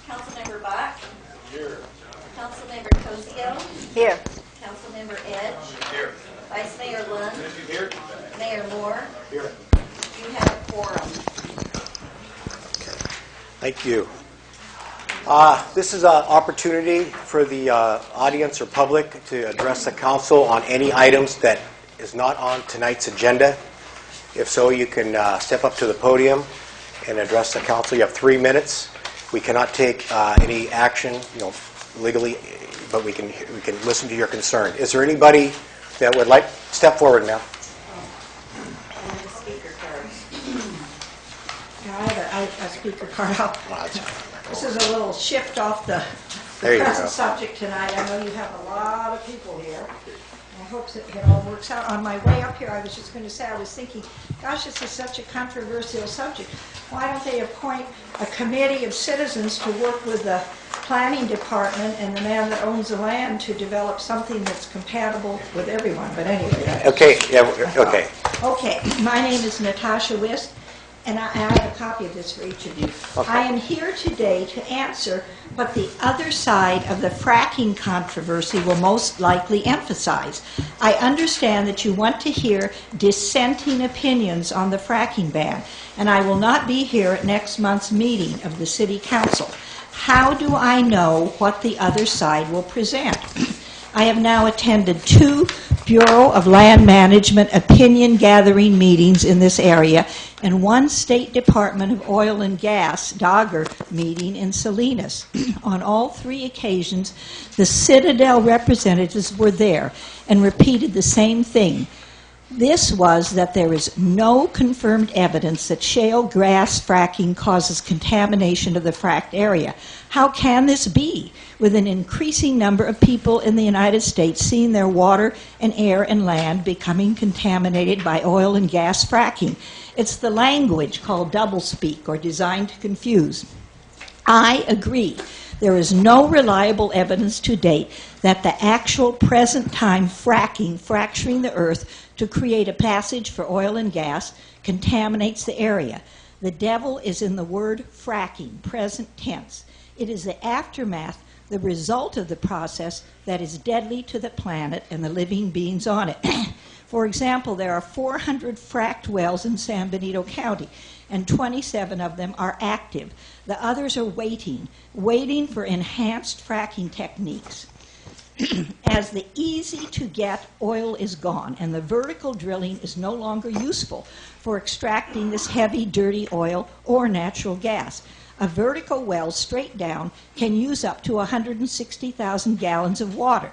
Councilmember Bach. Here. Councilmember Cosio. Here. Councilmember Edge. Here. Vice Mayor Lund. Here. Mayor Moore. Here. You have a quorum. Thank you. This is an opportunity for the audience or public to address the council on any items that is not on tonight's agenda. If so, you can step up to the podium and address the council. You have 3 minutes. We cannot take any action, legally, but we can listen to your concern. Is there anybody that would like step forward now? I have a speaker card up. This is a little shift off the There you present go. subject tonight. I know you have a lot of people here. I hope that it all works out. On my way up here, I was just going to say, I was thinking, gosh, this is such a controversial subject. Why don't they appoint a committee of citizens to work with the planning department and the man that owns the land to develop something that's compatible with everyone? But anyway. Okay. Yeah. Okay. Okay. My name is Natasha Wist, and I have a copy of this for each of you. Okay. I am here today to answer what the other side of the fracking controversy will most likely emphasize. I understand that you want to hear dissenting opinions on the fracking ban, and I will not be here at next month's meeting of the City Council. How do I know what the other side will present? I have now attended 2 Bureau of Land Management opinion gathering meetings in this area and 1 State Department of Oil and Gas DOGGR meeting in Salinas. On all 3 occasions, the Citadel representatives were there and repeated the same thing. This was that there is no confirmed evidence that shale gas fracking causes contamination of the fracked area. How can this be, with an increasing number of people in the United States seeing their water and air and land becoming contaminated by oil and gas fracking? It's the language called doublespeak or designed to confuse. I agree. There is no reliable evidence to date that the actual present time fracking, fracturing the earth to create a passage for oil and gas, contaminates the area. The devil is in the word fracking, present tense. It is the aftermath, the result of the process that is deadly to the planet and the living beings on it. For example, there are 400 fracked wells in San Benito County, and 27 of them are active. The others are waiting for enhanced fracking techniques. As the easy-to-get oil is gone and the vertical drilling is no longer useful for extracting this heavy, dirty oil or natural gas, a vertical well straight down can use up to 160,000 gallons of water.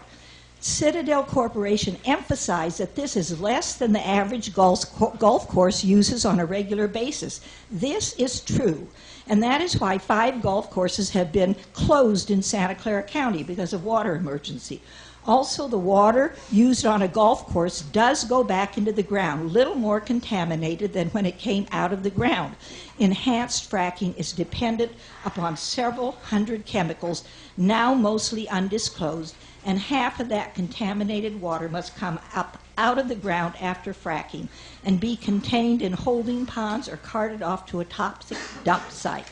Citadel Corporation emphasized that this is less than the average golf course uses on a regular basis. This is true, and that is why 5 golf courses have been closed in Santa Clara County because of water emergency. Also, the water used on a golf course does go back into the ground, little more contaminated than when it came out of the ground. Enhanced fracking is dependent upon several hundred chemicals, now mostly undisclosed, and half of that contaminated water must come up out of the ground after fracking and be contained in holding ponds or carted off to a toxic dump site.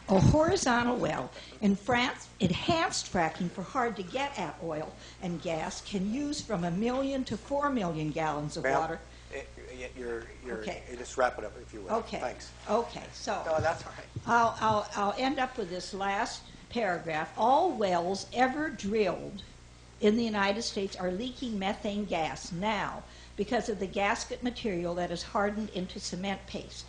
A horizontal well in France, enhanced fracking for hard-to-get-at oil and gas can use from 1 million to 4 million gallons of water. Okay. Just wrap it up if you will. Okay. Thanks. Okay. So No, that's all right. I'll end up with this last paragraph. All wells ever drilled in the United States are leaking methane gas now because of the gasket material that is hardened into cement paste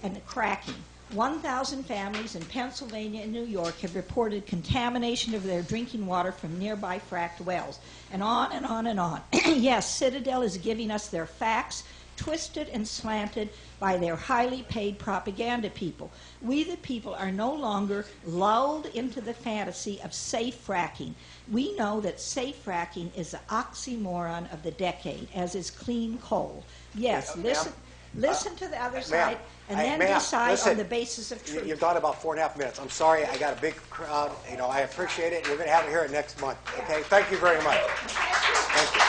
and the cracking. 1,000 families in Pennsylvania and New York have reported contamination of their drinking water from nearby fracked wells. And on and on and on. Yes, Citadel is giving us their facts, twisted and slanted by their highly paid propaganda people. We, the people, are no longer lulled into the fantasy of safe fracking. We know that safe fracking is the oxymoron of the decade, as is clean coal. Yes, listen to the other side, and then decide on the basis of truth. You've got about 4.5 minutes. I'm sorry, I got a big crowd. I appreciate it. We're going to have it here next month. Okay, thank you very much. Thank you.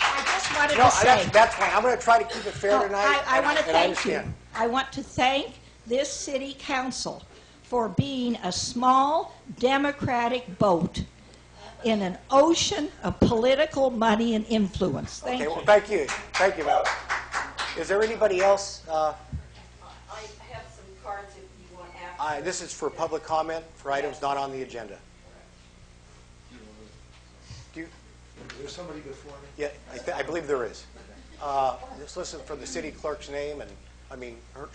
I just wanted No, to say. that's fine. I'm going to try to keep it fair No, tonight. I want to and I thank you. understand. I want to thank this city council for being a small democratic boat in an ocean of political money and influence. Thank Okay, you. well, thank you. Thank you, Mel. Is there anybody else? I have some cards if you want after. This is for public comment for items not on the agenda. Do you, Is there somebody before me? yeah, I believe there is. Just listen for the city clerk's name, and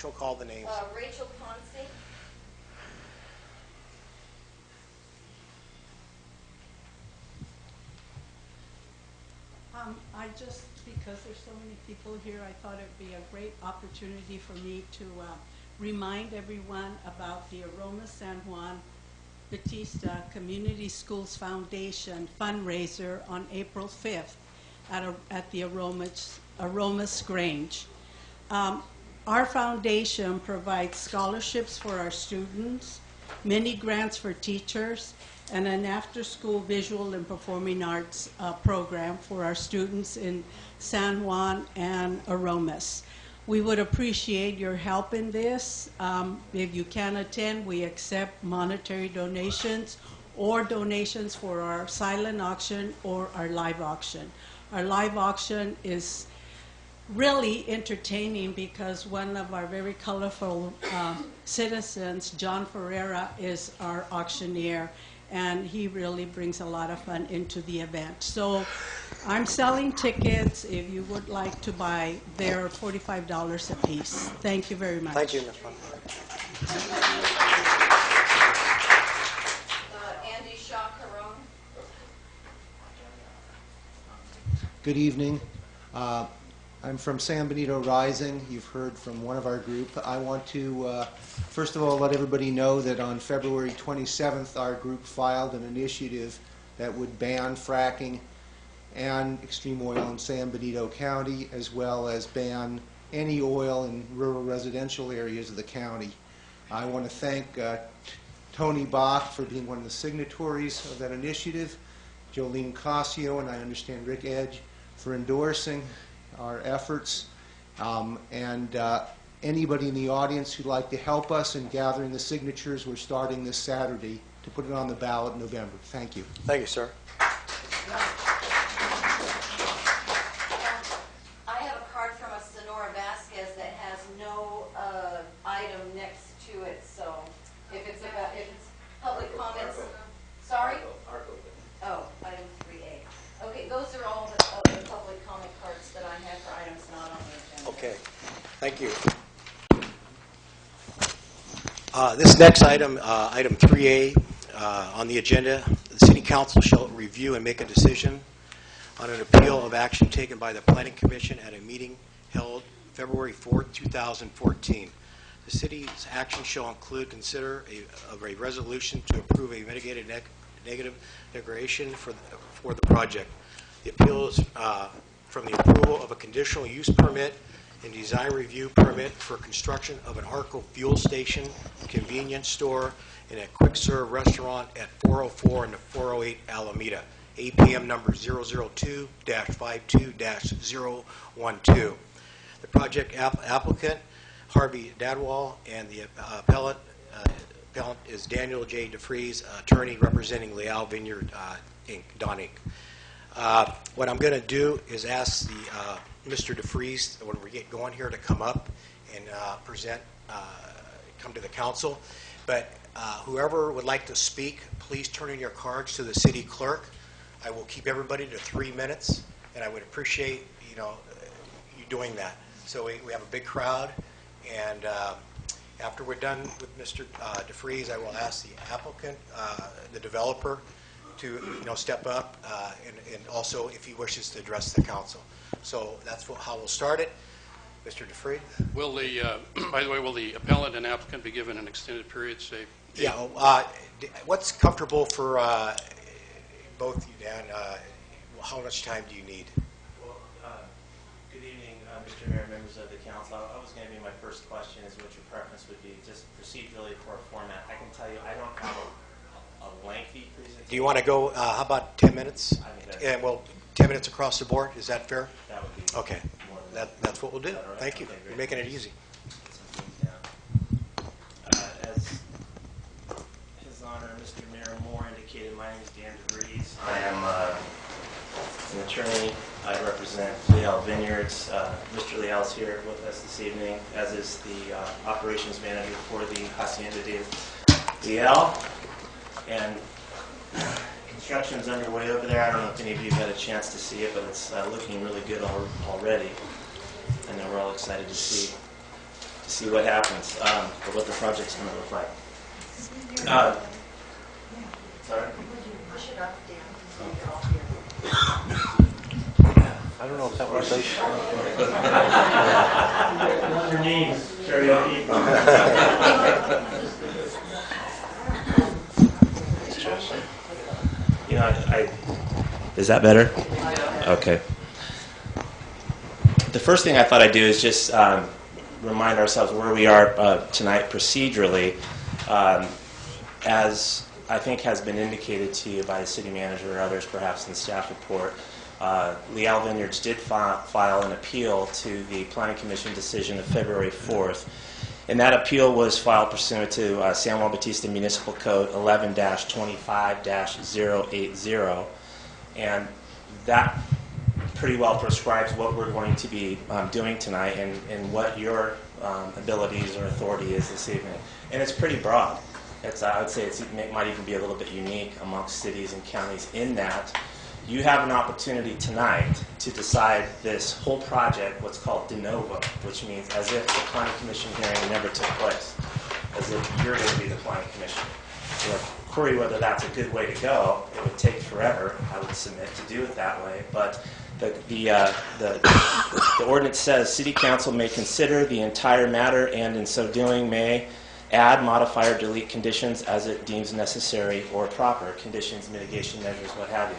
she'll call the names. Rachel Ponce. I just, because there's so many people here, I thought it'd be a great opportunity for me to remind everyone about the Aroma San Juan Batista Community Schools Foundation fundraiser on April 5th at the Aromas Grange. Our foundation provides scholarships for our students, many grants for teachers, and an after-school visual and performing arts program for our students in San Juan and Aromas. We would appreciate your help in this. If you can attend, we accept monetary donations or donations for our silent auction or our live auction. Our live auction is really entertaining because one of our very colorful citizens, John Ferreira, is our auctioneer, and he really brings a lot of fun into the event. So I'm selling tickets. If you would like to buy, they're $45 a piece. Thank you very much. Thank you, Ms. Fun. Andy Shaw Caron. Good evening. I'm from San Benito Rising. You've heard from one of our group. I want to, first of all, let everybody know that on February 27th, our group filed an initiative that would ban fracking and extreme oil in San Benito County, as well as ban any oil in rural residential areas of the county. I want to thank Tony Bach for being one of the signatories of that initiative, Jolene Cossio, and I understand Rick Edge for endorsing our efforts, and anybody in the audience who'd like to help us in gathering the signatures, we're starting this Saturday to put it on the ballot in November. Thank you. Thank you, sir. I have a card from a Sonora Vasquez that has no item next to it, so if it's public comments, sorry? Oh, item 3A. Okay, those are all the public comment cards that I have for items not on the agenda. Okay, thank you. This next item, item 3A on the agenda, the City Council shall review and make a decision on an appeal of action taken by the Planning Commission at a meeting held February 4th, 2014. The city's action shall include consider a resolution to approve a mitigated negative declaration for the project. The appeal is from the approval of a conditional use permit and design review permit for construction of an ARCO fuel station, convenience store, and a quick-serve restaurant at 404 and 408 Alameda, APM number 002-52-012. The project applicant, Harvey Dadwal, and the appellant is Daniel J. DeFries, attorney representing Leal Vineyard Inc., Don Inc. What I'm going to do is ask the Mr. DeFries, when we get going here, to come up and come to the council. But whoever would like to speak, please turn in your cards to the city clerk. I will keep everybody to 3 minutes, and I would appreciate you doing that. So we have a big crowd, and after we're done with Mr. DeFries, I will ask the applicant, the developer, to step up, and also if he wishes to address the council. So that's how we'll start it. Mr. DeFries? Will the, by the way, will the appellant and applicant be given an extended period, say? Yeah. What's comfortable for both you, Dan? How much time do you need? Well, good evening, Mr. Mayor, members of the council. I was going to be my first question is what your preference would be, just procedurally for a format. I can tell you I don't have a lengthy presentation. Do you want to go, how about 10 minutes? I think And well, 10 minutes across the board, is that fair? that would be Okay, more than that's what we'll do. All right. Thank you. Okay, great. You're making it easy. some things down. As His Honor, Mr. Mayor Moore indicated, my name is Dan DeVries. I am an attorney. I represent Leal Vineyards. Mr. Leal is here with us this evening, as is the operations manager for the Hacienda de Leal. And construction is underway over there. I don't know if any of you have had a chance to see it, but it's looking really good already. I know we're all excited to see what happens, or what the project's going to look like. Sorry? I don't know if that was What's your name? Karaoke? You know, is that better? Okay. The first thing I thought I'd do is just remind ourselves where we are tonight procedurally. As I think has been indicated to you by the city manager or others perhaps in the staff report, Leal Vineyards did file an appeal to the Planning Commission decision of February 4th. And that appeal was filed pursuant to San Juan Bautista Municipal Code 11-25-080. And that pretty well prescribes what we're going to be doing tonight and what your abilities or authority is this evening. And it's pretty broad. I would say it might even be a little bit unique amongst cities and counties in that you have an opportunity tonight to decide this whole project, what's called de novo, which means as if the Planning Commission hearing never took place, as if you're going to be the Planning Commission. You know, query whether that's a good way to go. It would take forever, I would submit, to do it that way. But the ordinance says City Council may consider the entire matter and in so doing may add, modify, or delete conditions as it deems necessary or proper, conditions, mitigation measures, what have you.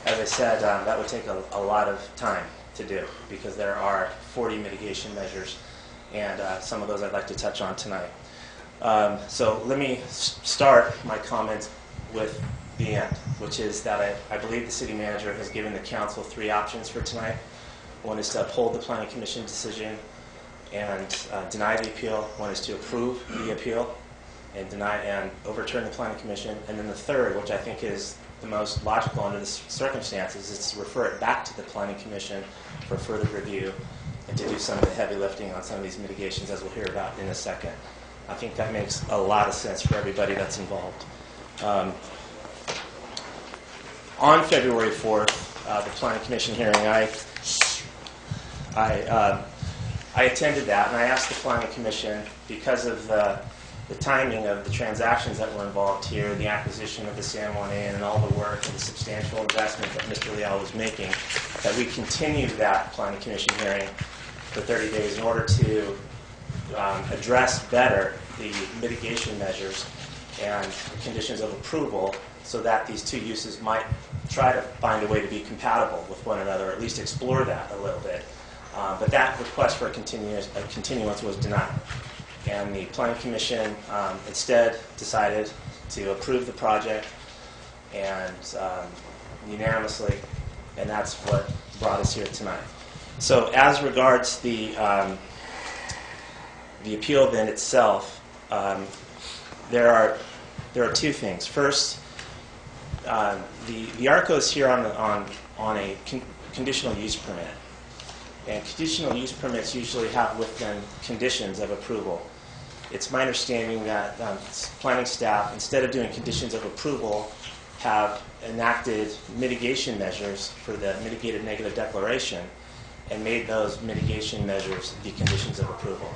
As I said, that would take a lot of time to do because there are 40 mitigation measures, and some of those I'd like to touch on tonight. So let me start my comments with the end, which is that I believe the city manager has given the council 3 options for tonight. One is to uphold the Planning Commission decision and deny the appeal. One is to approve the appeal and deny and overturn the Planning Commission. And then the third, which I think is the most logical under the circumstances, is to refer it back to the Planning Commission for further review and to do some of the heavy lifting on some of these mitigations, as we'll hear about in a second. I think that makes a lot of sense for everybody that's involved. On February 4th, the Planning Commission hearing, I attended that, and I asked the Planning Commission, because of the timing of the transactions that were involved here, the acquisition of the San Juan Inn and all the work and the substantial investment that Mr. Leal was making, that we continued that Planning Commission hearing for 30 days in order to address better the mitigation measures and the conditions of approval so that these two uses might try to find a way to be compatible with one another, or at least explore that a little bit. But that request for a continuance was denied. And the Planning Commission instead decided to approve the project and unanimously, and that's what brought us here tonight. So as regards the appeal then itself, there are 2 things. First, the ARCO is here on a conditional use permit. And conditional use permits usually have with them conditions of approval. It's my understanding that planning staff, instead of doing conditions of approval, have enacted mitigation measures for the mitigated negative declaration and made those mitigation measures the conditions of approval.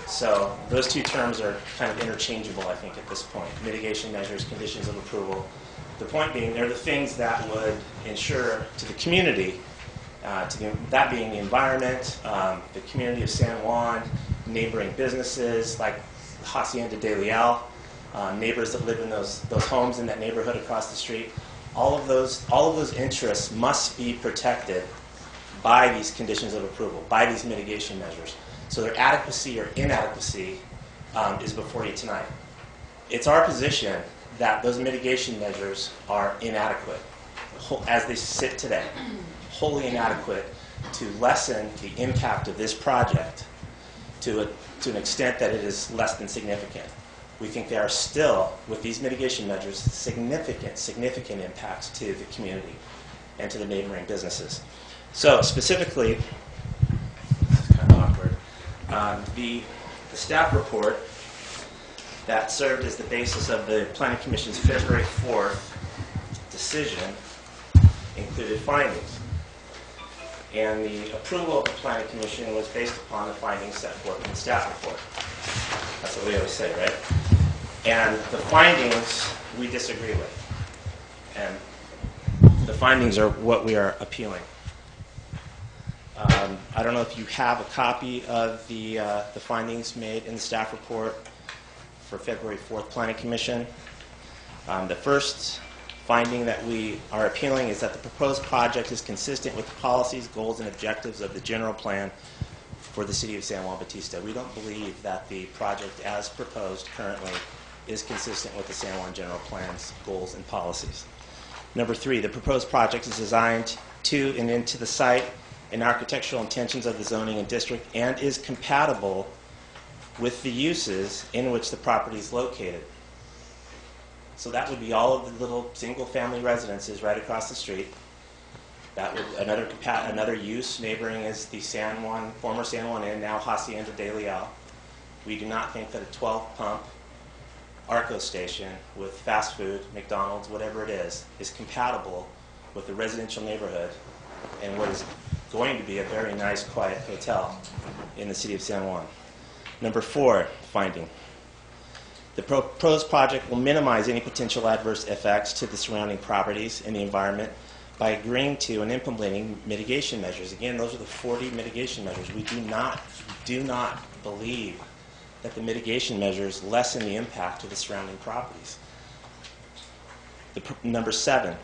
So those 2 terms are kind of interchangeable, I think, at this point. Mitigation measures, conditions of approval. The point being, they're the things that would ensure to the community, that being the environment, the community of San Juan, neighboring businesses like Hacienda de Leal, neighbors that live in those homes in that neighborhood across the street. All of those interests must be protected by these conditions of approval, by these mitigation measures. So their adequacy or inadequacy is before you tonight. It's our position that those mitigation measures are inadequate as they sit today, wholly inadequate to lessen the impact of this project to an extent that it is less than significant. We think there are still, with these mitigation measures, significant impacts to the community and to the neighboring businesses. So specifically, this is kind of awkward, the staff report that served as the basis of the Planning Commission's February 4th decision included findings. And the approval of the Planning Commission was based upon the findings set forth in the staff report. That's what we always say, right? And the findings we disagree with. And the findings are what we are appealing. I don't know if you have a copy of the findings made in the staff report for February 4th Planning Commission. The first finding that we are appealing is that the proposed project is consistent with the policies, goals, and objectives of the general plan for the City of San Juan Bautista. We don't believe that the project as proposed currently is consistent with the San Juan General Plan's goals and policies. Number 3, the proposed project is designed to and into the site and architectural intentions of the zoning and district and is compatible with the uses in which the property is located. So that would be all of the little single-family residences right across the street. That would another use neighboring is the former San Juan Inn, now Hacienda de Leal. We do not think that a 12-pump Arco station with fast food, McDonald's, whatever it is compatible with the residential neighborhood and what is going to be a very nice, quiet hotel in the city of San Juan. Number 4 finding. The proposed project will minimize any potential adverse effects to the surrounding properties and the environment by agreeing to and implementing mitigation measures. Again, those are the 40 mitigation measures. We do not believe that the mitigation measures lessen the impact of the surrounding properties. Number 7,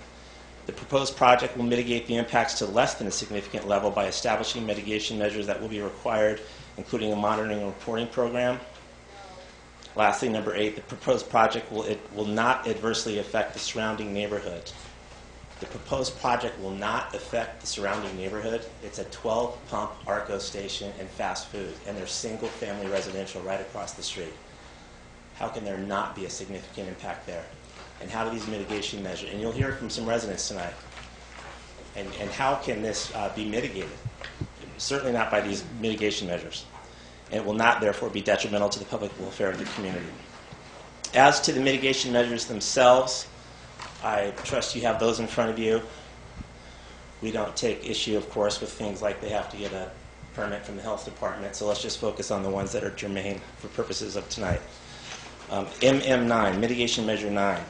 the proposed project will mitigate the impacts to less than a significant level by establishing mitigation measures that will be required, including a monitoring and reporting program. Lastly, number 8, the proposed project will not adversely affect the surrounding neighborhood. The proposed project will not affect the surrounding neighborhood. It's a 12-pump Arco station and fast food, and there's single-family residential right across the street. How can there not be a significant impact there? And how do these mitigation measures, and you'll hear from some residents tonight, and how can this be mitigated? Certainly not by these mitigation measures. And it will not, therefore, be detrimental to the public welfare of the community. As to the mitigation measures themselves, I trust you have those in front of you. We don't take issue, of course, with things like they have to get a permit from the health department, so let's just focus on the ones that are germane for purposes of tonight. MM9, mitigation measure 9.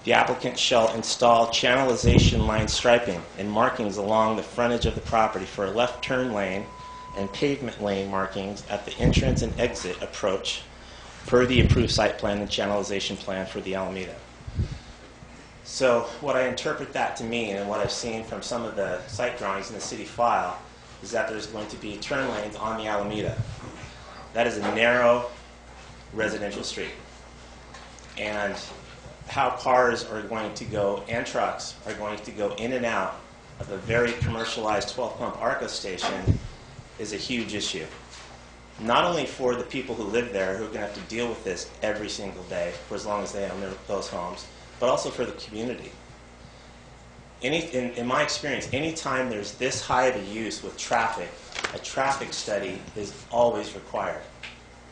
The applicant shall install channelization line striping and markings along the frontage of the property for a left turn lane and pavement lane markings at the entrance and exit approach per the approved site plan and channelization plan for the Alameda. So what I interpret that to mean, and what I've seen from some of the site drawings in the city file, is that there's going to be turn lanes on the Alameda. That is a narrow residential street. And how cars are going to go, and trucks, are going to go in and out of a very commercialized 12-pump Arco station is a huge issue. Not only for the people who live there, who are going to have to deal with this every single day for as long as they own those homes, but also for the community. In my experience, anytime there's this high of a use with traffic, a traffic study is always required.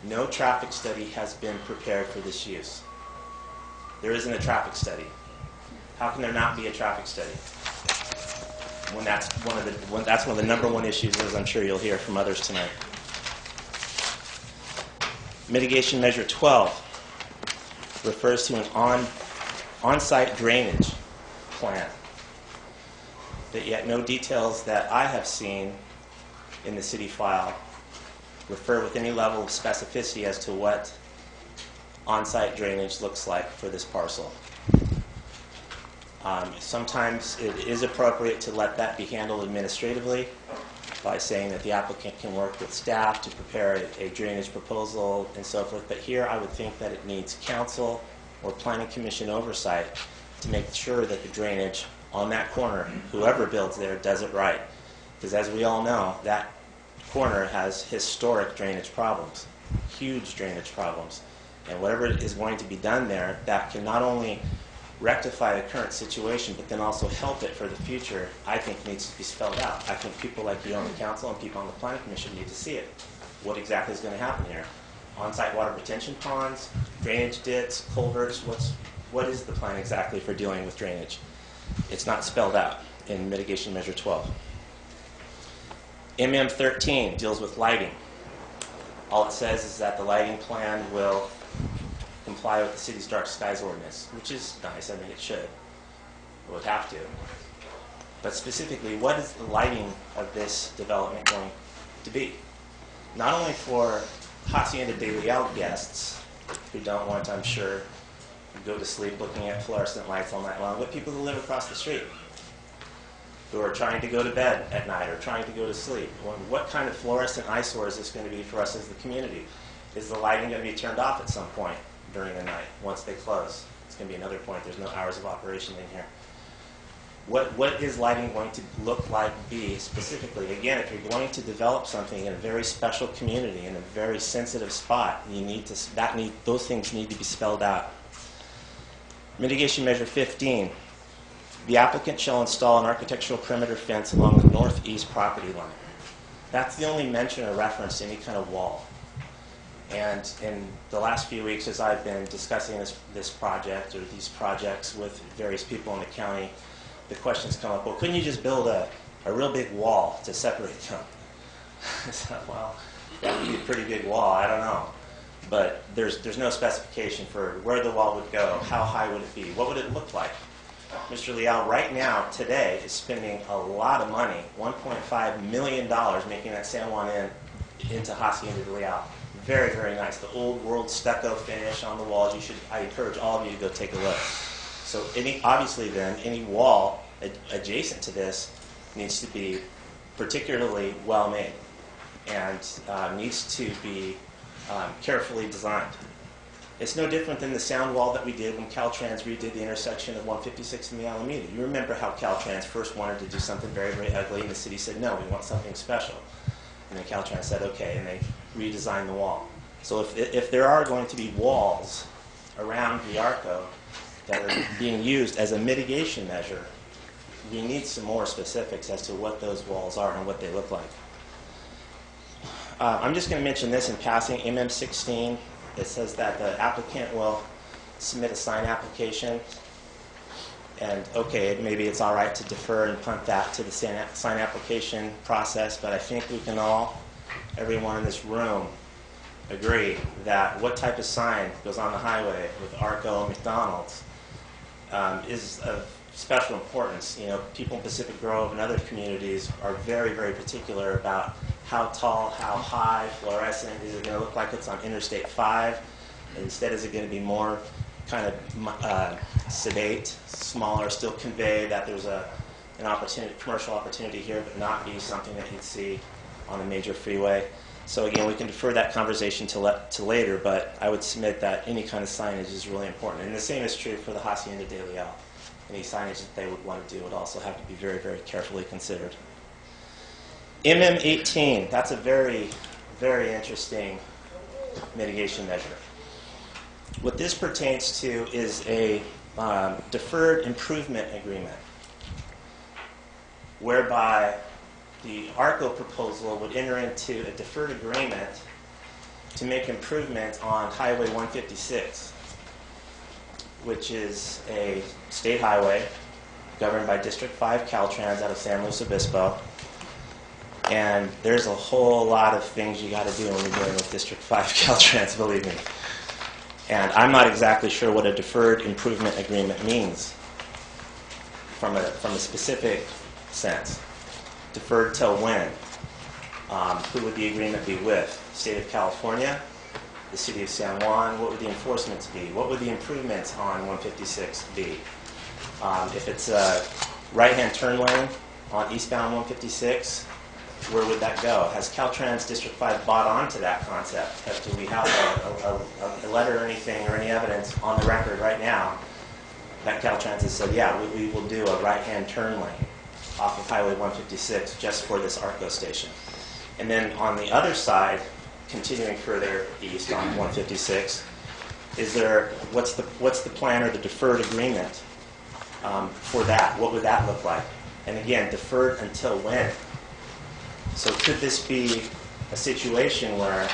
No traffic study has been prepared for this use. There isn't a traffic study. How can there not be a traffic study? When that's one of the number one issues, as I'm sure you'll hear from others tonight. Mitigation measure 12 refers to an on-site drainage plan. But yet no details that I have seen in the city file refer with any level of specificity as to what on-site drainage looks like for this parcel. Sometimes it is appropriate to let that be handled administratively by saying that the applicant can work with staff to prepare a drainage proposal and so forth. But here I would think that it needs council or planning commission oversight to make sure that the drainage on that corner, whoever builds there, does it right. Because as we all know, that corner has historic drainage problems, huge drainage problems. And whatever is going to be done there, that can not only rectify the current situation, but then also help it for the future, I think needs to be spelled out. I think people like you on the council and people on the planning commission need to see it. What exactly is going to happen here? On-site water retention ponds, drainage ditches, culverts, what is the plan exactly for dealing with drainage? It's not spelled out in mitigation measure 12. MM 13 deals with lighting. All it says is that the lighting plan will comply with the city's dark skies ordinance, which is nice. I mean, it should. It would have to. But specifically, what is the lighting of this development going to be? Not only for Hacienda de Leal guests who don't want, I'm sure, to go to sleep looking at fluorescent lights all night long, but people who live across the street, who are trying to go to bed at night or trying to go to sleep. What kind of fluorescent eyesore is this going to be for us as the community? Is the lighting going to be turned off at some point during the night once they close? It's going to be another point. There's no hours of operation in here. What is lighting going to look like, be specifically? Again, if you're going to develop something in a very special community, in a very sensitive spot, you need to, those things need to be spelled out. Mitigation measure 15. The applicant shall install an architectural perimeter fence along the northeast property line. That's the only mention or reference to any kind of wall. And in the last few weeks, as I've been discussing this project or these projects with various people in the county, the questions come up, well, couldn't you just build a real big wall to separate them? Well, that would be a pretty big wall. I don't know. But there's no specification for where the wall would go, how high would it be, what would it look like? Mr. Leal, right now, today, is spending a lot of money, $1.5 million, making that San Juan Inn into Hacienda de Leal. Very, very nice. The old world stucco finish on the walls. I encourage all of you to go take a look. So obviously then, any wall adjacent to this needs to be particularly well made and needs to be carefully designed. It's no different than the sound wall that we did when Caltrans redid the intersection of 156 and the Alameda. You remember how Caltrans first wanted to do something very, very ugly, and the city said, no, we want something special. And then Caltrans said, okay, and they redesigned the wall. So if there are going to be walls around the ARCO that are being used as a mitigation measure, we need some more specifics as to what those walls are and what they look like. I'm just going to mention this in passing, MM 16. It says that the applicant will submit a sign application. And okay, maybe it's all right to defer and punt that to the sign application process, but I think we can all, everyone in this room, agree that what type of sign goes on the highway with ARCO and McDonald's is of special importance. You know, people in Pacific Grove and other communities are very, very particular about how tall, how high, fluorescent. Is it going to look like it's on Interstate 5? Instead, is it going to be more kind of sedate, smaller, still convey that there's an opportunity, commercial opportunity here, but not be something that you'd see on a major freeway? So again, we can defer that conversation to later, but I would submit that any kind of signage is really important. And the same is true for the Hacienda de Leal. Any signage that they would want to do would also have to be very, very carefully considered. MM 18, that's a very, very interesting mitigation measure. What this pertains to is a deferred improvement agreement, whereby the ARCO proposal would enter into a deferred agreement to make improvements on Highway 156, which is a state highway governed by District 5 Caltrans out of San Luis Obispo. And there's a whole lot of things you got to do when you're dealing with District 5 Caltrans, believe me. And I'm not exactly sure what a deferred improvement agreement means from a specific sense. Deferred till when? Who would the agreement be with? State of California? The City of San Juan? What would the enforcements be? What would the improvements on 156 be? If it's a right-hand turn lane on eastbound 156, where would that go? Has Caltrans District 5 bought onto that concept? Do we have a letter or anything or any evidence on the record right now that Caltrans has said, yeah, we will do a right-hand turn lane off of Highway 156 just for this ARCO station. And then on the other side, continuing further east on 156, what's the plan or the deferred agreement for that? What would that look like? And again, deferred until when? So could this be a situation where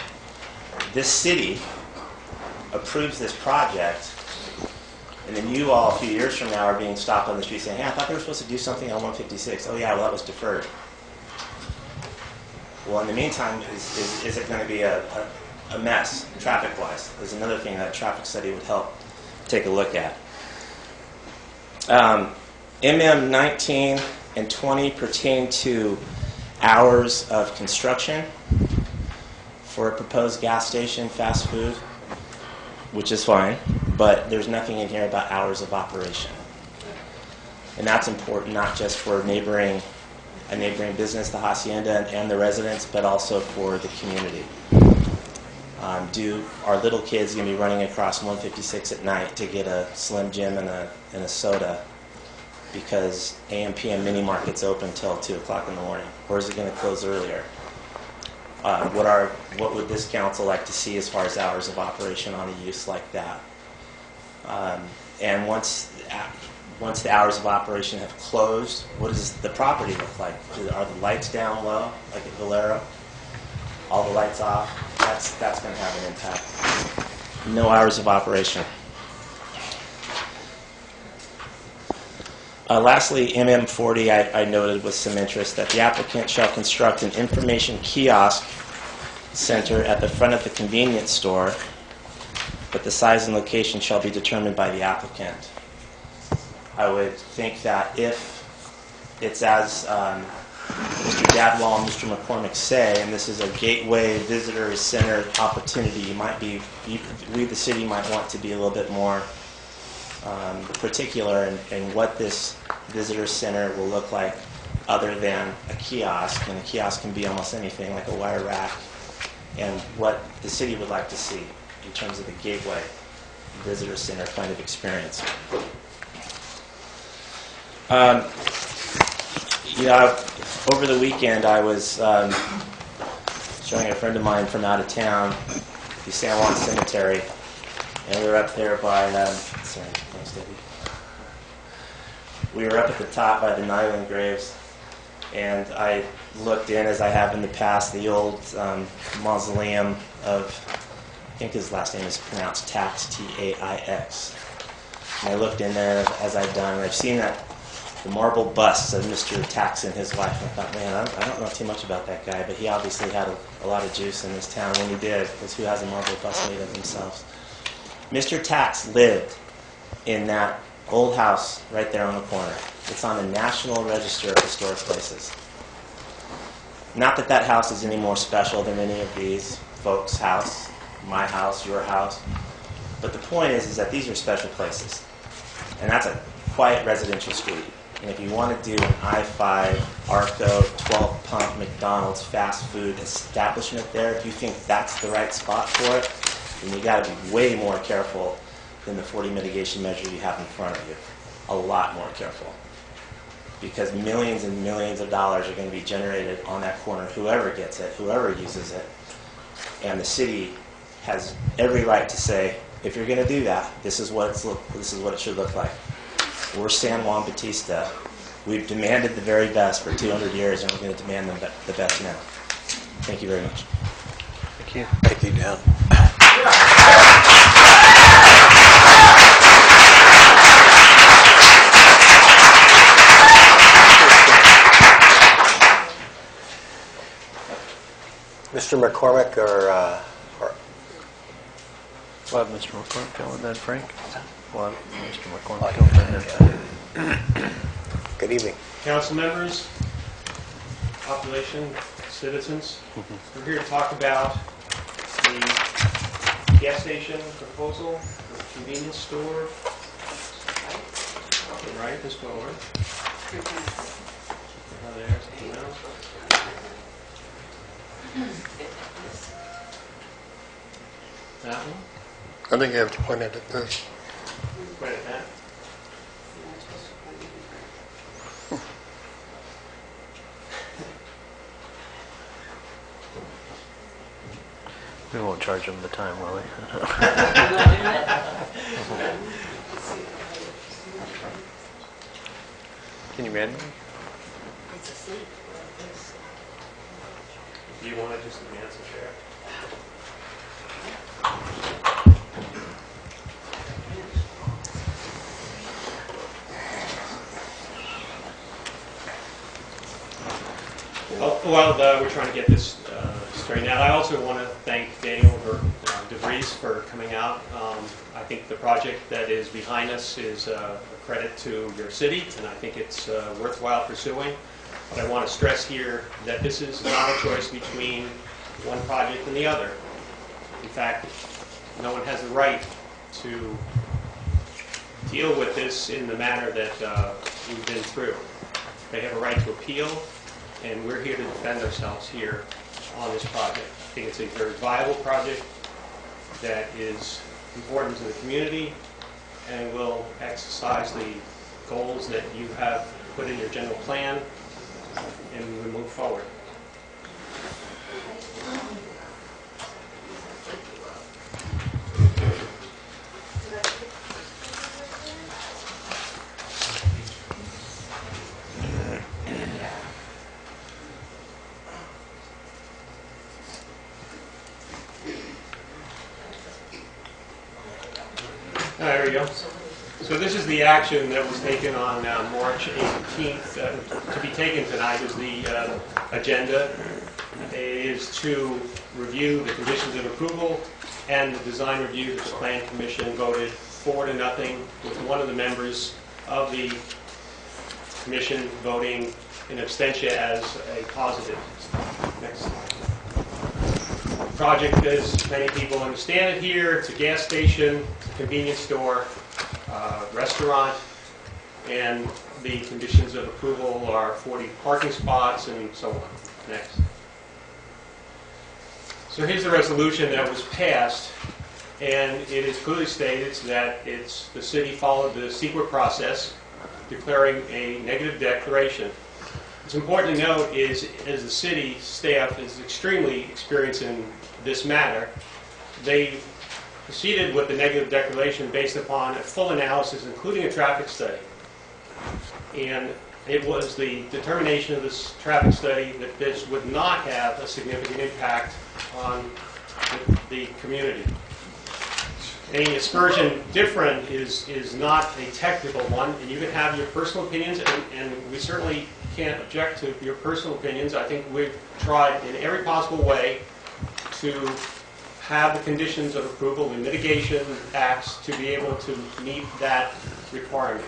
this city approves this project, and then you all, a few years from now, are being stopped on the street saying, hey, I thought they were supposed to do something on 156. Oh, yeah, well, that was deferred. Well, in the meantime, is it going to be a mess, traffic-wise? There's another thing that a traffic study would help take a look at. MM 19 and 20 pertain to hours of construction for a proposed gas station, fast food, which is fine, but there's nothing in here about hours of operation. And that's important not just for a neighboring business, the hacienda, and the residents, but also for the community. Are little kids going to be running across 156 at night to get a Slim Jim and a soda because AM/PM mini market's open till 2 o'clock in the morning? Or is it going to close earlier? What would this council like to see as far as hours of operation on a use like that? And once the hours of operation have closed, what does the property look like? Are the lights down low, like at Valero? All the lights off? That's going to have an impact. No hours of operation. Lastly, MM40, I noted with some interest that the applicant shall construct an information kiosk center at the front of the convenience store, but the size and location shall be determined by the applicant. I would think that if it's as Mr. Dadwall and Mr. McCormick say, and this is a gateway visitor center opportunity, we the city might want to be a little bit more particular in what this visitor center will look like other than a kiosk, and a kiosk can be almost anything like a wire rack, and what the city would like to see in terms of the gateway visitor center kind of experience. Over the weekend I was showing a friend of mine from out of town the San Juan Cemetery, and we were up there by, sorry, thanks Debbie. We were up at the top by the Nyland graves, and I looked in, as I have in the past, the old mausoleum of, I think his last name is pronounced Tax, T-A-I-X. And I looked in there as I've done, and I've seen the marble busts of Mr. Tax and his wife. And I thought, man, I don't know too much about that guy, but he obviously had a lot of juice in this town when he did, because who has a marble bust made of themselves? Mr. Tax lived in that old house right there on the corner. It's on the National Register of Historic Places. Not that that house is any more special than any of these folks' house, my house, your house, but the point is that these are special places. And that's a quiet residential street. And if you want to do an I-5, ARCO, 12-pump McDonald's fast food establishment there, if you think that's the right spot for it, then you got to be way more careful than the 40 mitigation measure you have in front of you. A lot more careful. Because millions and millions of dollars are going to be generated on that corner, whoever gets it, whoever uses it. And the city has every right to say, if you're going to do that, this is what it should look like. We're San Juan Bautista. We've demanded the very best for 200 years, and we're going to demand the best now. Thank you very much. Thank you. Thank you, Dan. Mr. McCormick or We'll have Mr. McCormick go and then Frank. We'll have Mr. McCormick go and then Frank. Good evening. Council members, population, citizens, we're here to talk about the gas station proposal, the convenience store. Right, this one over. Oh, there's something else. That one? I think you have to point it at this. Right at that. We won't charge them the time, will we? Can you man me? Do you want to just advance the chair? While we're trying to get this straightened out, I also want to thank Daniel DeVries for coming out. I think the project that is behind us is a credit to your city, and I think it's worthwhile pursuing. But I want to stress here that this is not a choice between one project and the other. In fact, no one has the right to deal with this in the manner that we've been through. They have a right to appeal, and we're here to defend ourselves here on this project. I think it's a very viable project that is important to the community and will exercise the goals that you have put in your general plan, and we move forward. There we go. So this is the action that was taken on March 18th. To be taken tonight is the agenda. It is to review the conditions of approval and the design review that the Plan Commission voted 4-0, with one of the members of the Commission voting in abstention as a positive. Next slide. Project, as many people understand it here, it's a gas station, convenience store, restaurant, and the conditions of approval are 40 parking spots and so on. Next. So here's the resolution that was passed, and it is clearly stated that the city followed the secret process, declaring a negative declaration. What's important to note is, as the city staff is extremely experienced in this matter, they proceeded with the negative declaration based upon a full analysis, including a traffic study. And it was the determination of this traffic study that this would not have a significant impact on the community. Any aspersion different is not a technical one, and you can have your personal opinions, and we certainly can't object to your personal opinions. I think we've tried in every possible way to have the conditions of approval, the mitigation acts, to be able to meet that requirement.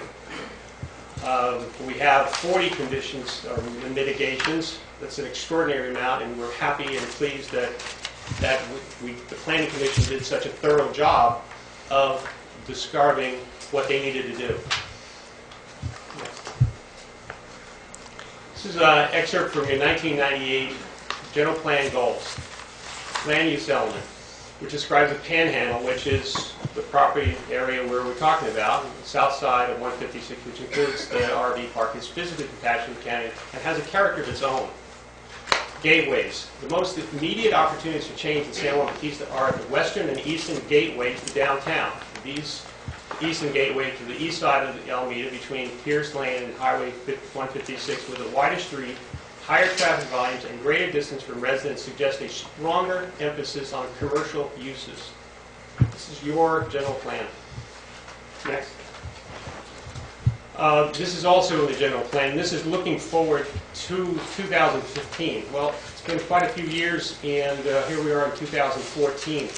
We have 40 conditions or mitigations. That's an extraordinary amount, and we're happy and pleased that the Planning Commission did such a thorough job of describing what they needed to do. This is an excerpt from your 1998 General Plan Goals. Land use element, which describes a panhandle, which is the property area where we're talking about, the south side of 156, which includes the RV park, is physically detached from the county and has a character of its own. Gateways. The most immediate opportunities for change in San Juan Bautista are at the western and eastern gateways to downtown. These eastern gateway to the east side of the Alameda between Pierce Lane and Highway 156 with a wider street, higher traffic volumes, and greater distance from residents suggest a stronger emphasis on commercial uses. This is your general plan. Next. This is also in the general plan. This is looking forward to 2015. Well, it's been quite a few years, and here we are in 2014.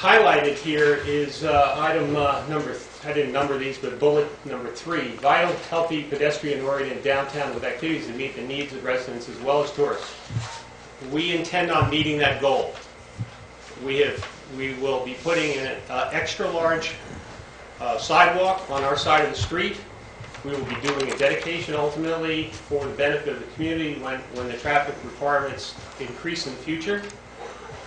Highlighted here is item number, I didn't number these, but bullet number 3, vital, healthy, pedestrian-oriented downtown with activities that meet the needs of residents as well as tourists. We intend on meeting that goal. We will be putting an extra large sidewalk on our side of the street. We will be doing a dedication ultimately for the benefit of the community when the traffic requirements increase in the future.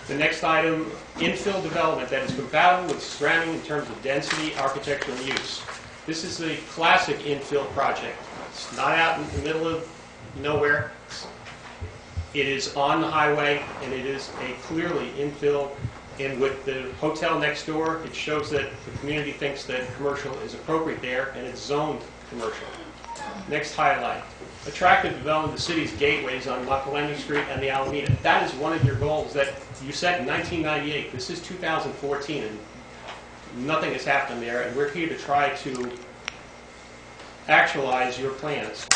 The next item, infill development that is compatible with surrounding in terms of density, architecture, and use. This is a classic infill project. It's not out in the middle of nowhere. It's It is on the highway, and it is a clearly infill. And with the hotel next door, it shows that the community thinks that commercial is appropriate there, and it's zoned commercial. Next highlight. Attractive development of the city's gateways on Muckalending Street and the Alameda. That is one of your goals that you set in 1998. This is 2014, and nothing has happened there, and we're here to try to actualize your plans.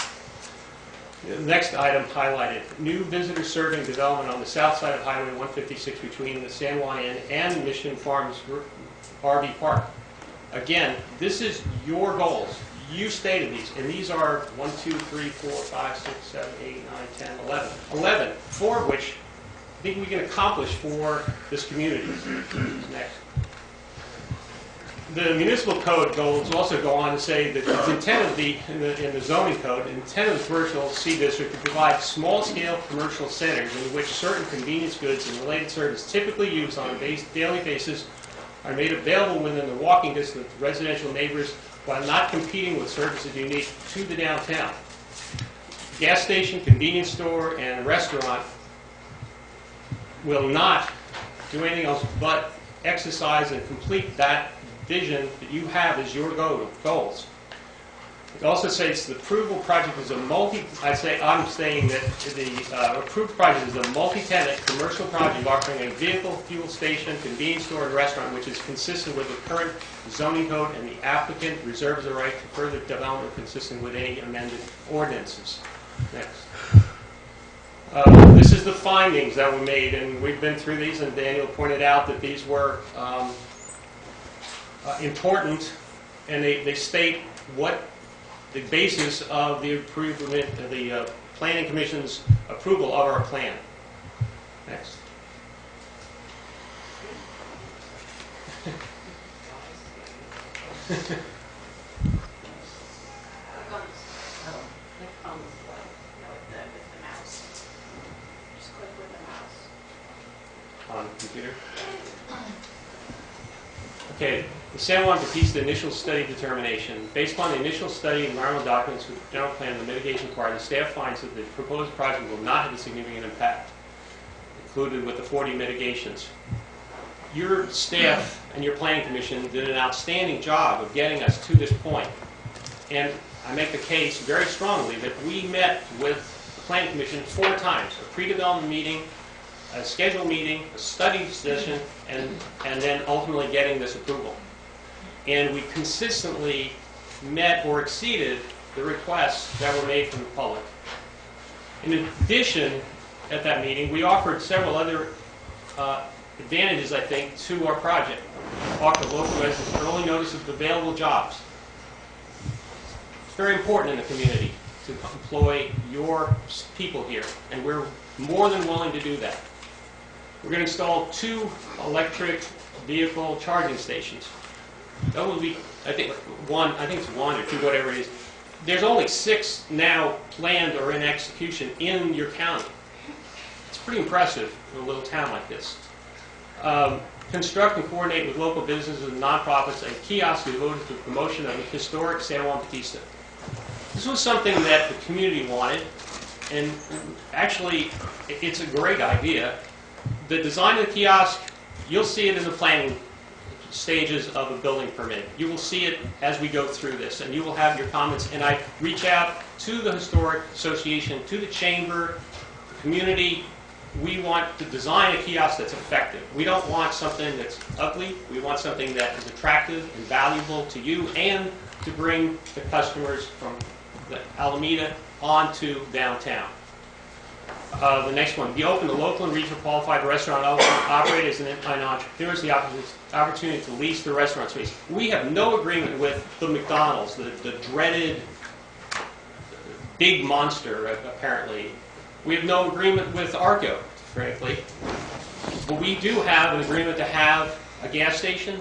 The next item highlighted, new visitor serving development on the south side of Highway 156 between the San Juan Inn and Mission Farms RV Park. Again, this is your goals. You stated these, and these are 1, 2, 3, 4, 5, 6, 7, 8, 9, 10, 11. 11, 4 of which I think we can accomplish for this community. Next. The municipal code goals also go on to say that the intent of in the zoning code, the intent of the commercial C district to provide small-scale commercial centers in which certain convenience goods and related services typically used on a daily basis are made available within the walking distance of residential neighbors while not competing with services unique to the downtown. Gas station, convenience store, and restaurant will not do anything else but exercise and complete that vision that you have as your goals. It also says the approval project is a I'm saying that the approved project is a multi-tenant commercial project offering a vehicle, fuel station, convenience store, and restaurant which is consistent with the current zoning code, and the applicant reserves the right to further development consistent with any amended ordinances. Next. This is the findings that were made, and we've been through these, and Daniel pointed out that these were important, and they state what the basis of the improvement, the Planning Commission's approval of our plan. Next. On the computer. Okay, the San Juan Bautista initial study determination. Based upon the initial study and environmental documents with the general plan and the mitigation part, the staff finds that the proposed project will not have a significant impact, included with the 40 mitigations. Your staff and your planning commission did an outstanding job of getting us to this point. And I make the case very strongly that we met with the planning commission 4 times, a pre-development meeting, a scheduled meeting, a study session, and then ultimately getting this approval. And we consistently met or exceeded the requests that were made from the public. In addition, at that meeting, we offered several other advantages, I think, to our project. Offer local residents early notice of available jobs. It's very important in the community to employ your people here, and we're more than willing to do that. We're going to install 2 electric vehicle charging stations. That will be, I think it's 1 or 2, whatever it is. There's only 6 now planned or in execution in your county. It's pretty impressive in a little town like this. Construct and coordinate with local businesses and nonprofits a kiosk devoted to the promotion of the historic San Juan Bautista. This was something that the community wanted, and actually, it's a great idea. The design of the kiosk, you'll see it in the planning stages of a building permit. You will see it as we go through this, and you will have your comments. And I reach out to the Historic Association, to the Chamber, the community. We want to design a kiosk that's effective. We don't want something that's ugly. We want something that is attractive and valuable to you and to bring the customers from the Alameda onto downtown. The next one, be open to local and regional qualified restaurant operators and entrepreneurs the opportunity to lease the restaurant space. We have no agreement with the McDonald's, the dreaded big monster, apparently. We have no agreement with Arco, frankly. But we do have an agreement to have a gas station,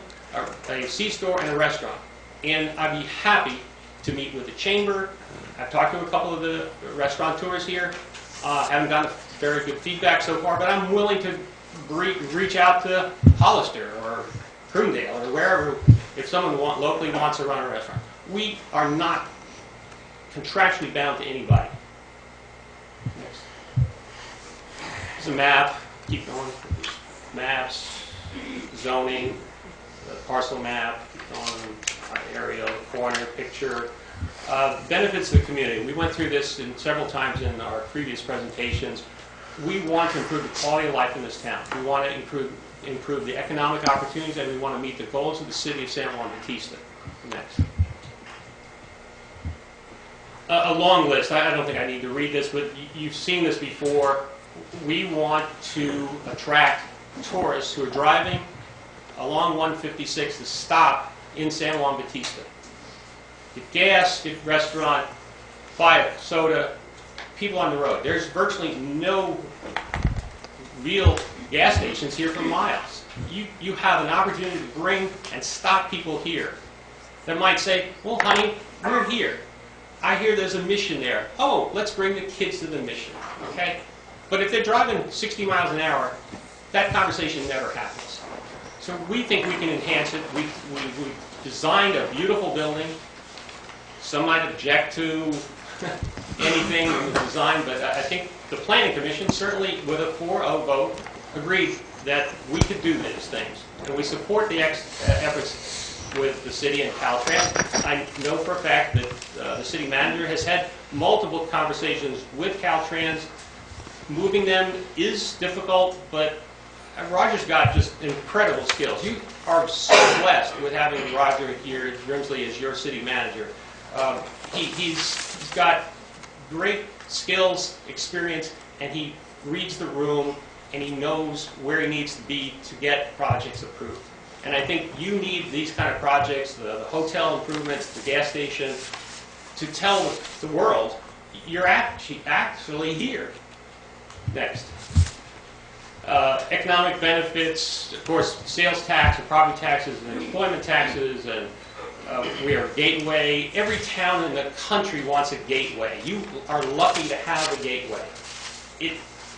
a C-store, and a restaurant. And I'd be happy to meet with the Chamber. I've talked to a couple of the restaurateurs here. Haven't gotten very good feedback so far, but I'm willing to reach out to Hollister or Croomdale or wherever if someone locally wants to run a restaurant. We are not contractually bound to anybody. Next. It's a map. Keep going. Maps, zoning, the parcel map, keep going, aerial, corner, picture. Benefits to the community. We went through this several times in our previous presentations. We want to improve the quality of life in this town. We want to improve the economic opportunities, and we want to meet the goals of the city of San Juan Bautista. Next. A long list. I don't think I need to read this, but you've seen this before. We want to attract tourists who are driving along 156 to stop in San Juan Bautista. Get gas, get restaurant, buy a soda, people on the road. There's virtually no real gas stations here for miles. You have an opportunity to bring and stop people here that might say, well, honey, we're here. I hear there's a mission there. Oh, let's bring the kids to the mission, okay? But if they're driving 60 miles an hour, that conversation never happens. So we think we can enhance it. We designed a beautiful building. Some might object to anything in the design, but I think the Planning Commission, certainly with a 4-0 vote, agreed that we could do these things. And we support the efforts with the city and Caltrans. I know for a fact that the city manager has had multiple conversations with Caltrans. Moving them is difficult, but Roger's got just incredible skills. You are so blessed with having Roger here at Grimsley as your city manager. He's got great skills, experience, and he reads the room, and he knows where he needs to be to get projects approved. And I think you need these kind of projects, the hotel improvements, the gas station, to tell the world you're actually here. Next. Economic benefits, of course, sales tax and property taxes and employment taxes, and we are a gateway. Every town in the country wants a gateway. You are lucky to have a gateway.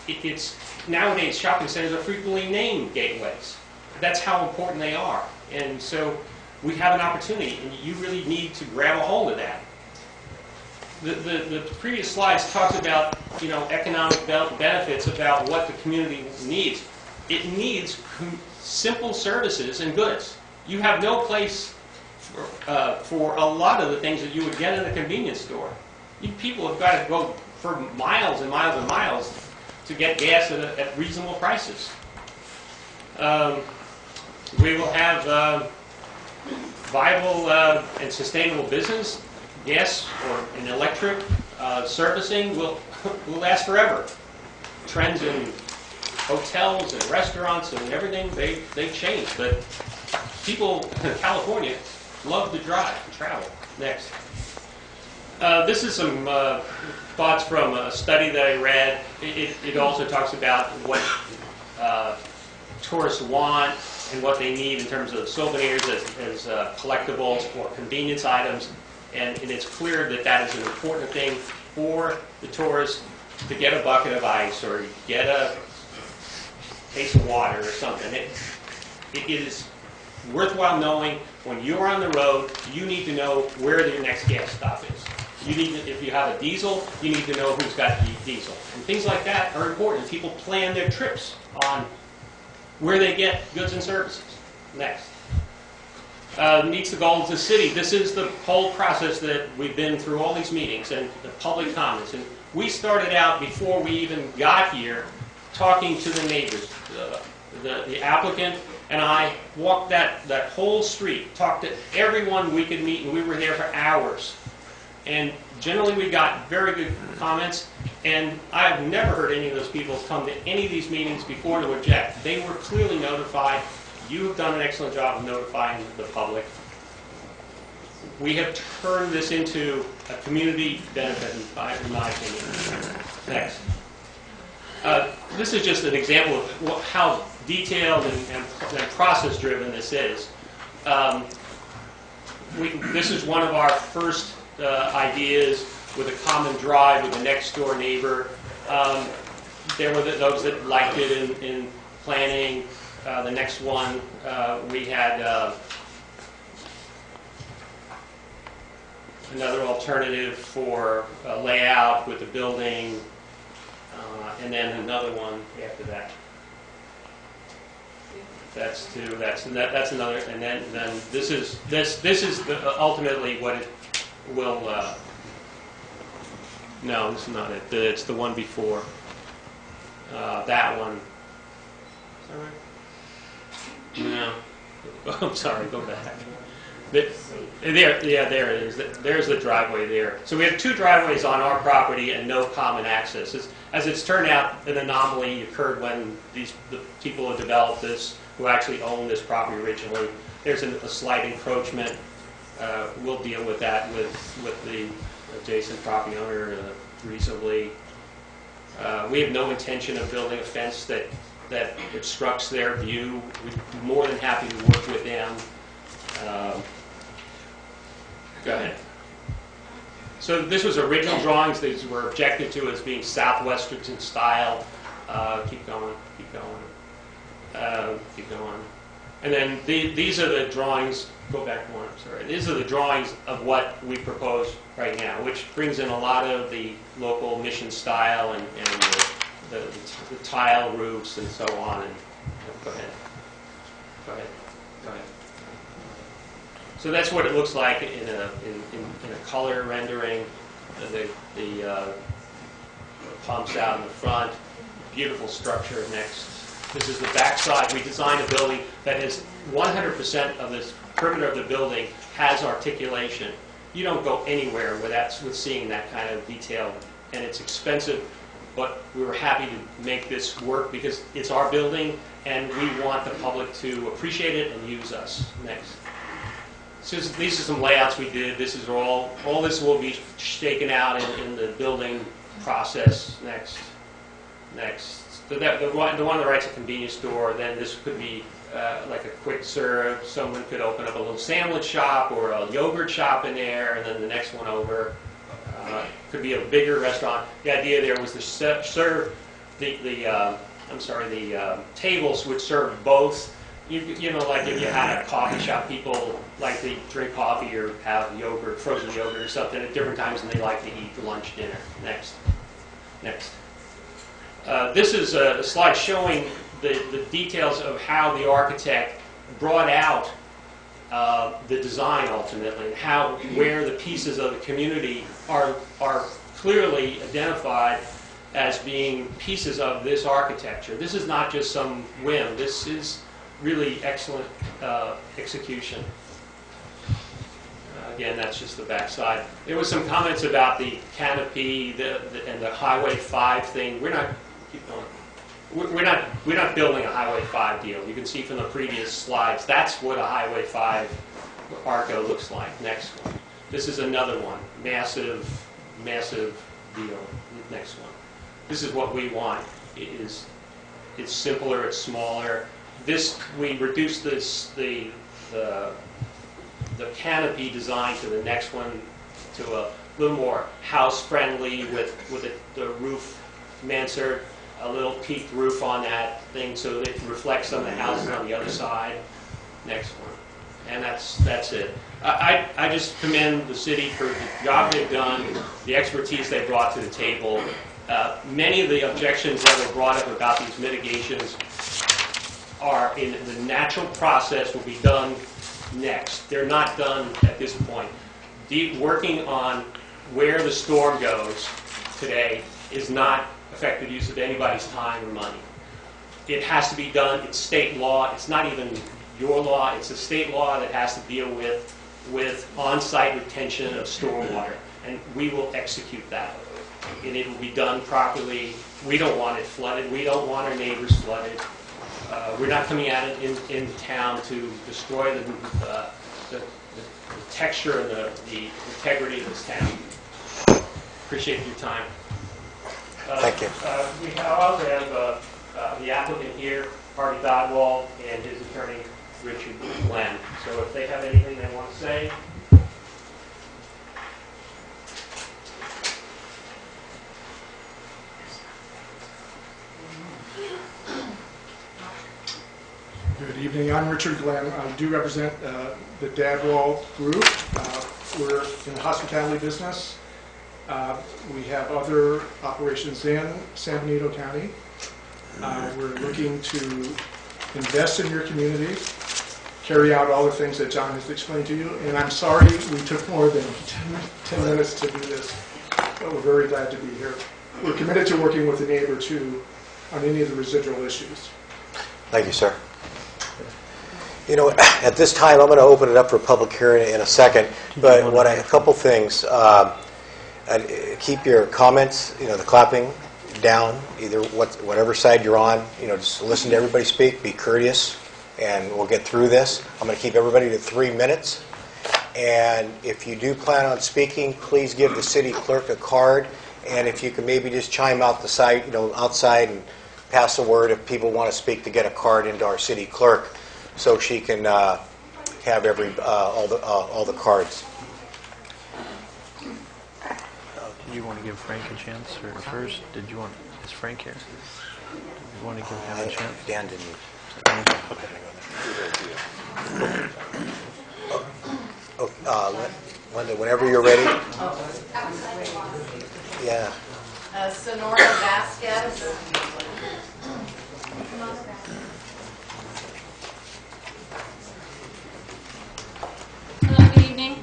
It's nowadays, shopping centers are frequently named gateways. That's how important they are. And so we have an opportunity, and you really need to grab a hold of that. The previous slides talked about, economic benefits, about what the community needs. It needs simple services and goods. You have no place for a lot of the things that you would get in a convenience store. People have got to go for miles and miles and miles to get gas at reasonable prices. We will have viable and sustainable business. Gas or an electric servicing will last forever. Trends in hotels and restaurants and everything, they change. But people in California love to drive and travel. Next. This is some thoughts from a study that I read. It also talks about what tourists want and what they need in terms of souvenirs as collectibles or convenience items. And it's clear that that is an important thing for the tourist to get a bucket of ice or get a case of water or something. It is worthwhile knowing when you're on the road, you need to know where your next gas stop is. You need to, if you have a diesel, you need to know who's got diesel. And things like that are important. People plan their trips on where they get goods and services. Next. Meets the goals of the city. This is the whole process that we've been through all these meetings and the public comments. And we started out before we even got here talking to the neighbors. The applicant and I walked that whole street, talked to everyone we could meet, and we were there for hours. And generally we got very good comments, and I've never heard any of those people come to any of these meetings before to object. They were clearly notified. You have done an excellent job of notifying the public. We have turned this into a community benefit, in my opinion. Next. This is just an example of how detailed and process-driven this is. This is one of our first ideas with a common drive with the next-door neighbor. There were those that liked it in planning. The next one, we had another alternative for layout with the building. and then another one after that. That's two. That's another, and then this is ultimately what it will. No, this is not it. It's the one before. That one. Is that right? No. I'm sorry. Go back. There, there it is. There's the driveway there. So we have two driveways on our property and no common access. As it's turned out, an anomaly occurred when the people who developed this, who actually owned this property originally, there's a slight encroachment. We'll deal with that with the adjacent property owner reasonably. We have no intention of building a fence that obstructs their view. We're more than happy to work with them. Go ahead. So this was original drawings. These were objected to as being Southwestern in style. Keep going, keep going, keep going. And then these are the drawings. Go back one, sorry. These are the drawings of what we propose right now, which brings in a lot of the local mission style and the tile roofs and so on. And go ahead. Go ahead. Go ahead. So that's what it looks like in a color rendering. The pumps out in the front. Beautiful structure next. This is the back side. We designed a building that is 100% of this perimeter of the building has articulation. You don't go anywhere with seeing that kind of detail, and it's expensive, but we were happy to make this work because it's our building, and we want the public to appreciate it and use us. Next. So these are some layouts we did. This is all this will be shaken out in the building process. Next. So the one on the right's a convenience store. Then this could be like a quick serve. Someone could open up a little sandwich shop or a yogurt shop in there, and then the next one over could be a bigger restaurant. The idea there was to serve the tables would serve both. You know, like if you had a coffee shop, people like to drink coffee or have yogurt, frozen yogurt or something at different times, and they like to eat lunch, dinner. Next. This is a slide showing the details of how the architect brought out the design ultimately, and where the pieces of the community are clearly identified as being pieces of this architecture. This is not just some whim. This is really excellent execution. Again, that's just the back side. There was some comments about the canopy and the Highway 5 thing. We're not building a Highway 5 deal. You can see from the previous slides, that's what a Highway 5 ARCO looks like. Next one. This is another one. Massive deal. Next one. This is what we want. It's simpler, it's smaller. We reduced the canopy design to the next one to a little more house-friendly with the roof mansard, a little peaked roof on that thing so that it reflects some of the houses on the other side. Next one. And that's it. I just commend the city for the job they've done, the expertise they brought to the table. Many of the objections that were brought up about these mitigations are in the natural process, will be done next. They're not done at this point. Working on where the storm goes today is not effective use of anybody's time or money. It has to be done. It's state law. It's not even your law. It's a state law that has to deal with on-site retention of stormwater, and we will execute that. And it will be done properly. We don't want it flooded. We don't want our neighbors flooded. We're not coming at it in town to destroy the texture and the integrity of this town. Appreciate your time. Thank you. We also have the applicant here, Harvey Dodwall, and his attorney, Richard Glenn. So if they have anything they want to say. Good evening. I'm Richard Glenn. I do represent the Dadwall Group. We're in the hospitality business. We have other operations in San Benito County. We're looking to invest in your community, carry out all the things that John has explained to you. And I'm sorry we took more than 10 minutes to do this, but we're very glad to be here. We're committed to working with the neighbor too on any of the residual issues. Thank you, sir. You know, at this time, I'm going to open it up for public hearing in a second, but a couple things. Keep your comments, the clapping down, either whatever side you're on. Just listen to everybody speak, be courteous, and we'll get through this. I'm going to keep everybody to 3 minutes. And if you do plan on speaking, please give the city clerk a card. And if you can maybe just chime out the side, outside and pass the word if people want to speak, to get a card into our city clerk so she can have all the cards. Did you want to give Frank a chance first? Is Frank here? Did you want to give him a chance? Dan didn't. Linda, whenever you're ready. Yeah. Sonora Vasquez. Hello, good evening.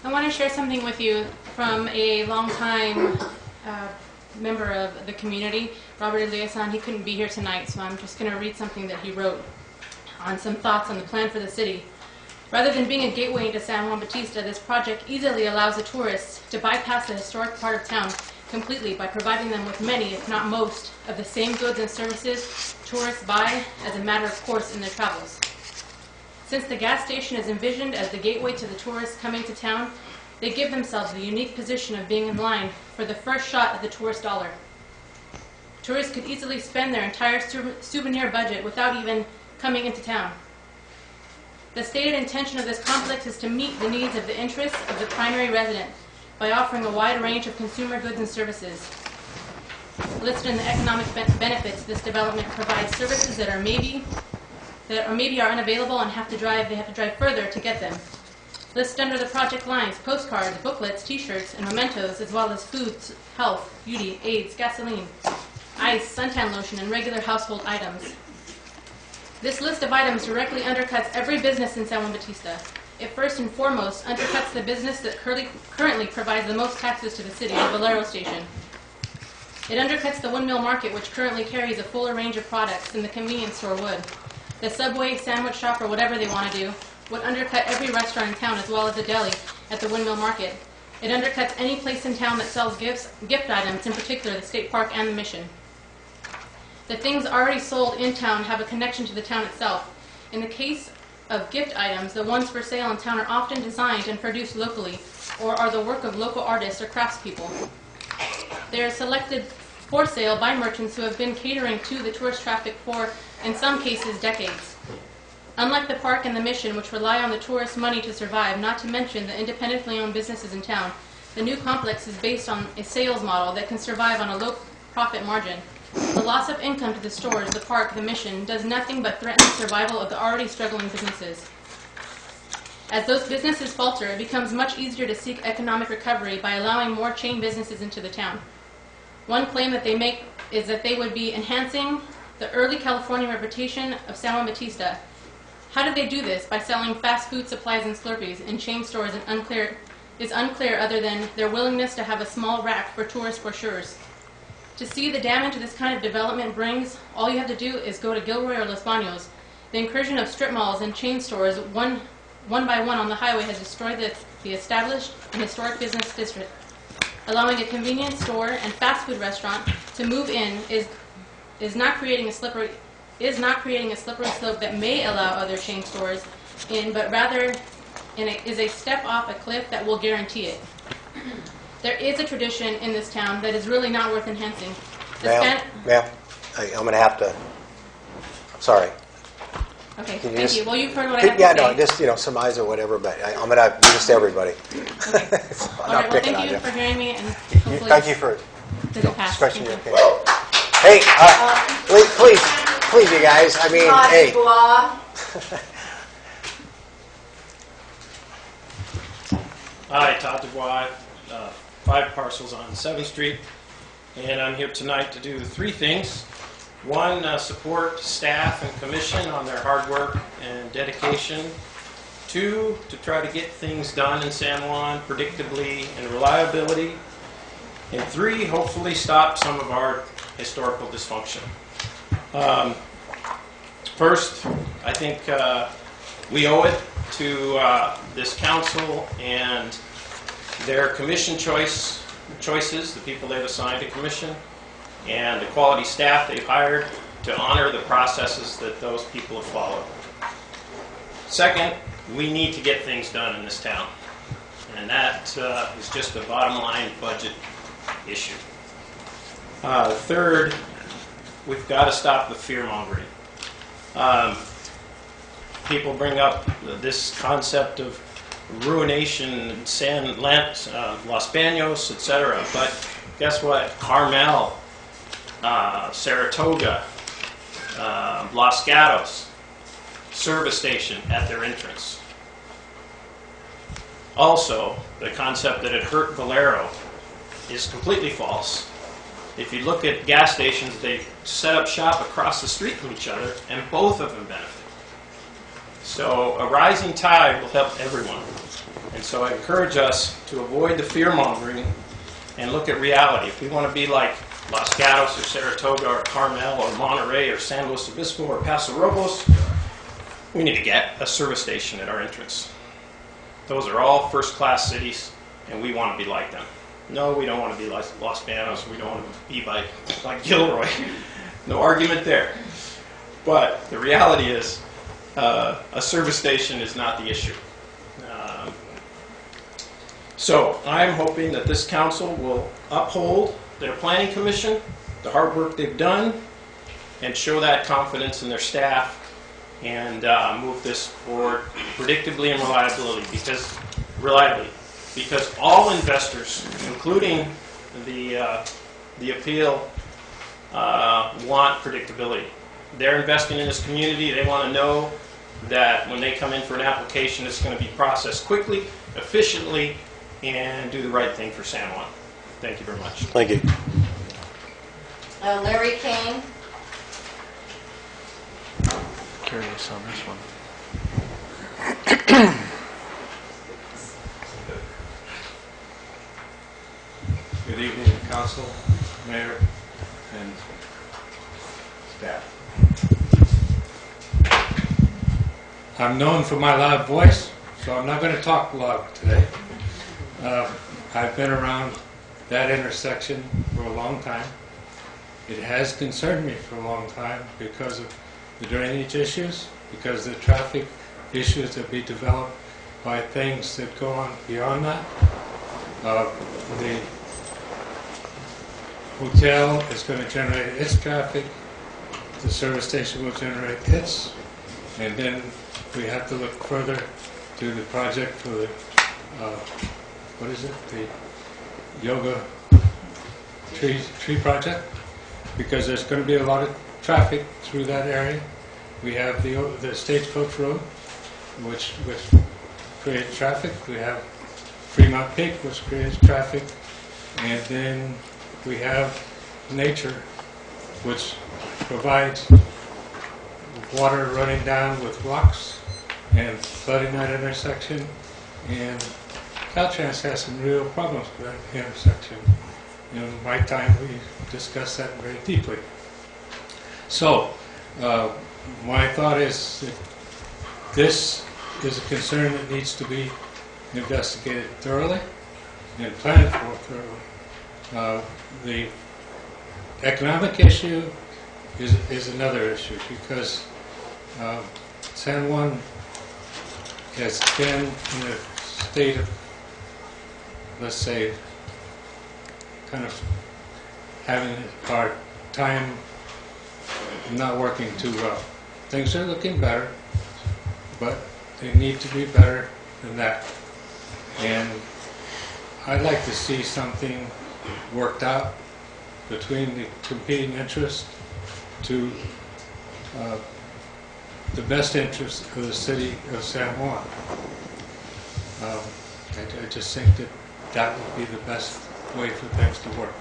I want to share something with you from a long-time member of the community, Robert Eliason. He couldn't be here tonight, so I'm just going to read something that he wrote on some thoughts on the plan for the city. Rather than being a gateway into San Juan Bautista, this project easily allows the tourists to bypass the historic part of town completely by providing them with many, if not most, of the same goods and services tourists buy as a matter of course in their travels. Since the gas station is envisioned as the gateway to the tourists coming to town, they give themselves the unique position of being in line for the first shot at the tourist dollar. Tourists could easily spend their entire souvenir budget without even coming into town. The stated intention of this complex is to meet the needs of the interests of the primary resident by offering a wide range of consumer goods and services. Listed in the economic benefits, this development provides services that maybe are unavailable and they have to drive further to get them. Listed under the project lines, postcards, booklets, t-shirts, and mementos, as well as foods, health, beauty, aids, gasoline, ice, suntan lotion, and regular household items. This list of items directly undercuts every business in San Juan Bautista. It first and foremost undercuts the business that currently provides the most taxes to the city, the Valero station. It undercuts the Windmill Market, which currently carries a fuller range of products than the convenience store would. The Subway, sandwich shop, or whatever they want to do, would undercut every restaurant in town as well as a deli at the Windmill Market. It undercuts any place in town that sells gift items, in particular the State Park and the Mission. The things already sold in town have a connection to the town itself. In the case of gift items, the ones for sale in town are often designed and produced locally, or are the work of local artists or craftspeople. They are selected for sale by merchants who have been catering to the tourist traffic for, in some cases, decades. Unlike the park and the Mission, which rely on the tourist money to survive, not to mention the independently owned businesses in town, the new complex is based on a sales model that can survive on a low profit margin. The loss of income to the stores, the park, the Mission, does nothing but threaten the survival of the already struggling businesses. As those businesses falter, it becomes much easier to seek economic recovery by allowing more chain businesses into the town. One claim that they make is that they would be enhancing the early California reputation of San Juan Bautista. How do they do this? By selling fast food supplies and Slurpees in chain stores is unclear other than their willingness to have a small rack for tourist brochures. To see the damage this kind of development brings, all you have to do is go to Gilroy or Los Baños. The incursion of strip malls and chain stores one by one on the highway has destroyed the established and historic business district. Allowing a convenience store and fast food restaurant to move in is not creating a slippery slope that may allow other chain stores in, but rather is a step off a cliff that will guarantee it. There is a tradition in this town that is really not worth enhancing. Ma'am, I'm going to have to, I'm sorry. Okay, thank you. Well, you've heard what I have to say. Yeah, no, just, surmise or whatever, but I'm going to do this to everybody. Okay. All right, well, thank you for hearing me, and hopefully thank you for expressing your opinion. Hey, please, you guys, I mean, hey. Hi, Todd Dubois, 5 parcels on 7th Street. And I'm here tonight to do 3 things. 1, support staff and commission on their hard work and dedication. 2, to try to get things done in San Juan predictably and reliability. And 3, hopefully stop some of our historical dysfunction. First, I think we owe it to this council and their commission choices, the people they've assigned to commission, and the quality staff they've hired to honor the processes that those people have followed. Second, we need to get things done in this town, and that is just a bottom line budget issue. Third, we've got to stop the fear-mongering. People bring up this concept of ruination, Los Baños, etc. But guess what? Carmel, Saratoga, Los Gatos, service station at their entrance. Also, the concept that it hurt Valero is completely false. If you look at gas stations, they set up shop across the street from each other, and both of them benefit. So a rising tide will help everyone. And so I encourage us to avoid the fear-mongering and look at reality. If we want to be like Los Gatos or Saratoga or Carmel or Monterey or San Luis Obispo or Paso Robles, we need to get a service station at our entrance. Those are all first-class cities, and we want to be like them. No, we don't want to be like Los Baños. We don't want to be like Gilroy. No argument there. But the reality is, a service station is not the issue. So I'm hoping that this council will uphold their planning commission, the hard work they've done, and show that confidence in their staff, and move this forward predictably and reliably, because all investors, including the appeal, want predictability. They're investing in this community. They want to know that when they come in for an application, it's going to be processed quickly, efficiently, and do the right thing for San Juan. Thank you very much. Thank you. Larry Kane. Curious on this one. Good evening, Council, Mayor, and staff. I'm known for my loud voice, so I'm not going to talk loud today. I've been around that intersection for a long time. It has concerned me for a long time because of the drainage issues, because the traffic issues that be developed by things that go on beyond that. The hotel is going to generate its traffic, the service station will generate its, and then we have to look further to the project for the, what is it, the yoga tree project, because there's going to be a lot of traffic through that area. We have the Stagecoach Road, which creates traffic. We have Fremont Peak, which creates traffic. And then we have nature, which provides water running down with rocks and flooding that intersection. And Caltrans has some real problems with that intersection. In my time, we discussed that very deeply. So, my thought is that this is a concern that needs to be investigated thoroughly and planned for thoroughly. The economic issue is another issue, because San Juan has been in a state of, let's say, kind of having a hard time, not working too well. Things are looking better, but they need to be better than that. And I'd like to see something worked out between the competing interests to the best interest of the city of San Juan. I just think that would be the best way for things to work.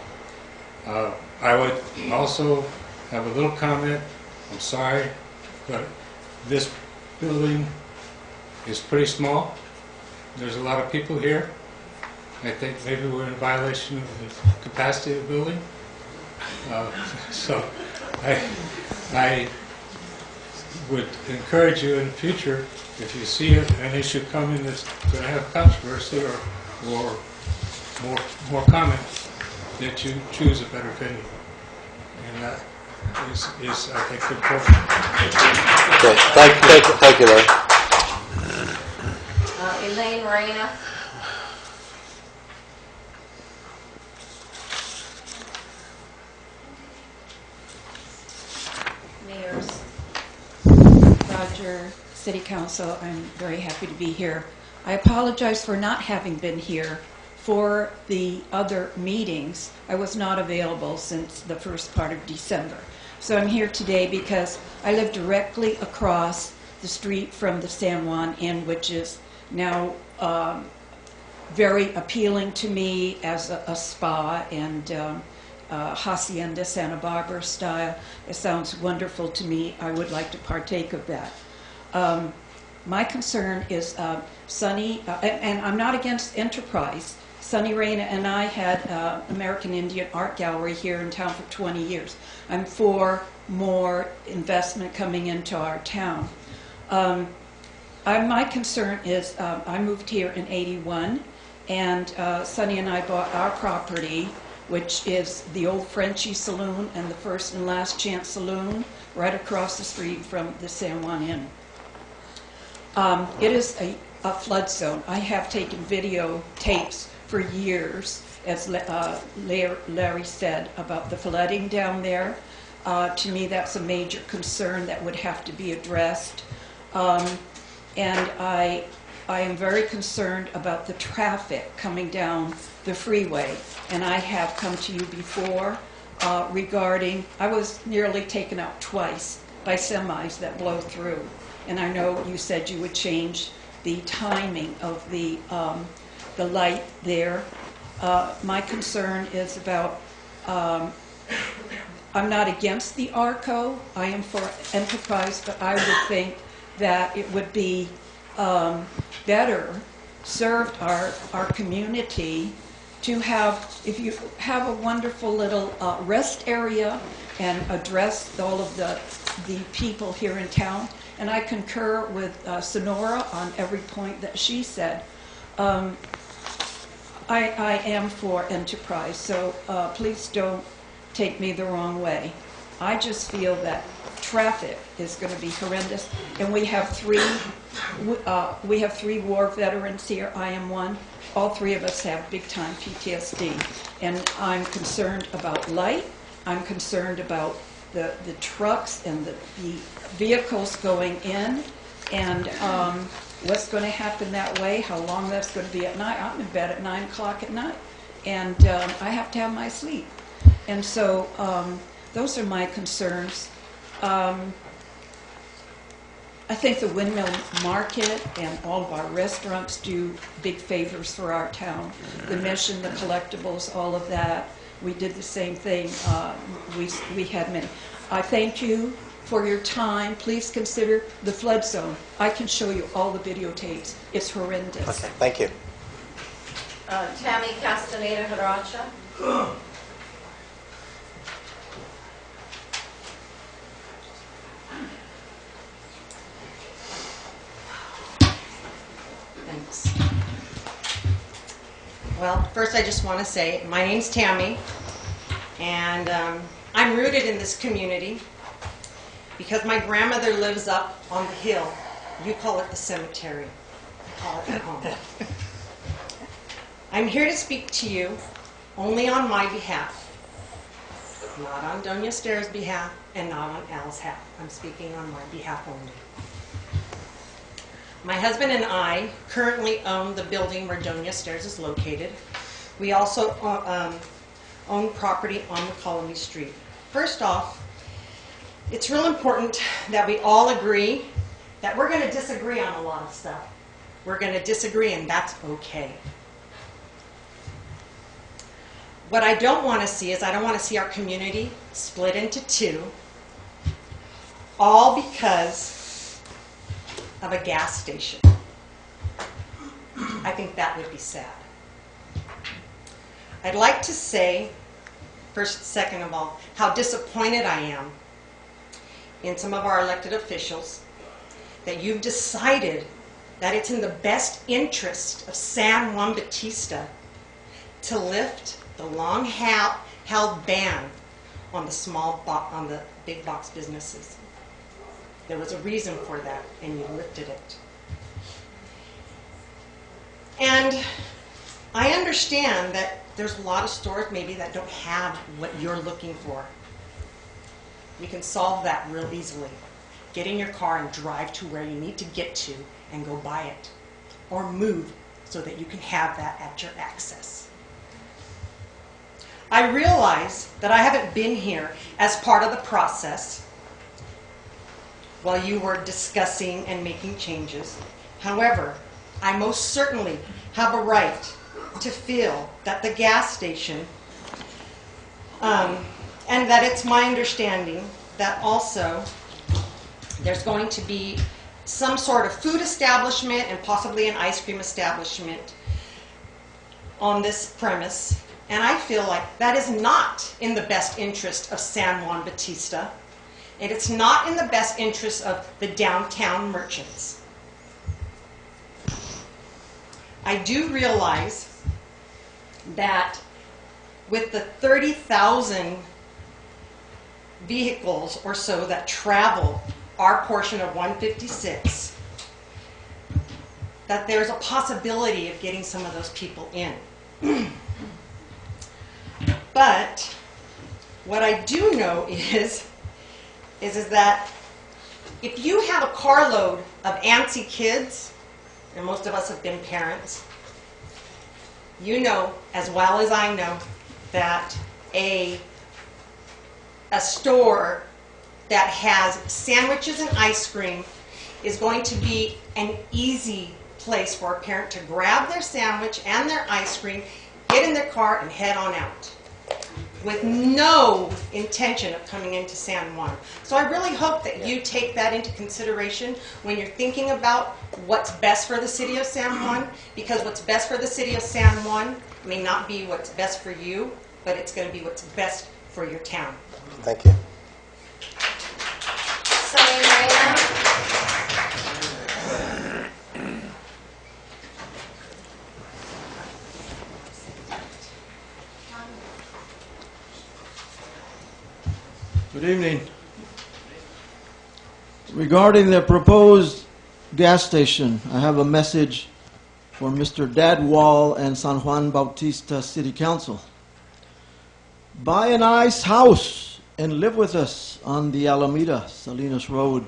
I would also have a little comment. I'm sorry, but this building is pretty small. There's a lot of people here. I think maybe we're in violation of the capacity of the building. So I would encourage you in the future, if you see an issue coming that's going to have controversy or more comment, that you choose a better venue. And that is I think, important. Okay. Thank you, Larry. Elaine Reyna. Mayors. Roger, City Council, I'm very happy to be here. I apologize for not having been here for the other meetings. I was not available since the first part of December. So I'm here today because I live directly across the street from the San Juan Inn, which is now very appealing to me as a spa and Hacienda Santa Barbara style. It sounds wonderful to me. I would like to partake of that. My concern is Sunny, and I'm not against enterprise. Sunny Reyna and I had American Indian Art Gallery here in town for 20 years. I'm for more investment coming into our town. My concern is I moved here in '81, and Sunny and I bought our property, which is the old Frenchie Saloon and the First and Last Chance Saloon, right across the street from the San Juan Inn. It is a flood zone. I have taken video tapes for years, as Larry said, about the flooding down there. To me, that's a major concern that would have to be addressed. And I am very concerned about the traffic coming down the freeway. And I have come to you before regarding, I was nearly taken out twice by semis that blow through. And I know you said you would change the timing of the light there. My concern is about, I'm not against the ARCO, I am for enterprise, but I would think that it would be better served our community to have, if you have a wonderful little rest area and address all of the people here in town. And I concur with Sonora on every point that she said. I am for enterprise, so please don't take me the wrong way. I just feel that traffic is going to be horrendous, and we have three war veterans here. I am one. All three of us have big-time PTSD, and I'm concerned about light. I'm concerned about the trucks and the vehicles going in, and what's going to happen that way, how long that's going to be at night. I'm in bed at 9 o'clock at night, and I have to have my sleep. And so those are my concerns. I think the Windmill Market and all of our restaurants do big favors for our town. The Mission, the collectibles, all of that. We did the same thing. We had many. I thank you for your time. Please consider the flood zone. I can show you all the videotapes. It's horrendous. Okay, thank you. Tammy Castaneda Haracha. Thanks. Well, first I just want to say my name's Tammy, and I'm rooted in this community because my grandmother lives up on the hill. You call it the cemetery. I call it at home. I'm here to speak to you only on my behalf, not on Doña Stairs' behalf and not on Al's behalf. I'm speaking on my behalf only. My husband and I currently own the building where Doña Stairs is located. We also own property on McCollum Street. First off, it's real important that we all agree that we're going to disagree on a lot of stuff. We're going to disagree, and that's okay. What I don't want to see is I don't want to see our community split into two, all because of a gas station. I think that would be sad. I'd like to say, first, second of all, how disappointed I am in some of our elected officials that you've decided that it's in the best interest of San Juan Bautista to lift the long-held ban on the big box businesses. There was a reason for that, and you lifted it. And I understand that there's a lot of stores maybe that don't have what you're looking for. You can solve that real easily. Get in your car and drive to where you need to get to and go buy it. Or move so that you can have that at your access. I realize that I haven't been here as part of the process while you were discussing and making changes. However, I most certainly have a right to feel that the gas station, and that it's my understanding that also there's going to be some sort of food establishment and possibly an ice cream establishment on this premise. And I feel like that is not in the best interest of San Juan Bautista, and it's not in the best interest of the downtown merchants. I do realize that with the 30,000 vehicles or so that travel our portion of 156, that there's a possibility of getting some of those people in. But what I do know is that if you have a carload of antsy kids, and most of us have been parents, you know as well as I know that a store that has sandwiches and ice cream is going to be an easy place for a parent to grab their sandwich and their ice cream, get in their car, and head on out with no intention of coming into San Juan. So I really hope that you take that into consideration when you're thinking about what's best for the city of San Juan, because what's best for the city of San Juan may not be what's best for you, but it's going to be what's best for your town. Thank you. Good evening. Regarding the proposed gas station, I have a message for Mr. Dadwall and San Juan Bautista City Council. Buy a nice house and live with us on the Alameda Salinas Road.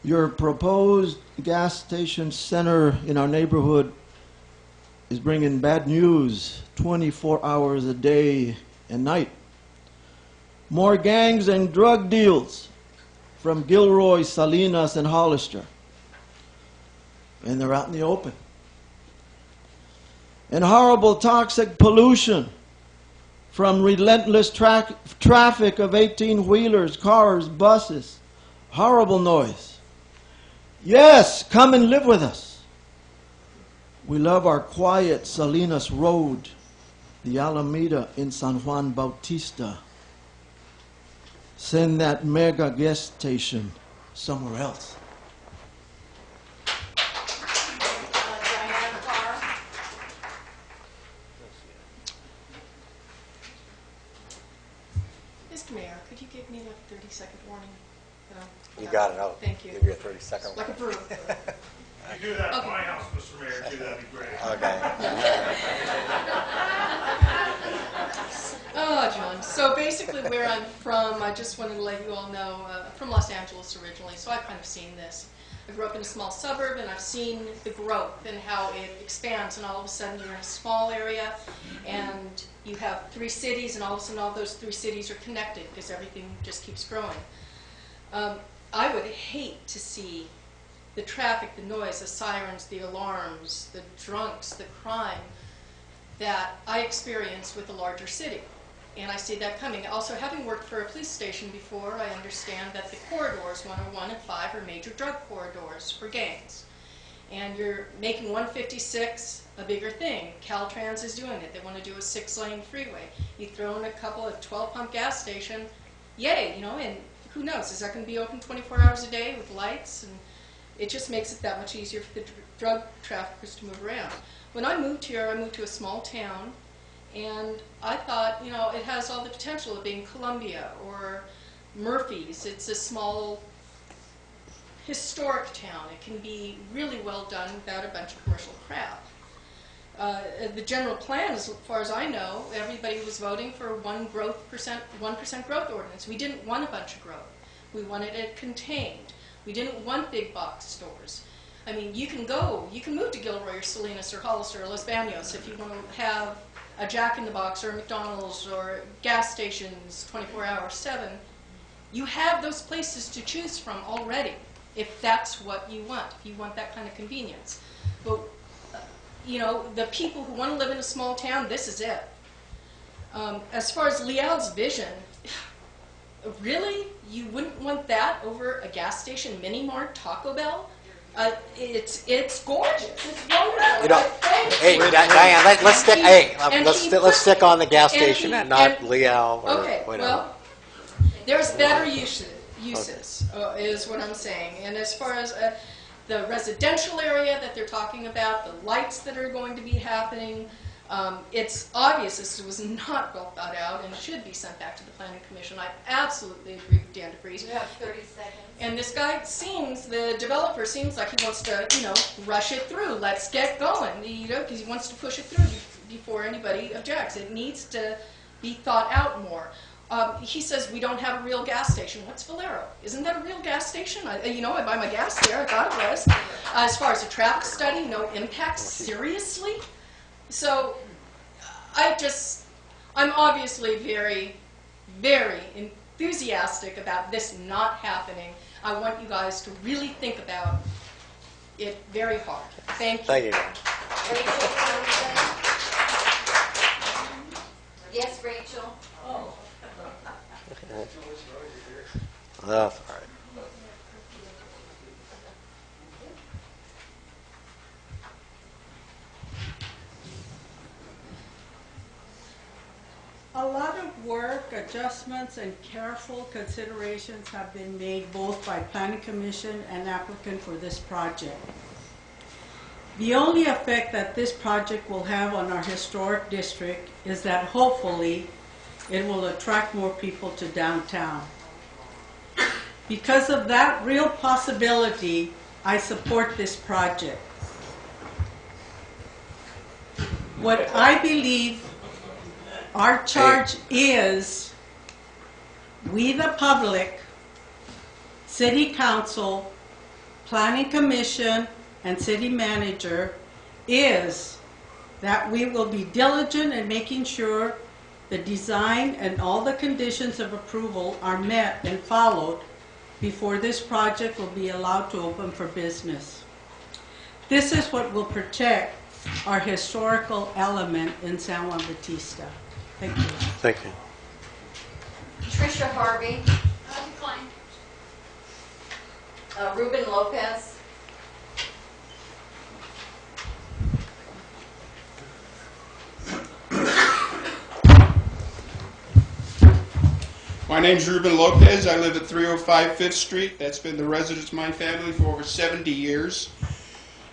Your proposed gas station center in our neighborhood is bringing bad news 24 hours a day and night. More gangs and drug deals from Gilroy, Salinas, and Hollister. And they're out in the open. And horrible toxic pollution from relentless traffic of 18-wheelers, cars, buses. Horrible noise. Yes, come and live with us. We love our quiet Salinas Road, the Alameda in San Juan Bautista. Send that mega gas station somewhere else. Mr. Mayor, could you give me like a 30-second warning? You got it. I'll Thank you. give you a 30-second Like a brew. If you do that at my house, Mr. Mayor, too, that'd be great. Okay. Oh, John. So basically where I'm from, I just wanted to let you all know, from Los Angeles originally, so I've kind of seen this. I grew up in a small suburb, and I've seen the growth and how it expands, and all of a sudden you're in a small area, and you have 3 cities, and all of a sudden all those 3 cities are connected because everything just keeps growing. I would hate to see the traffic, the noise, the sirens, the alarms, the drunks, the crime that I experience with a larger city. And I see that coming. Also, having worked for a police station before, I understand that the corridors, 101 and 5, are major drug corridors for gangs. And you're making 156 a bigger thing. Caltrans is doing it. They want to do a 6-lane freeway. You throw in a couple of 12-pump gas station, yay, you know, and who knows, is that going to be open 24 hours a day with lights? And it just makes it that much easier for the drug traffickers to move around. When I moved here, I moved to a small town, and I thought, you know, it has all the potential of being Columbia or Murphy's. It's a small, historic town. It can be really well done without a bunch of commercial crap. The general plan, as far as I know, everybody was voting for 1% growth ordinance. We didn't want a bunch of growth. We wanted it contained. We didn't want big box stores. I mean, you can move to Gilroy or Salinas or Hollister or Los Banos if you want to have a Jack in the Box or a McDonald's or gas stations 24 hours, 7. You have those places to choose from already if that's what you want, if you want that kind of convenience. But, you know, the people who want to live in a small town, this is it. As far as Lial's vision, really? You wouldn't want that over a gas station, Mini Mart, Taco Bell? It's gorgeous. It's wonderful. You know, hey, Diane, let's stick on the gas station and not Leal or okay, whatever. Well, there's better uses, is what I'm saying. And as far as the residential area that they're talking about, the lights that are going to be happening, it's obvious this was not well thought out and should be sent back to the Planning Commission. I absolutely agree with Dan DeFries. You have 30 seconds. And this guy the developer seems like he wants to, you know, rush it through. Let's get going, you know, because he wants to push it through before anybody objects. It needs to be thought out more. He says we don't have a real gas station. What's Valero? Isn't that a real gas station? You know, I buy my gas there. I thought it was. As far as a traffic study, no impact. Seriously? So I'm obviously very, very enthusiastic about this not happening. I want you guys to really think about it very hard. Thank you. Thank you. Rachel? Yes, Rachel? Oh. That's all right. A lot of work, adjustments, and careful considerations have been made both by Planning Commission and applicant for this project. The only effect that this project will have on our historic district is that hopefully it will attract more people to downtown. Because of that real possibility, I support this project. What I believe our charge is, we the public, City Council, Planning Commission, and City Manager, is that we will be diligent in making sure the design and all the conditions of approval are met and followed before this project will be allowed to open for business. This is what will protect our historical element in San Juan Bautista. Thank you. Thank you. Tricia Harvey? Decline. Ruben Lopez? My name's Ruben Lopez. I live at 305 5th Street. That's been the residence of my family for over 70 years.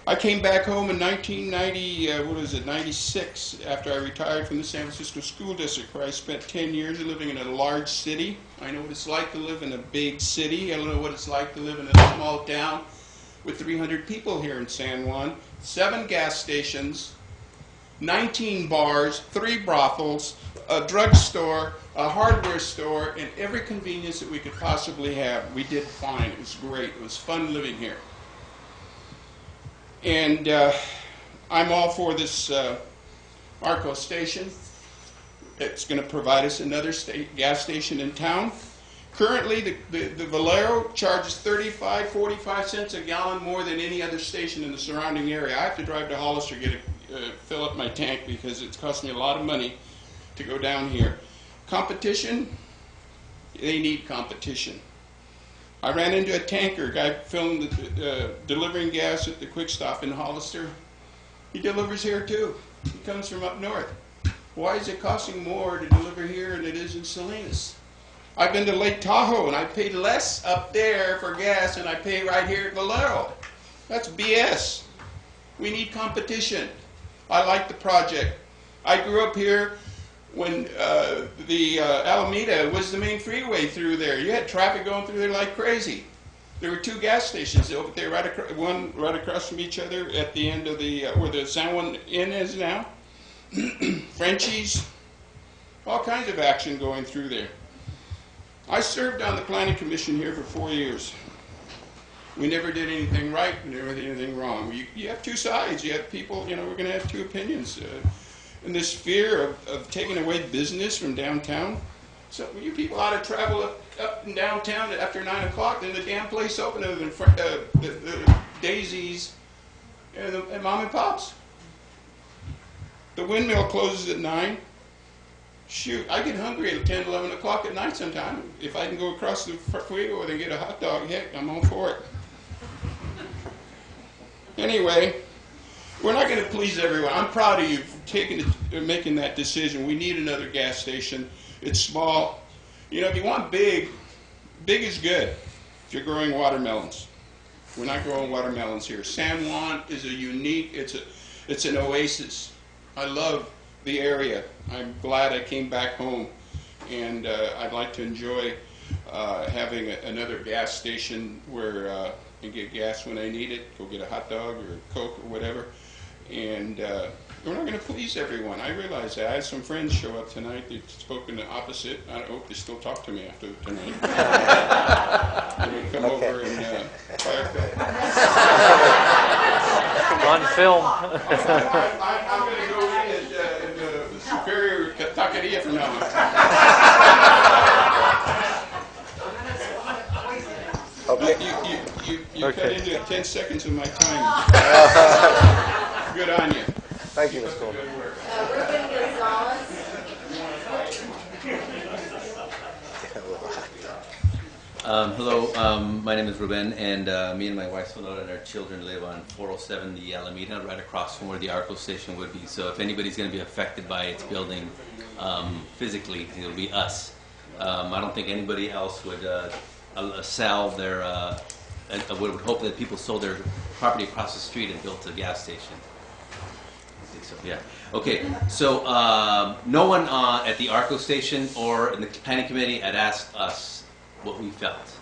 I came back home in 96, after I retired from the San Francisco School District, where I spent 10 years living in a large city. I know what it's like to live in a big city. I know what it's like to live in a small town with 300 people here in San Juan, 7 gas stations, 19 bars, 3 brothels, a drugstore, a hardware store, and every convenience that we could possibly have. We did fine. It was great. It was fun living here. And I'm all for this Arco station. It's going to provide us another gas station in town. Currently, the Valero charges 35, 45 cents a gallon more than any other station in the surrounding area. I have to drive to Hollister to get fill up my tank because it's cost me a lot of money to go down here. Competition, they need competition. I ran into a tanker guy filling delivering gas at the Quick Stop in Hollister. He delivers here too. He comes from up north. Why is it costing more to deliver here than it is in Salinas? I've been to Lake Tahoe and I paid less up there for gas than I pay right here at Valero. That's BS. We need competition. I like the project. I grew up here when the Alameda was the main freeway through there. You had traffic going through there like crazy. There were 2 gas stations over there, one right across from each other at the end of the where the San Juan Inn is now. Frenchies, all kinds of action going through there. I served on the planning commission here for 4 years. We never did anything right, we never did anything wrong. You have 2 sides. You have people, we're going to have 2 opinions. And this fear of taking away business from downtown. So you people ought to travel up and downtown after 9 o'clock, then the damn place open other than the Daisies and Mom and Pop's. The windmill closes at 9. Shoot, I get hungry at 10, 11 o'clock at night sometime. If I can go across the freeway or get a hot dog, heck, I'm all for it. Anyway, we're not going to please everyone. I'm proud of you for making that decision. We need another gas station. It's small. If you want big is good if you're growing watermelons. We're not growing watermelons here. San Juan is a unique, it's an oasis. I love the area. I'm glad I came back home, and I'd like to enjoy having another gas station where I can get gas when I need it, go get a hot dog or a Coke or whatever. And we're not going to please everyone. I realize that. I had some friends show up tonight. They've spoken the opposite. I hope they still talk to me after tonight. Come over and fire On film. I'm going to go in the Superior Taqueria from now on. Okay. You cut into 10 seconds of my time. Good on you. Thank you, Ms. Goldman. Ruben Gonzalez. Hello, my name is Ruben, and me and my wife Sonora and our children live on 407 the Alameda, right across from where the ARCO station would be. So if anybody's going to be affected by its building physically, it'll be us. I don't think anybody else would sell their, would hope that people sold their property across the street and built a gas station. I think so, yeah. Okay, so no one at the ARCO station or in the planning committee had asked us what we felt,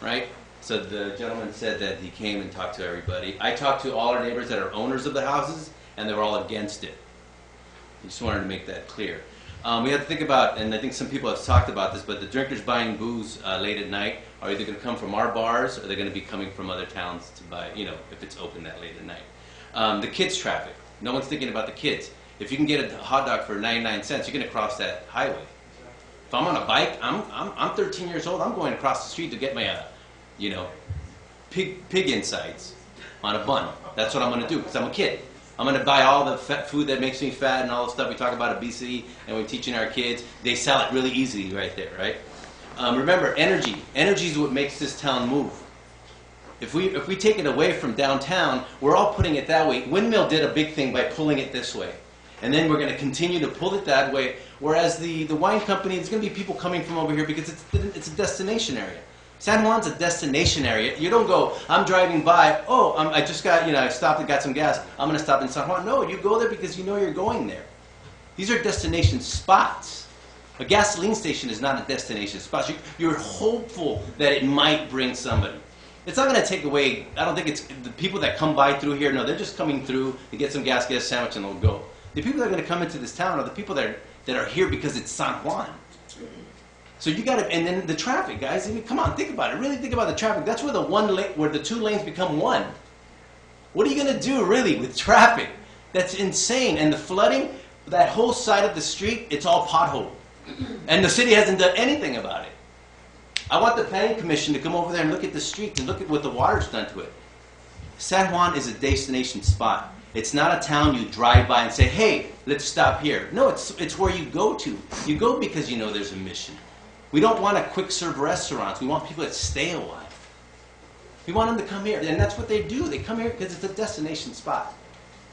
right? So the gentleman said that he came and talked to everybody. I talked to all our neighbors that are owners of the houses, and they were all against it. I just wanted to make that clear. We have to think about, and I think some people have talked about this, but the drinkers buying booze late at night are either going to come from our bars or they're going to be coming from other towns to buy, if it's open that late at night. The kids traffic. No one's thinking about the kids. If you can get a hot dog for 99 cents, you're going to cross that highway. If I'm on a bike, I'm 13 years old. I'm going across the street to get my, pig insides on a bun. That's what I'm going to do because I'm a kid. I'm going to buy all the food that makes me fat and all the stuff we talk about at BC and we're teaching our kids. They sell it really easily right there, right? Remember, energy. Energy is what makes this town move. If we take it away from downtown, we're all putting it that way. Windmill did a big thing by pulling it this way. And then we're going to continue to pull it that way. Whereas the wine company, there's going to be people coming from over here because it's a destination area. San Juan's a destination area. You don't go, I'm driving by, I just got, I stopped and got some gas. I'm going to stop in San Juan. No, you go there because you know you're going there. These are destination spots. A gasoline station is not a destination spot. You're hopeful that it might bring somebody. It's not going to take away, I don't think it's the people that come by through here. No, they're just coming through to get some gas, get a sandwich, and they'll go. The people that are going to come into this town are the people that are here because it's San Juan. So you got to, and then the traffic, guys. I mean, come on, think about it. Really think about the traffic. That's where where the 2 lanes become 1. What are you going to do, really, with traffic? That's insane. And the flooding, that whole side of the street, it's all pothole. And the city hasn't done anything about it. I want the planning commission to come over there and look at the street and look at what the water's done to it. San Juan is a destination spot. It's not a town you drive by and say, hey, let's stop here. No, it's where you go to. You go because you know there's a mission. We don't want a quick serve restaurants. We want people that stay a while. We want them to come here, and that's what they do. They come here because it's a destination spot.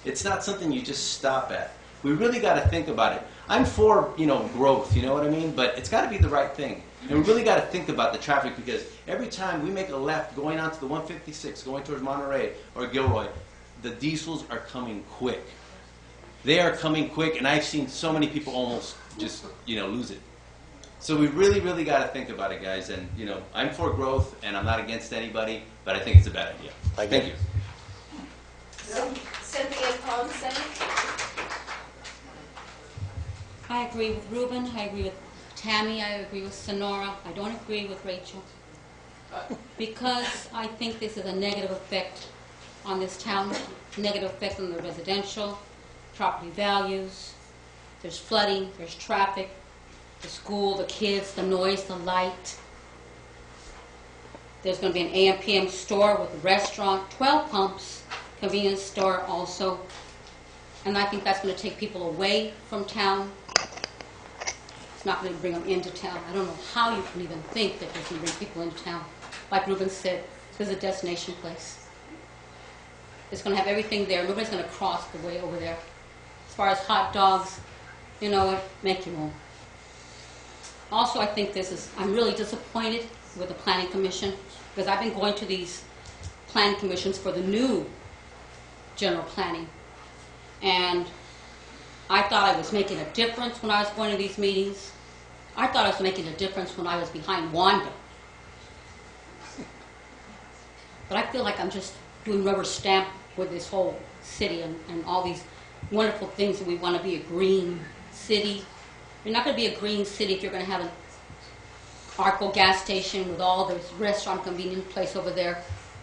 It's not something you just stop at. We really got to think about it. I'm for, growth, you know what I mean? But it's got to be the right thing. And we really got to think about the traffic, because every time we make a left going onto the 156, going towards Monterey or Gilroy, the diesels are coming quick. They are coming quick, and I've seen so many people almost just, lose it. So we really, really got to think about it, guys. And, I'm for growth, and I'm not against anybody, but I think it's a bad idea. Thank you. Cynthia Ponce. I agree with Ruben. I agree with Tammy. I agree with Sonora. I don't agree with Rachel, because I think this is a negative effect on this town, negative effect on the residential, property values. There's flooding, there's traffic, the school, the kids, the noise, the light. There's going to be an AM/PM store with a restaurant, 12 pumps, convenience store also. And I think that's going to take people away from town. It's not going to bring them into town. I don't know how you can even think that you can bring people into town. Like Ruben said, this is a destination place. It's going to have everything there. Nobody's going to cross the way over there. As far as hot dogs, make your own. Also, I think I'm really disappointed with the Planning Commission, because I've been going to these planning commissions for the new general planning. And I thought I was making a difference when I was going to these meetings. I thought I was making a difference when I was behind Wanda. But I feel like I'm just doing rubber stamp with this whole city and all these wonderful things that we want to be a green city. You're not going to be a green city if you're going to have an Arco gas station with all this restaurant convenient place over there.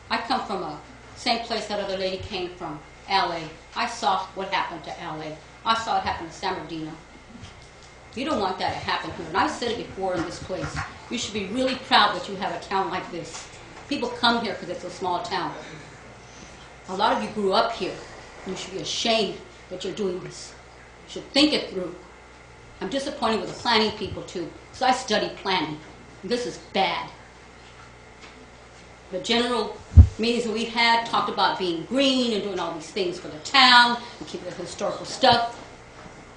I come from the same place that other lady came from, LA. I saw what happened to LA. I saw it happen to San Bernardino. You don't want that to happen here. And I've said it before in this place. You should be really proud that you have a town like this. People come here because it's a small town. A lot of you grew up here. You should be ashamed that you're doing this. You should think it through. I'm disappointed with the planning people too, because I studied planning. This is bad. The general meetings that we've had talked about being green and doing all these things for the town and keeping the historical stuff.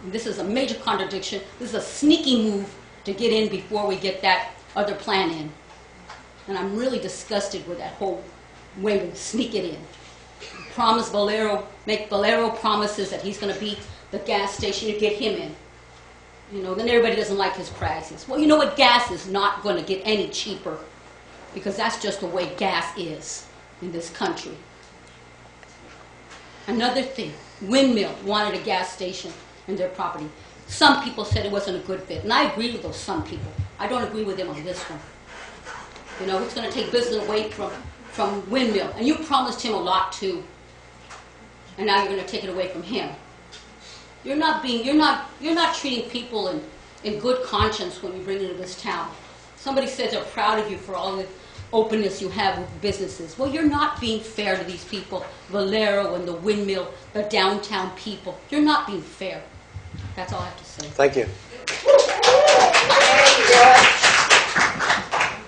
And this is a major contradiction. This is a sneaky move to get in before we get that other plan in. And I'm really disgusted with that whole way to sneak it in. Promise Valero, make Valero promises that he's going to be the gas station to get him in. Then everybody doesn't like his prices. Well, you know what? Gas is not going to get any cheaper, because that's just the way gas is in this country. Another thing, Windmill wanted a gas station in their property. Some people said it wasn't a good fit, and I agree with those some people. I don't agree with them on this one. It's going to take business away from Windmill, and you promised him a lot too, and now you're going to take it away from him. You're not treating people in good conscience when you bring it into this town. Somebody says they're proud of you for all the openness you have with businesses. Well, you're not being fair to these people, Valero and the Windmill, the downtown people. You're not being fair. That's all I have to say. Thank you.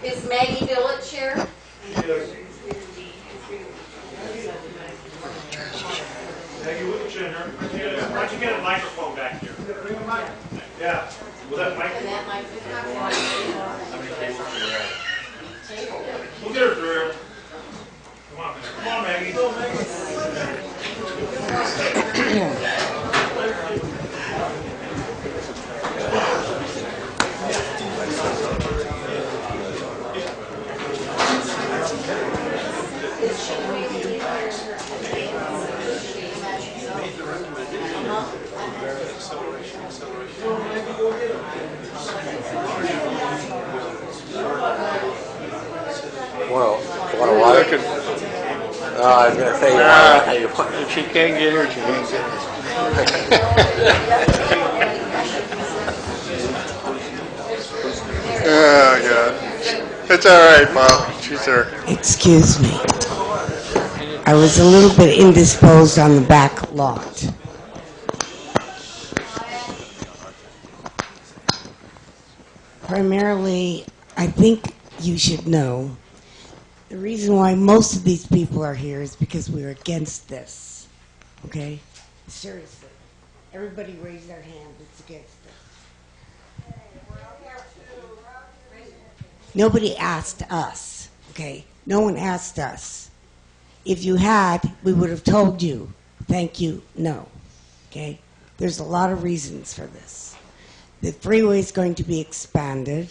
Is Maggie Village here? Maggie, look at you in her. Why don't you get a microphone back here? Yeah. Will that microphone? How many tables do we have? We'll get her through here. Come on, Maggie. Go, Maggie. Want a water? I was going to say, if she can't get here, she can't get here. Oh, God. It's all right, Mom. She's there. Excuse me. I was a little bit indisposed on the back lot. Primarily, I think you should know, the reason why most of these people are here is because we're against this, okay? Seriously. Everybody raise their hand that's against this. Nobody asked us, okay? No one asked us. If you had, we would have told you, thank you, no, okay? There's a lot of reasons for this. The freeway is going to be expanded.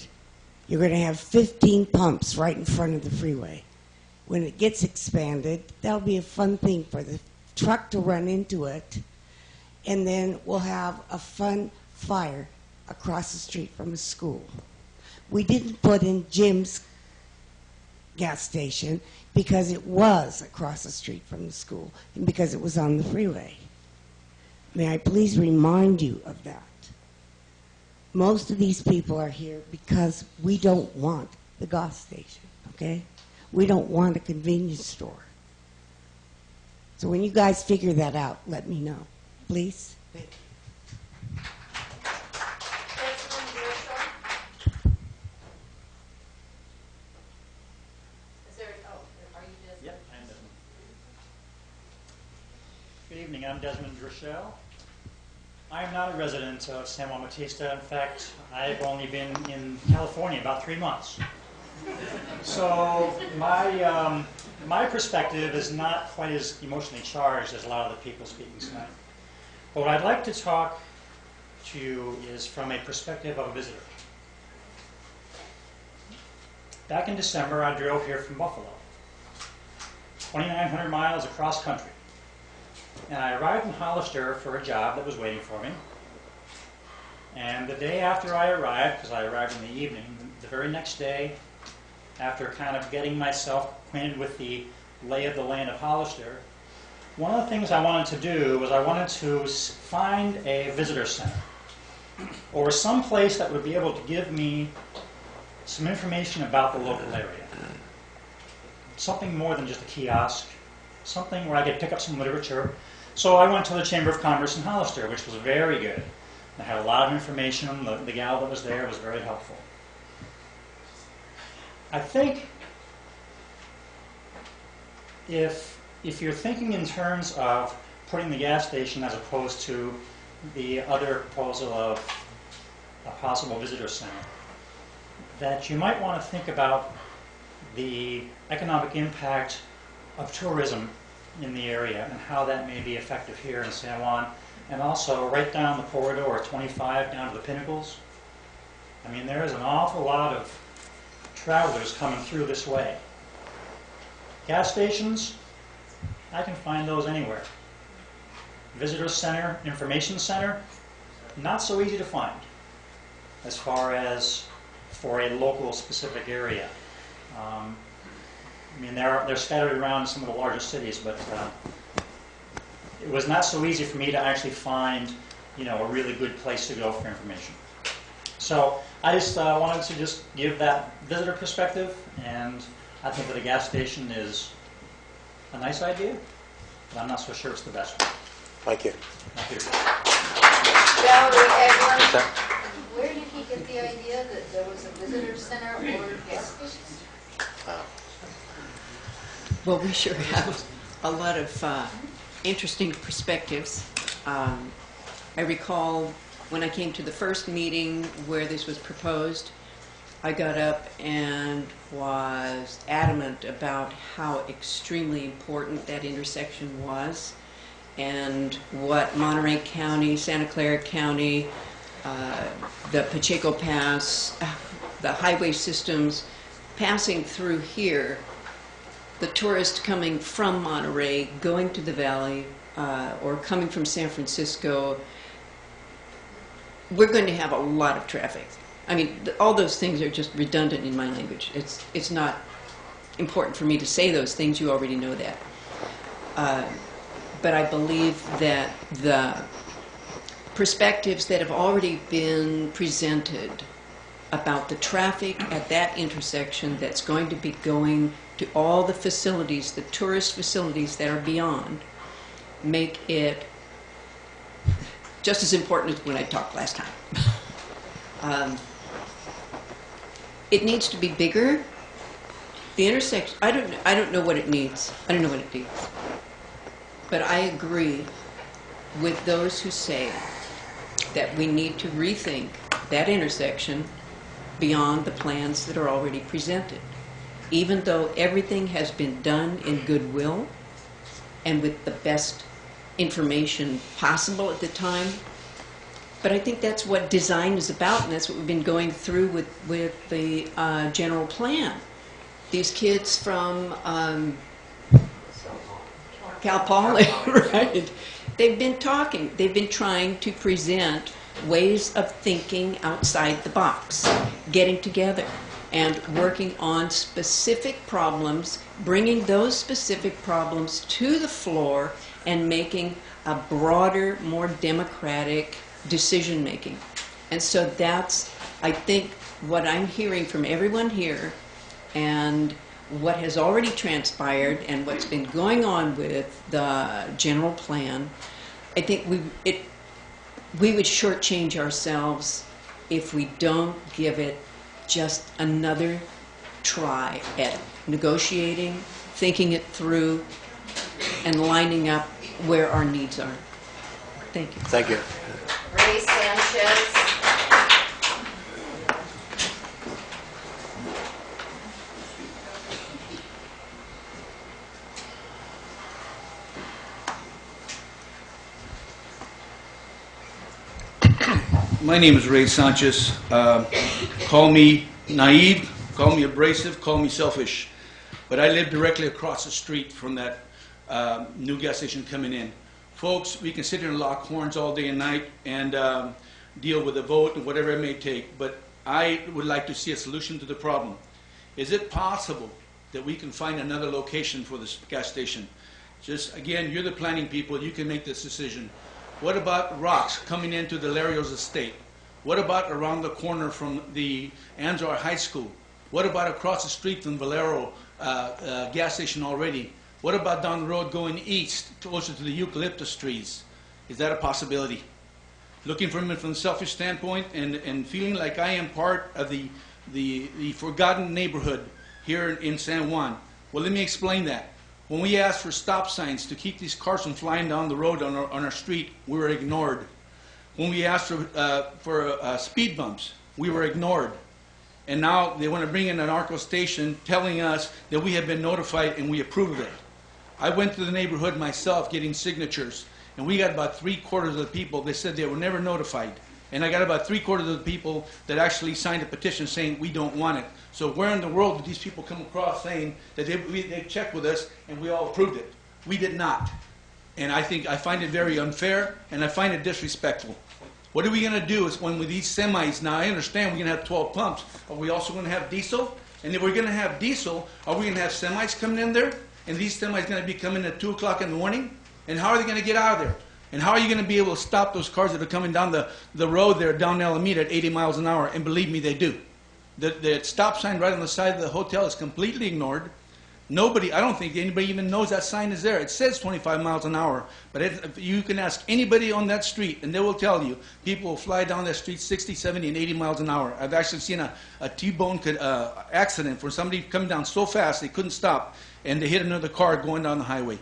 You're going to have 15 pumps right in front of the freeway. When it gets expanded, that'll be a fun thing for the truck to run into it, and then we'll have a fun fire across the street from a school. We didn't put in Jim's gas station because it was across the street from the school and because it was on the freeway. May I please remind you of that? Most of these people are here because we don't want the gas station, okay? We don't want a convenience store. So when you guys figure that out, let me know, please. Thank you. Yep, I'm Desmond. Good evening, I'm Desmond Rochelle. I am not a resident of San Juan Bautista. In fact, I've only been in California about 3 months. So my perspective is not quite as emotionally charged as a lot of the people speaking tonight. But what I'd like to talk to you is from a perspective of a visitor. Back in December, I drove here from Buffalo, 2,900 miles across country. And I arrived in Hollister for a job that was waiting for me. And the day after I arrived, because I arrived in the evening, the very next day, after kind of getting myself acquainted with the lay of the land of Hollister, one of the things I wanted to do was I wanted to find a visitor center or some place that would be able to give me some information about the local area. Something more than just a kiosk, something where I could pick up some literature. So I went to the Chamber of Commerce in Hollister, which was very good. I had a lot of information. The gal that was there was very helpful. I think if you're thinking in terms of putting the gas station as opposed to the other proposal of a possible visitor center, that you might want to think about the economic impact of tourism in the area and how that may be effective here in San Juan, and also right down the corridor 25 down to the Pinnacles. I mean, there is an awful lot of travelers coming through this way. Gas stations, I can find those anywhere. Visitor center, information center, not so easy to find as far as for a local specific area. I mean, they're scattered around some of the larger cities, but it was not so easy for me to actually find, a really good place to go for information. So I just wanted to just give that visitor perspective, and I think that a gas station is a nice idea, but I'm not so sure it's the best one. Thank you. Thank you. Valerie Edwards, where did he get the idea that there was a visitor center or gas station? Well, we sure have a lot of interesting perspectives. I recall when I came to the first meeting where this was proposed, I got up and was adamant about how extremely important that intersection was and what Monterey County, Santa Clara County, the Pacheco Pass, the highway systems passing through here, the tourists coming from Monterey, going to the valley, or coming from San Francisco, we're going to have a lot of traffic. I mean, all those things are just redundant in my language. It's not important for me to say those things. You already know that. But I believe that the perspectives that have already been presented about the traffic at that intersection that's going to be going to all the facilities, the tourist facilities that are beyond, make it just as important as when I talked last time. It needs to be bigger. The intersection, I don't know what it needs. I don't know what it needs. But I agree with those who say that we need to rethink that intersection beyond the plans that are already presented. Even though everything has been done in goodwill and with the best information possible at the time. But I think that's what design is about, and that's what we've been going through with the general plan. These kids from Cal Poly, right? They've been talking, they've been trying to present ways of thinking outside the box, getting together and working on specific problems, bringing those specific problems to the floor and making a broader, more democratic decision making. And so that's, I think, what I'm hearing from everyone here and what has already transpired and what's been going on with the general plan. I think we would shortchange ourselves if we don't give it just another try at negotiating, thinking it through, and lining up where our needs are. Thank you. Thank you. Ray Sanchez. My name is Ray Sanchez. Call me naive, call me abrasive, call me selfish. But I live directly across the street from that new gas station coming in. Folks, we can sit here and lock horns all day and night and deal with a vote and whatever it may take. But I would like to see a solution to the problem. Is it possible that we can find another location for this gas station? Just, again, you're the planning people. You can make this decision. What about rocks coming into the Larios estate? What about around the corner from the Anzar High School? What about across the street from Valero gas station already? What about down the road going east, closer to the eucalyptus trees? Is that a possibility? Looking from it from a selfish standpoint and feeling like I am part of the forgotten neighborhood here in San Juan. Well, let me explain that. When we asked for stop signs to keep these cars from flying down the road on our street, we were ignored. When we asked for speed bumps, we were ignored. And now they want to bring in an ARCO station telling us that we have been notified and we approve of it. I went to the neighborhood myself getting signatures, and we got about 3/4 of the people that said they were never notified. And I got about 3/4 of the people that actually signed a petition saying we don't want it. So where in the world did these people come across saying that they checked with us and we all approved it? We did not. And I find it very unfair, and I find it disrespectful. What are we going to do is when with these semis, now I understand we're going to have 12 pumps, are we also going to have diesel? And if we're going to have diesel, are we going to have semis coming in there? And these semis going to be coming at 2 o'clock in the morning? And how are they going to get out of there? And how are you going to be able to stop those cars that are coming down the road there, down Alameda at 80 miles an hour? And believe me, they do. The stop sign right on the side of the hotel is completely ignored. Nobody, I don't think anybody even knows that sign is there. It says 25 miles an hour, but you can ask anybody on that street, and they will tell you, people will fly down that street 60, 70, and 80 miles an hour. I've actually seen a T-bone accident where somebody coming down so fast they couldn't stop, and they hit another car going down the highway.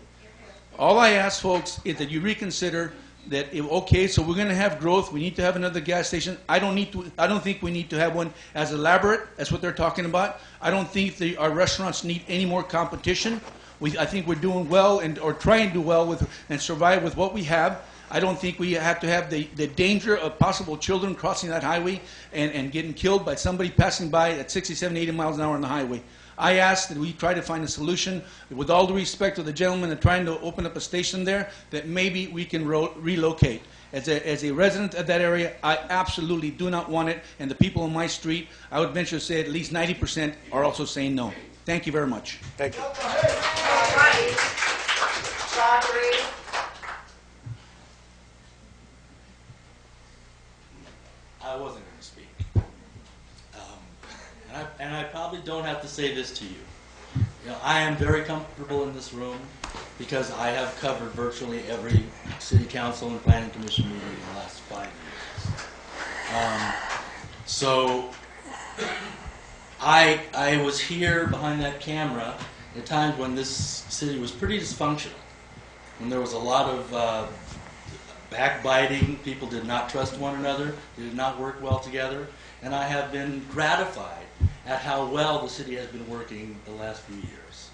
All I ask, folks, is that you reconsider that, okay, so we're going to have growth. We need to have another gas station. I don't think we need to have one as elaborate as what they're talking about. I don't think our restaurants need any more competition. I think we're doing well or trying to do well and survive with what we have. I don't think we have to have the danger of possible children crossing that highway and getting killed by somebody passing by at 60, 70, 80 miles an hour on the highway. I ask that we try to find a solution, with all due respect to the gentleman that trying to open up a station there, that maybe we can relocate. As a resident of that area, I absolutely do not want it, and the people on my street, I would venture to say at least 90% are also saying no. Thank you very much. Thank you. All right. Audrey. I wasn't going to speak. And I probably don't have to say this to you. You know, I am very comfortable in this room because I have covered virtually every city council and planning commission meeting in the last 5 years. So I was here behind that camera at times when this city was pretty dysfunctional, when there was a lot of backbiting, people did not trust one another, they did not work well together, and I have been gratified at how well the city has been working the last few years.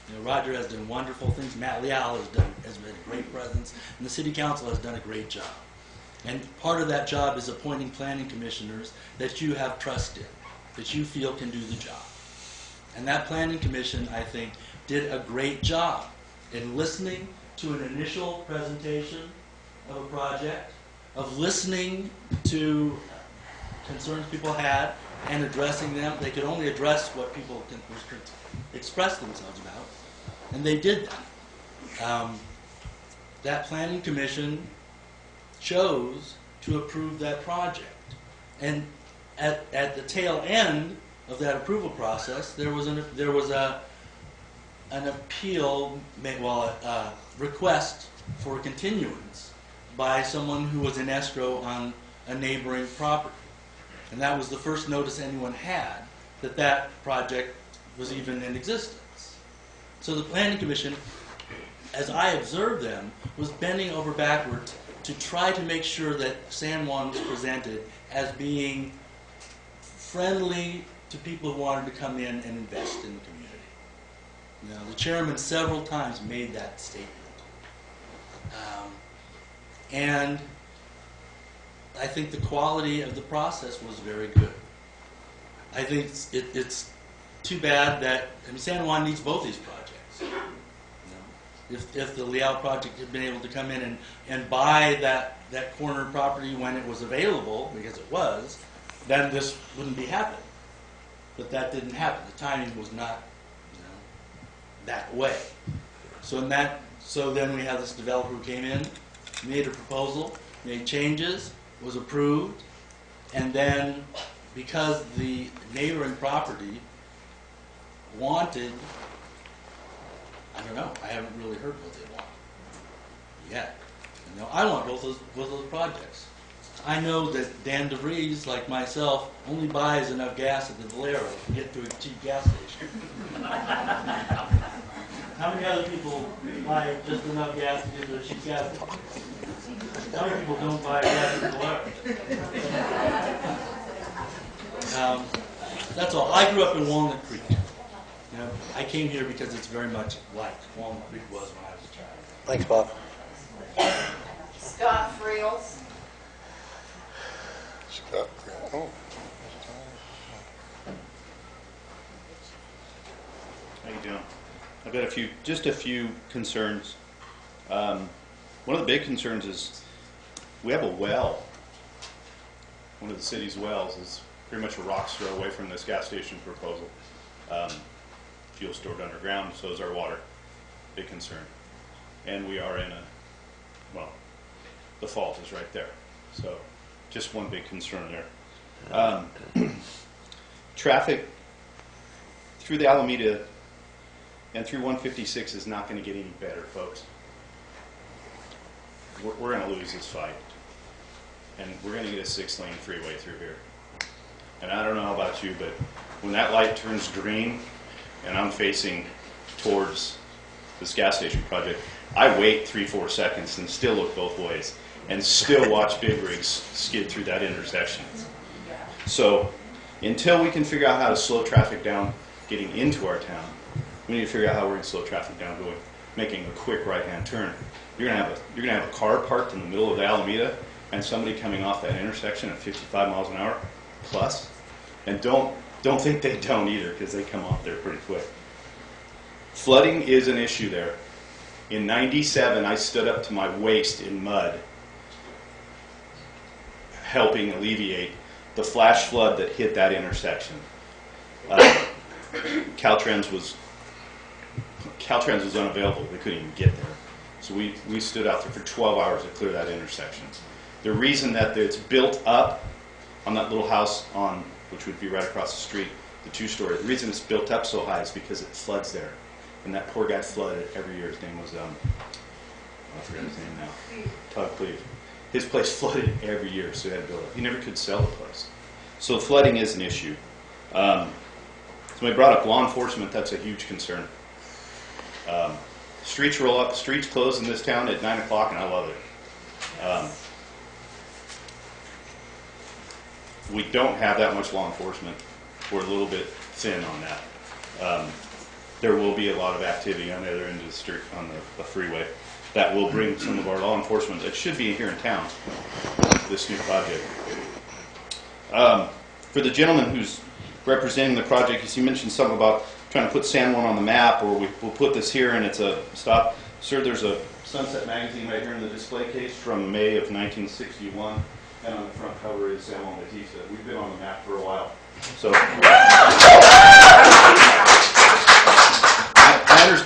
You know, Roger has done wonderful things, Matt Leal has been a great presence, and the city council has done a great job. And part of that job is appointing planning commissioners that you have trust in, that you feel can do the job. And that planning commission, I think, did a great job in listening to an initial presentation of a project, of listening to concerns people had and addressing them. They could only address what people express themselves about, and they did that. That planning commission chose to approve that project. And at the tail end of that approval process, there was an appeal, a request for a continuance by someone who was in escrow on a neighboring property. And that was the first notice anyone had that that project was even in existence. So the Planning Commission, as I observed them, was bending over backwards to try to make sure that San Juan was presented as being friendly to people who wanted to come in and invest in the community. You know, the chairman several times made that statement. And I think the quality of the process was very good. I think it's too bad that San Juan needs both these projects. You know, if the Leal project had been able to come in and buy that corner property when it was available, because it was, then this wouldn't be happening. But that didn't happen. The timing was not, you know, that way. So then we have this developer who came in, made a proposal, made changes, was approved, and then because the neighboring property wanted, I don't know, I haven't really heard what they want yet. You know, I want both those projects. I know that Dan DeVries, like myself, only buys enough gas at the Valero to get to a cheap gas station. How many other people buy just enough gas to get to a cheap gas station? How many people don't buy gas at the Valero? That's all. I grew up in Walnut Creek. You know, I came here because it's very much like Walnut Creek was when I was a child. Thanks, Bob. Scott Friels. How you doing? I've got just a few concerns. One of the big concerns is we have a well. One of the city's wells is pretty much a rock's throw away from this gas station proposal. Fuel stored underground, so is our water. Big concern. And we are in the fault is right there. So just one big concern there. Traffic through the Alameda and through 156 is not going to get any better, folks. We're going to lose this fight. And we're going to get a 6-lane freeway through here. And I don't know about you, but when that light turns green and I'm facing towards this gas station project, I wait 3-4 seconds and still look both ways and still watch big rigs skid through that intersection. So until we can figure out how to slow traffic down getting into our town, we need to figure out how we're going to slow traffic down making a quick right-hand turn. You're going to have a car parked in the middle of the Alameda and somebody coming off that intersection at 55 miles an hour plus. And don't think they don't either, because they come off there pretty quick. Flooding is an issue there. In '97, I stood up to my waist in mud, helping alleviate the flash flood that hit that intersection. Caltrans was unavailable. We couldn't even get there. So we stood out there for 12 hours to clear that intersection. The reason that it's built up on that little house which would be right across the street, the two-story. The reason it's built up so high is because it floods there. And that poor guy flooded every year. His name was, I forgot his name now. Todd Cleve. His place flooded every year, so he had to build up. He never could sell the place. So flooding is an issue. Somebody brought up law enforcement. That's a huge concern. Streets roll up. Streets close in this town at 9 o'clock, and I love it. We don't have that much law enforcement. We're a little bit thin on that. There will be a lot of activity on the other end of the street, on the freeway, that will bring some of our law enforcement that should be here in town to this new project. For the gentleman who's representing the project, he mentioned something about trying to put San Juan on the map, or we'll put this here and it's a stop. Sir, there's a Sunset magazine right here in the display case from May of 1961, and on the front cover is San Juan Bautista. We've been on the map for a while. So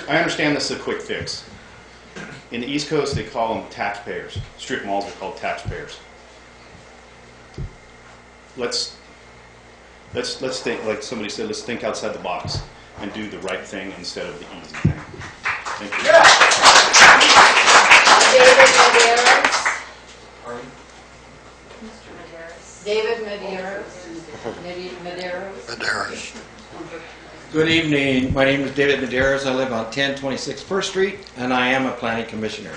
I understand this is a quick fix. In the East Coast, they call them taxpayers. Strip malls are called taxpayers. Let's think, like somebody said, let's think outside the box and do the right thing instead of the easy thing. Thank you. Yeah. David Medeiros. Good evening. My name is David Medeiros. I live on 1026 First Street, and I am a planning commissioner.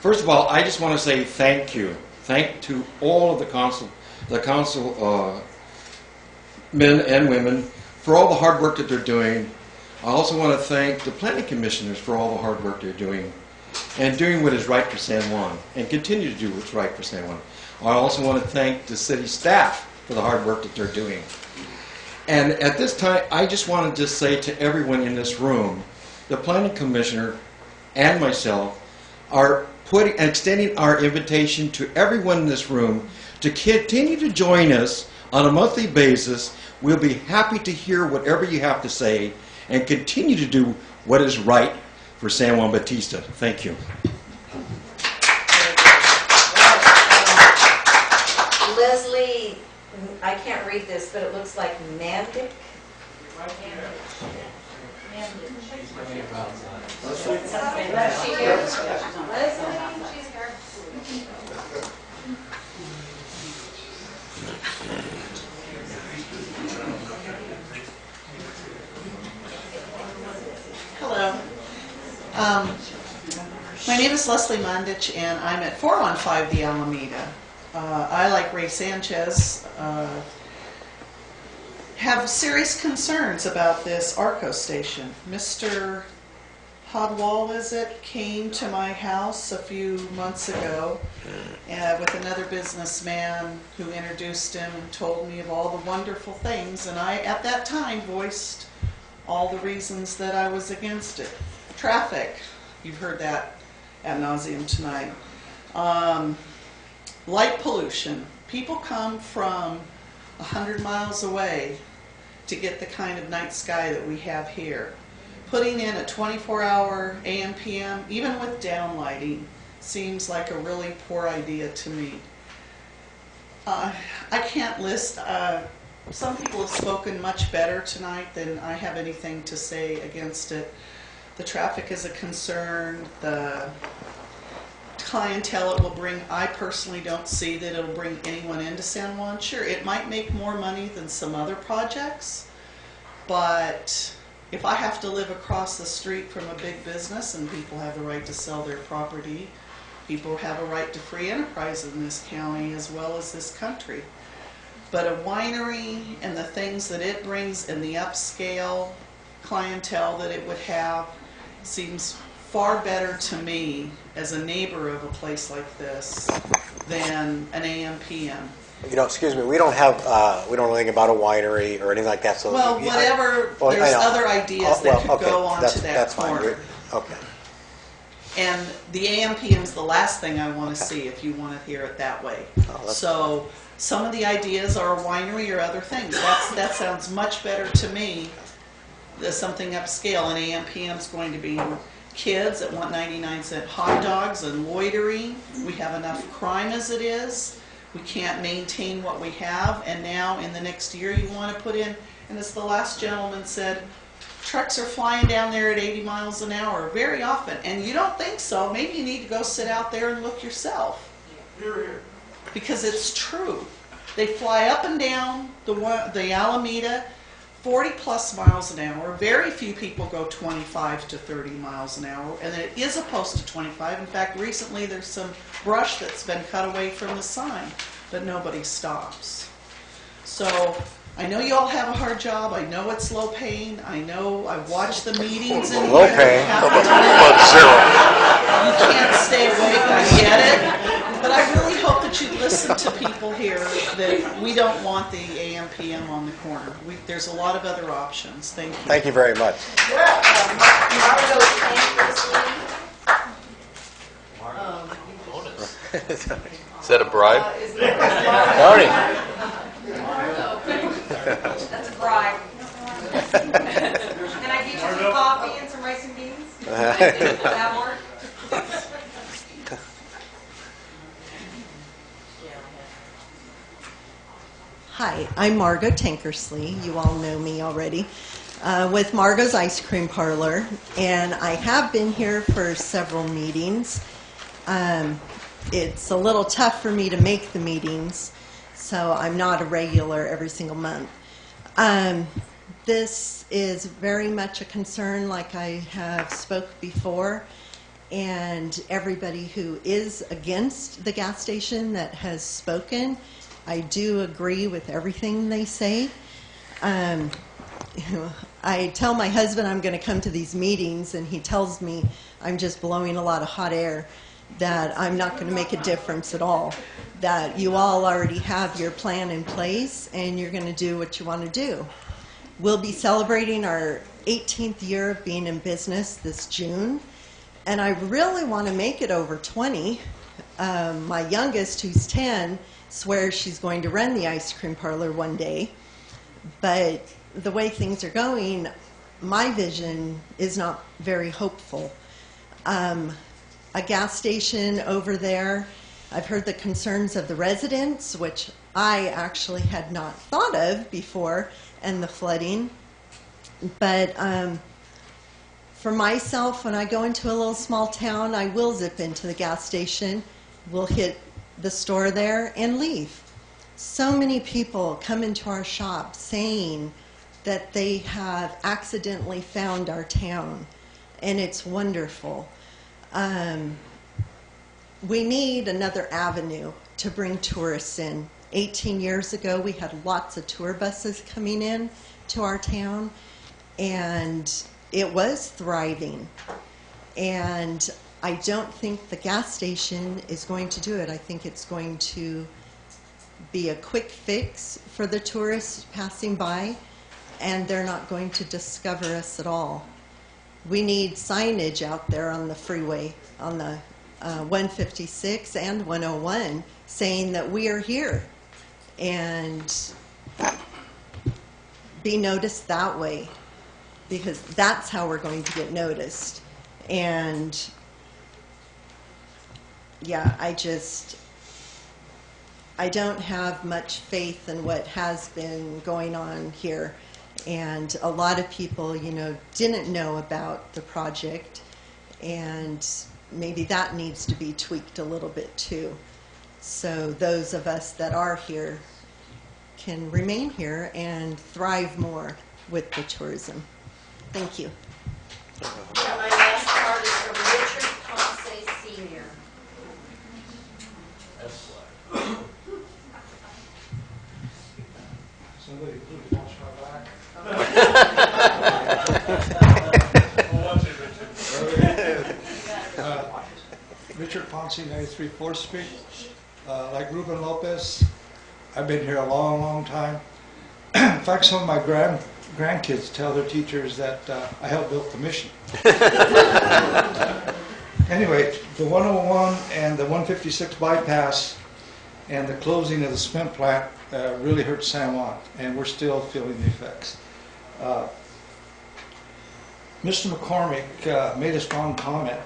First of all, I just want to say thank you. Thank to all of the council men and women for all the hard work that they're doing. I also want to thank the planning commissioners for all the hard work they're doing and doing what is right for San Juan and continue to do what's right for San Juan. I also want to thank the city staff for the hard work that they're doing. And at this time, I just want to say to everyone in this room, the planning commissioner and myself are extending our invitation to everyone in this room to continue to join us on a monthly basis. We'll be happy to hear whatever you have to say and continue to do what is right for San Juan Bautista. Thank you. Leslie, I can't read this, but it looks like Mandic. Hello. My name is Leslie Mandich, and I'm at 415 the Alameda. I, like Ray Sanchez, have serious concerns about this ARCO station. Mr. Hodwall, came to my house a few months ago with another businessman who introduced him and told me of all the wonderful things, and I, at that time, voiced all the reasons that I was against it. Traffic, you've heard that ad nauseum tonight. Light pollution. People come from 100 miles away to get the kind of night sky that we have here. Putting in a 24-hour AM, PM, even with downlighting, seems like a really poor idea to me. I can't list, some people have spoken much better tonight than I have anything to say against it. The traffic is a concern, the clientele it will bring. I personally don't see that it'll bring anyone into San Juan. Sure, it might make more money than some other projects, but if I have to live across the street from a big business, and people have the right to sell their property, people have a right to free enterprise in this county as well as this country. But a winery and the things that it brings and the upscale clientele that it would have seems far better to me as a neighbor of a place like this than an AM, PM. You know, excuse me, we don't know anything about a winery or anything like that. So well, whatever, there's other ideas that could go onto that corner. Okay. And the AM, PM is the last thing I want to see if you want to hear it that way. So some of the ideas are a winery or other things. That sounds much better to me than something upscale. And AM, PM is going to be kids that want 99-cent hot dogs and loitering. We have enough crime as it is. We can't maintain what we have, and now in the next year you want to put in And as the last gentleman said, trucks are flying down there at 80 miles an hour very often. And you don't think so. Maybe you need to go sit out there and look yourself. Because it's true. They fly up and down the Alameda 40 plus miles an hour. Very few people go 25 to 30 miles an hour. And it is opposed to 25. In fact, recently there's some brush that's been cut away from the sign, but nobody stops. So I know you all have a hard job. I know it's low paying. I know I've watched the meetings in Low here. paying? Half the time. You can't stay awake. I get it. But I really hope that you listen to people here that we don't want the AM PM on the corner. There's a lot of other options. Thank you. Thank you very much. Is that a bribe? Marty. That's a bribe. Can I get you some coffee and some rice and beans? Will that work? Hi, I'm Margot Tankersley. You all know me already. With Margot's Ice Cream Parlor, and I have been here for several meetings. It's a little tough for me to make the meetings, so I'm not a regular every single month. This is very much a concern, like I have spoke before, and everybody who is against the gas station that has spoken, I do agree with everything they say. I tell my husband I'm going to come to these meetings, and he tells me I'm just blowing a lot of hot air, that I'm not going to make a difference at all, that you all already have your plan in place, and you're going to do what you want to do. We'll be celebrating our 18th year of being in business this June, and I really want to make it over 20. My youngest, who's 10, swears she's going to run the ice cream parlor one day, but the way things are going, my vision is not very hopeful. A gas station over there, I've heard the concerns of the residents, which I actually had not thought of before, and the flooding. But for myself, when I go into a little small town, I will zip into the gas station, we'll hit the store there and leave. So many people come into our shop saying that they have accidentally found our town, and it's wonderful. We need another avenue to bring tourists in. 18 years ago, we had lots of tour buses coming in to our town, and it was thriving. And I don't think the gas station is going to do it. I think it's going to be a quick fix for the tourists passing by, and they're not going to discover us at all. We need signage out there on the freeway, on the 156 and 101, saying that we are here, and be noticed that way, because that's how we're going to get noticed. And yeah, I don't have much faith in what has been going on here. And a lot of people, didn't know about the project, and maybe that needs to be tweaked a little bit too. So those of us that are here can remain here and thrive more with the tourism. Thank you. Yeah, my last card is from Richard Ponce Sr. Somebody please watch my back. Richard Ponce, 93 4th Street. Like Ruben Lopez, I've been here a long, long time. In fact, some of my grandkids tell their teachers that I helped build the mission. Anyway, the 101 and the 156 bypass and the closing of the cement plant really hurt San Juan, and we're still feeling the effects. Mr. McCormick made a strong comment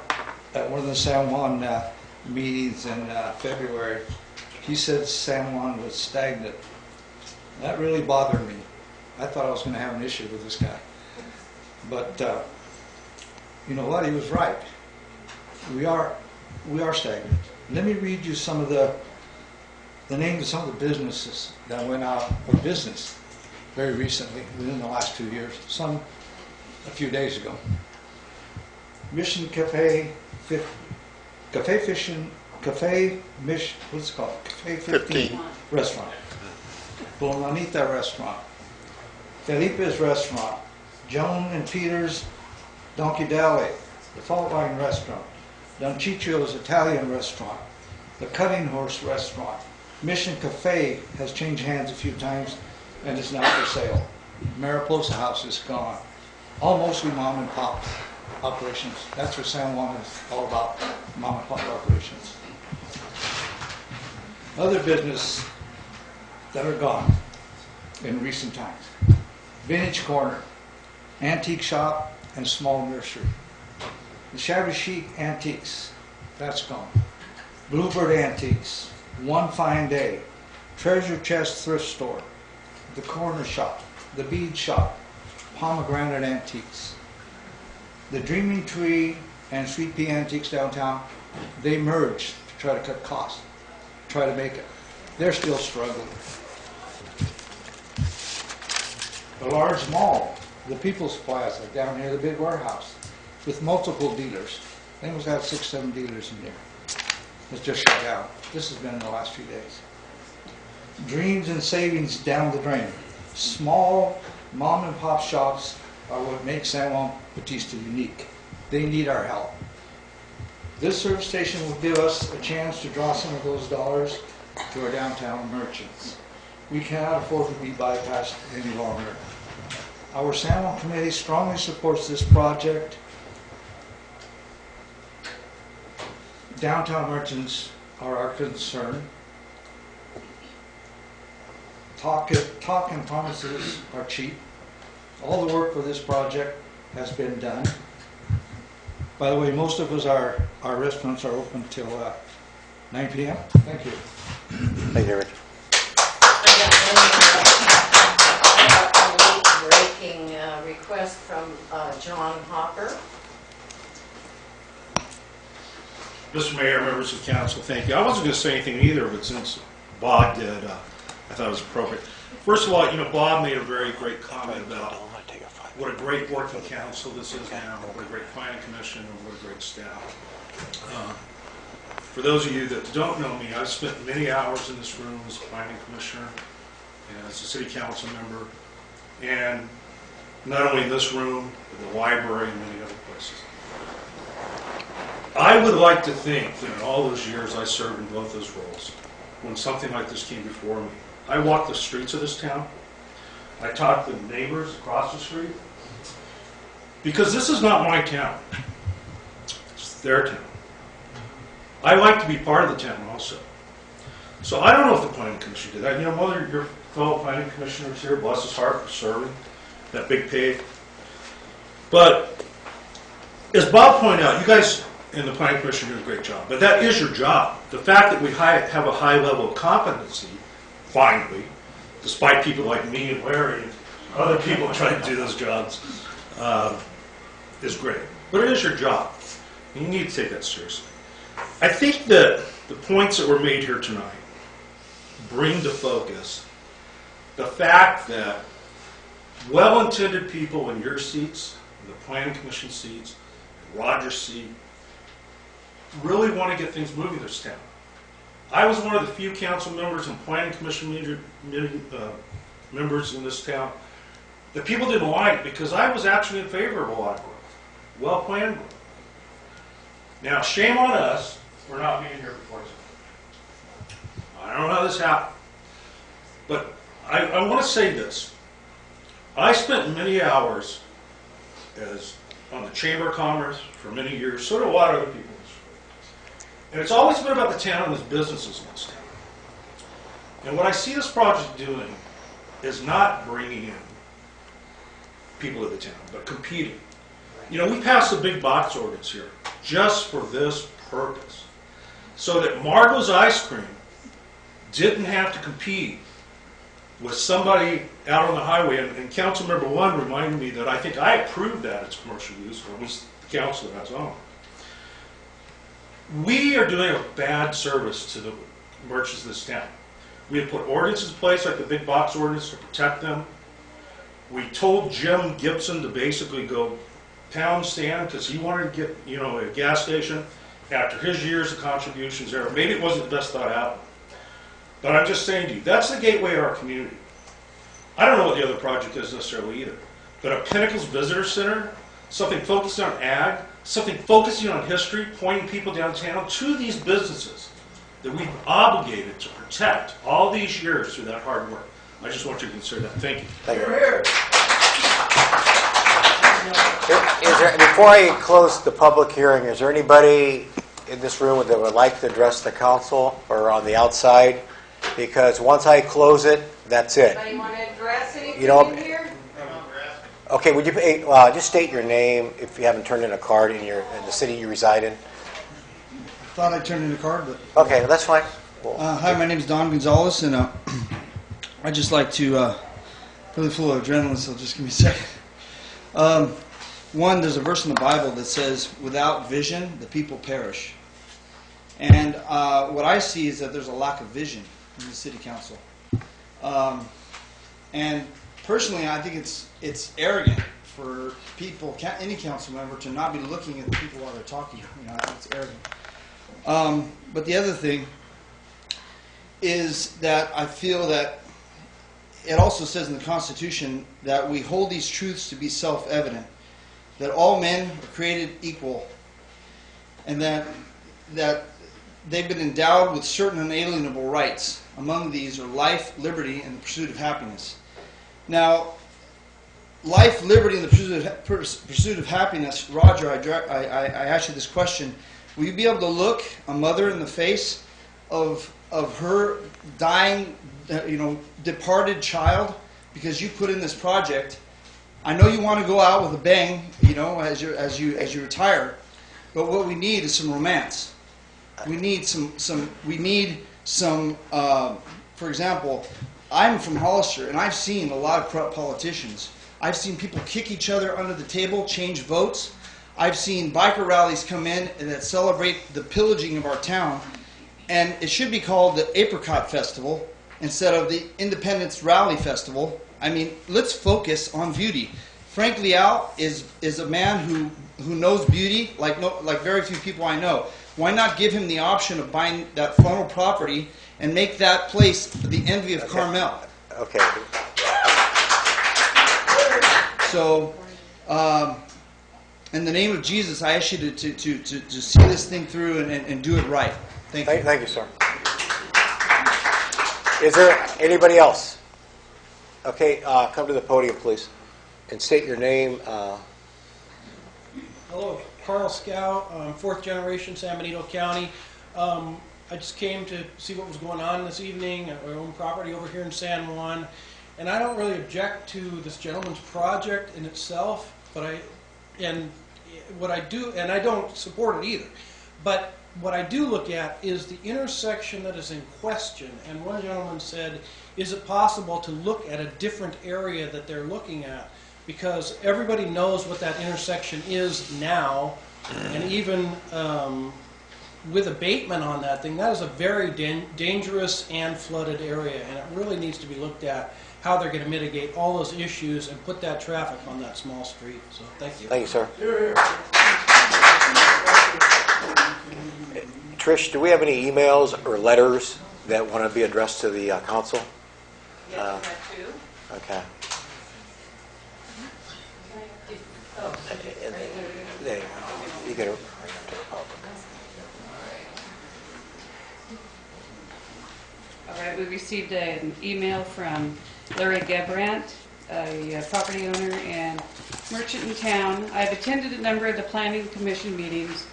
at one of the San Juan meetings in February. He said San Juan was stagnant. That really bothered me. I thought I was going to have an issue with this guy. But you know what? He was right. We are stagnant. Let me read you some of the names of some of the businesses that went out of business very recently, within the last 2 years. Some a few days ago. Mission Cafe, what's it called? Cafe 15 restaurant. Bonanita restaurant. Felipe's restaurant. Joan and Peter's Donkey Deli. The Fault Line restaurant. Don Cicio's Italian restaurant. The Cutting Horse restaurant. Mission Cafe has changed hands a few times and is now for sale. Mariposa House is gone. All mostly mom and pop operations. That's what San Juan is all about, mom and pop operations. Other business that are gone in recent times. Vintage Corner, Antique Shop, and Small Nursery. The Shabby Chic Antiques, that's gone. Bluebird Antiques, One Fine Day, Treasure Chest Thrift Store, The Corner Shop, The Bead Shop, Pomegranate Antiques. The Dreaming Tree and Sweet Pea Antiques downtown, they merged to try to cut costs, try to make it. They're still struggling. The large mall, the People's Plaza down here, the big warehouse, with multiple dealers. They must have 6, 7 dealers in there. It's just shut down. This has been in the last few days. Dreams and savings down the drain. Small mom and pop shops are what makes San Juan Bautista unique. They need our help. This service station will give us a chance to draw some of those dollars to our downtown merchants. We cannot afford to be bypassed any longer. Our San Juan Committee strongly supports this project. Downtown merchants are our concern. Talk and promises are cheap. All the work for this project has been done. By the way, most of us, our restaurants are open till 9 p.m. Thank you. Thank you, Rich. Breaking request from John Hopper. Mr. Mayor, members of council, thank you. I wasn't going to say anything either, but since Bob did, I thought it was appropriate. First of all, you know, Bob made a very great comment about what a great working council this is now, what a great planning commission, and what a great staff. For those of you that don't know me, I've spent many hours in this room as a planning commissioner and as a city council member, and not only in this room, but the library and many other places. I would like to think that in all those years I served in both those roles, when something like this came before me, I walked the streets of this town, I talked to the neighbors across the street, because this is not my town, it's their town. I like to be part of the town also. So I don't know if the planning commission did that. You know, one of your fellow planning commissioners here, bless his heart for serving that big pay. But as Bob pointed out, you guys in the planning commission do a great job. But that is your job. The fact that we have a high level of competency, finally, despite people like me and Larry and other people trying to do those jobs, is great. But it is your job. And you need to take that seriously. I think that the points that were made here tonight bring to focus the fact that well-intended people in your seats, in the planning commission seats, in Roger's seat, really want to get things moving in this town. I was one of the few council members and planning commission members in this town that people didn't like because I was actually in favor of a lot of growth, well-planned growth. Now, shame on us for not being here before tonight. I don't know how this happened, but I want to say this. I spent many hours on the Chamber of Commerce for many years, so did a lot of other people. And it's always been about the town and its businesses in this town. And what I see this project doing is not bringing in people to the town, but competing. You know, we passed a big box ordinance here just for this purpose, so that Margot's Ice Cream didn't have to compete with somebody out on the highway, and council member one reminded me that I think I approved that as commercial use, or at least the council that I was on. We are doing a bad service to the merchants of this town. We have put ordinances in place, like the big box ordinance, to protect them. We told Jim Gibson to basically go pound stand because he wanted to get, you know, a gas station after his years of contributions there. Maybe it wasn't the best thought out. But I'm just saying to you, that's the gateway to our community. I don't know what the other project is necessarily either. But a Pinnacles Visitor Center, something focused on ag, something focusing on history, pointing people downtown to these businesses that we've obligated to protect all these years through that hard work. I just want you to consider that. Thank you. Thank you. Before I close the public hearing, is there anybody in this room that would like to address the council or on the outside? Because once I close it, that's it. Anybody want to address anything You know, in here? okay, would you just state your name if you haven't turned in a card in the city you reside in? Thought I turned in a card, but okay, that's fine. Cool. Hi, my name is Don Gonzalez, and I just like to really full of adrenaline. So just give me a second. One, there's a verse in the Bible that says, "Without vision, the people perish." And what I see is that there's a lack of vision in the city council. And personally, I think it's arrogant for people, any council member, to not be looking at the people while they're talking. You know, I think it's arrogant. But the other thing is that I feel that it also says in the Constitution that we hold these truths to be self-evident, that all men are created equal, and that they've been endowed with certain unalienable rights. Among these are life, liberty, and the pursuit of happiness. Now, life, liberty, and the pursuit of happiness, Roger, I asked you this question. Will you be able to look a mother in the face of her dying, departed child because you put in this project? I know you want to go out with a bang, as you retire, but what we need is some romance. We need some. For example, I'm from Hollister, and I've seen a lot of corrupt politicians. I've seen people kick each other under the table, change votes. I've seen biker rallies come in that celebrate the pillaging of our town, and it should be called the Apricot Festival instead of the Independence Rally Festival. I mean, let's focus on beauty. Frank Leal is a man who knows beauty like very few people I know. Why not give him the option of buying that funnel property and make that place the envy of Carmel? Okay. So, in the name of Jesus, I ask you to see this thing through and do it right. Thank you. Thank you, sir. Is there anybody else? Okay, come to the podium, please, and state your name. Hello, Carl Scow, fourth generation San Benito County. I just came to see what was going on this evening at my own property over here in San Juan. And I don't really object to this gentleman's project in itself, but I don't support it either. But what I do look at is the intersection that is in question. And one gentleman said, is it possible to look at a different area that they're looking at? Because everybody knows what that intersection is now, and even with abatement on that thing, that is a very dangerous and flooded area, and it really needs to be looked at how they're going to mitigate all those issues and put that traffic on that small street. So thank you. Thank you, sir. Trish, do we have any emails or letters that want to be addressed to the council? Yes, I have two. Okay. There you go. You get it. All right, we received an email from Larry Gebrandt, a property owner and merchant in town. I've attended a number of the Planning Commission meetings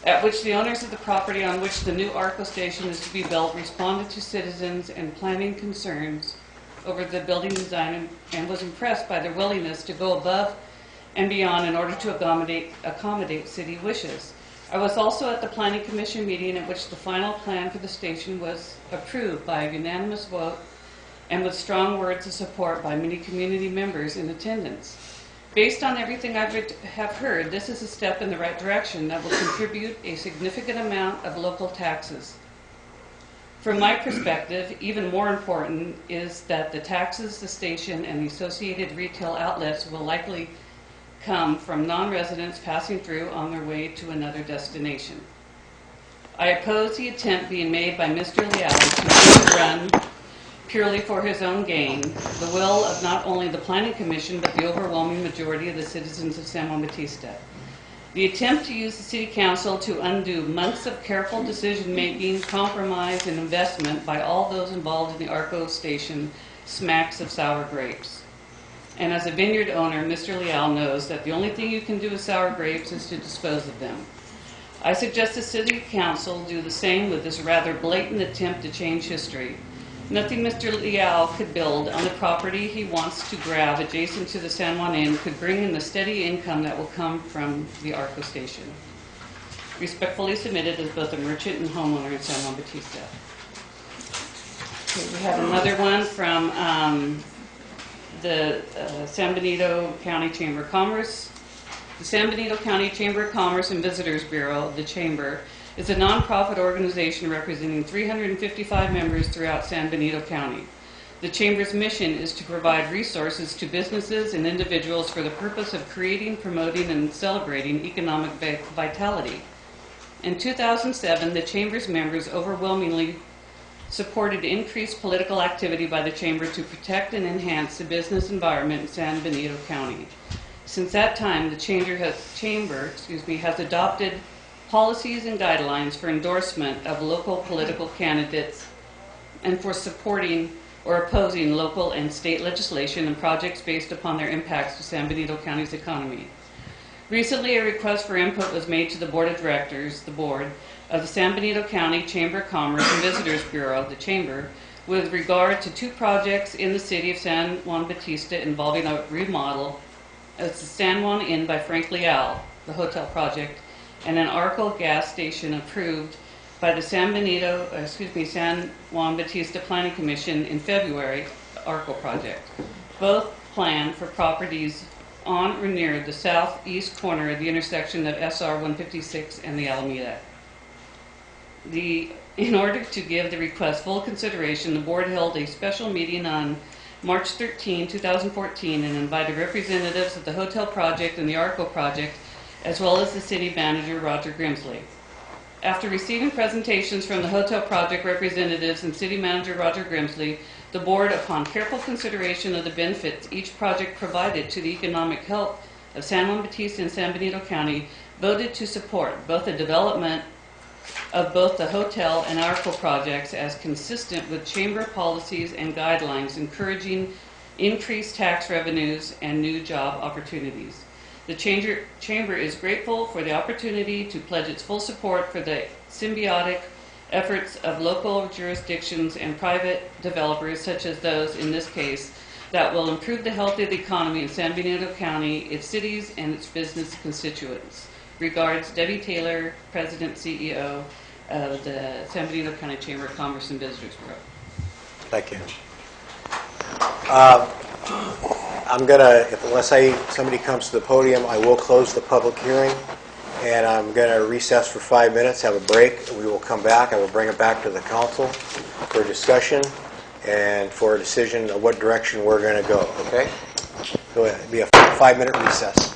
at which the owners of the property on which the new ARCO station is to be built responded to citizens and planning concerns over the building design and was impressed by their willingness to go above and beyond in order to accommodate city wishes. I was also at the Planning Commission meeting at which the final plan for the station was approved by a unanimous vote and with strong words of support by many community members in attendance. Based on everything I have heard, this is a step in the right direction that will contribute a significant amount of local taxes. From my perspective, even more important is that the taxes, the station, and the associated retail outlets will likely come from non-residents passing through on their way to another destination. I oppose the attempt being made by Mr. Leal to run purely for his own gain the will of not only the Planning Commission but the overwhelming majority of the citizens of San Juan Bautista. The attempt to use the City Council to undo months of careful decision-making, compromise, and investment by all those involved in the ARCO station smacks of sour grapes. And as a vineyard owner, Mr. Leal knows that the only thing you can do with sour grapes is to dispose of them. I suggest the City Council do the same with this rather blatant attempt to change history. Nothing Mr. Leal could build on the property he wants to grab adjacent to the San Juan Inn could bring in the steady income that will come from the ARCO station. Respectfully submitted as both a merchant and homeowner in San Juan Bautista. Okay, we have another one from the San Benito County Chamber of Commerce. The San Benito County Chamber of Commerce and Visitors Bureau, the Chamber, is a nonprofit organization representing 355 members throughout San Benito County. The Chamber's mission is to provide resources to businesses and individuals for the purpose of creating, promoting, and celebrating economic vitality. In 2007, the Chamber's members overwhelmingly supported increased political activity by the Chamber to protect and enhance the business environment in San Benito County. Since that time, the Chamber has adopted policies and guidelines for endorsement of local political candidates and for supporting or opposing local and state legislation and projects based upon their impacts to San Benito County's economy. Recently, a request for input was made to the Board of Directors, the Board, of the San Benito County Chamber of Commerce and Visitors Bureau, the Chamber, with regard to two projects in the city of San Juan Bautista involving a remodel of the San Juan Inn by Frank Leal, the hotel project, and an ARCO gas station approved by the San Juan Bautista Planning Commission in February, the ARCO project. Both planned for properties on or near the southeast corner of the intersection of SR 156 and the Alameda. In order to give the request full consideration, the board held a special meeting on March 13, 2014, and invited representatives of the hotel project and the ARCO project, as well as the city manager, Roger Grimsley. After receiving presentations from the hotel project representatives and city manager, Roger Grimsley, the board, upon careful consideration of the benefits each project provided to the economic health of San Juan Bautista and San Benito County, voted to support both the development of both the hotel and ARCO projects as consistent with chamber policies and guidelines encouraging increased tax revenues and new job opportunities. The Chamber is grateful for the opportunity to pledge its full support for the symbiotic efforts of local jurisdictions and private developers, such as those in this case, that will improve the health of the economy in San Benito County, its cities, and its business constituents. Regards, Debbie Taylor, President, CEO of the San Benito County Chamber of Commerce and Visitors Bureau. Thank you. I'm gonna, unless somebody comes to the podium, I will close the public hearing, and I'm gonna recess for 5 minutes, have a break. We will come back. I will bring it back to the council for discussion and for a decision of what direction we're gonna go. Okay? So it'll be a 5-minute recess.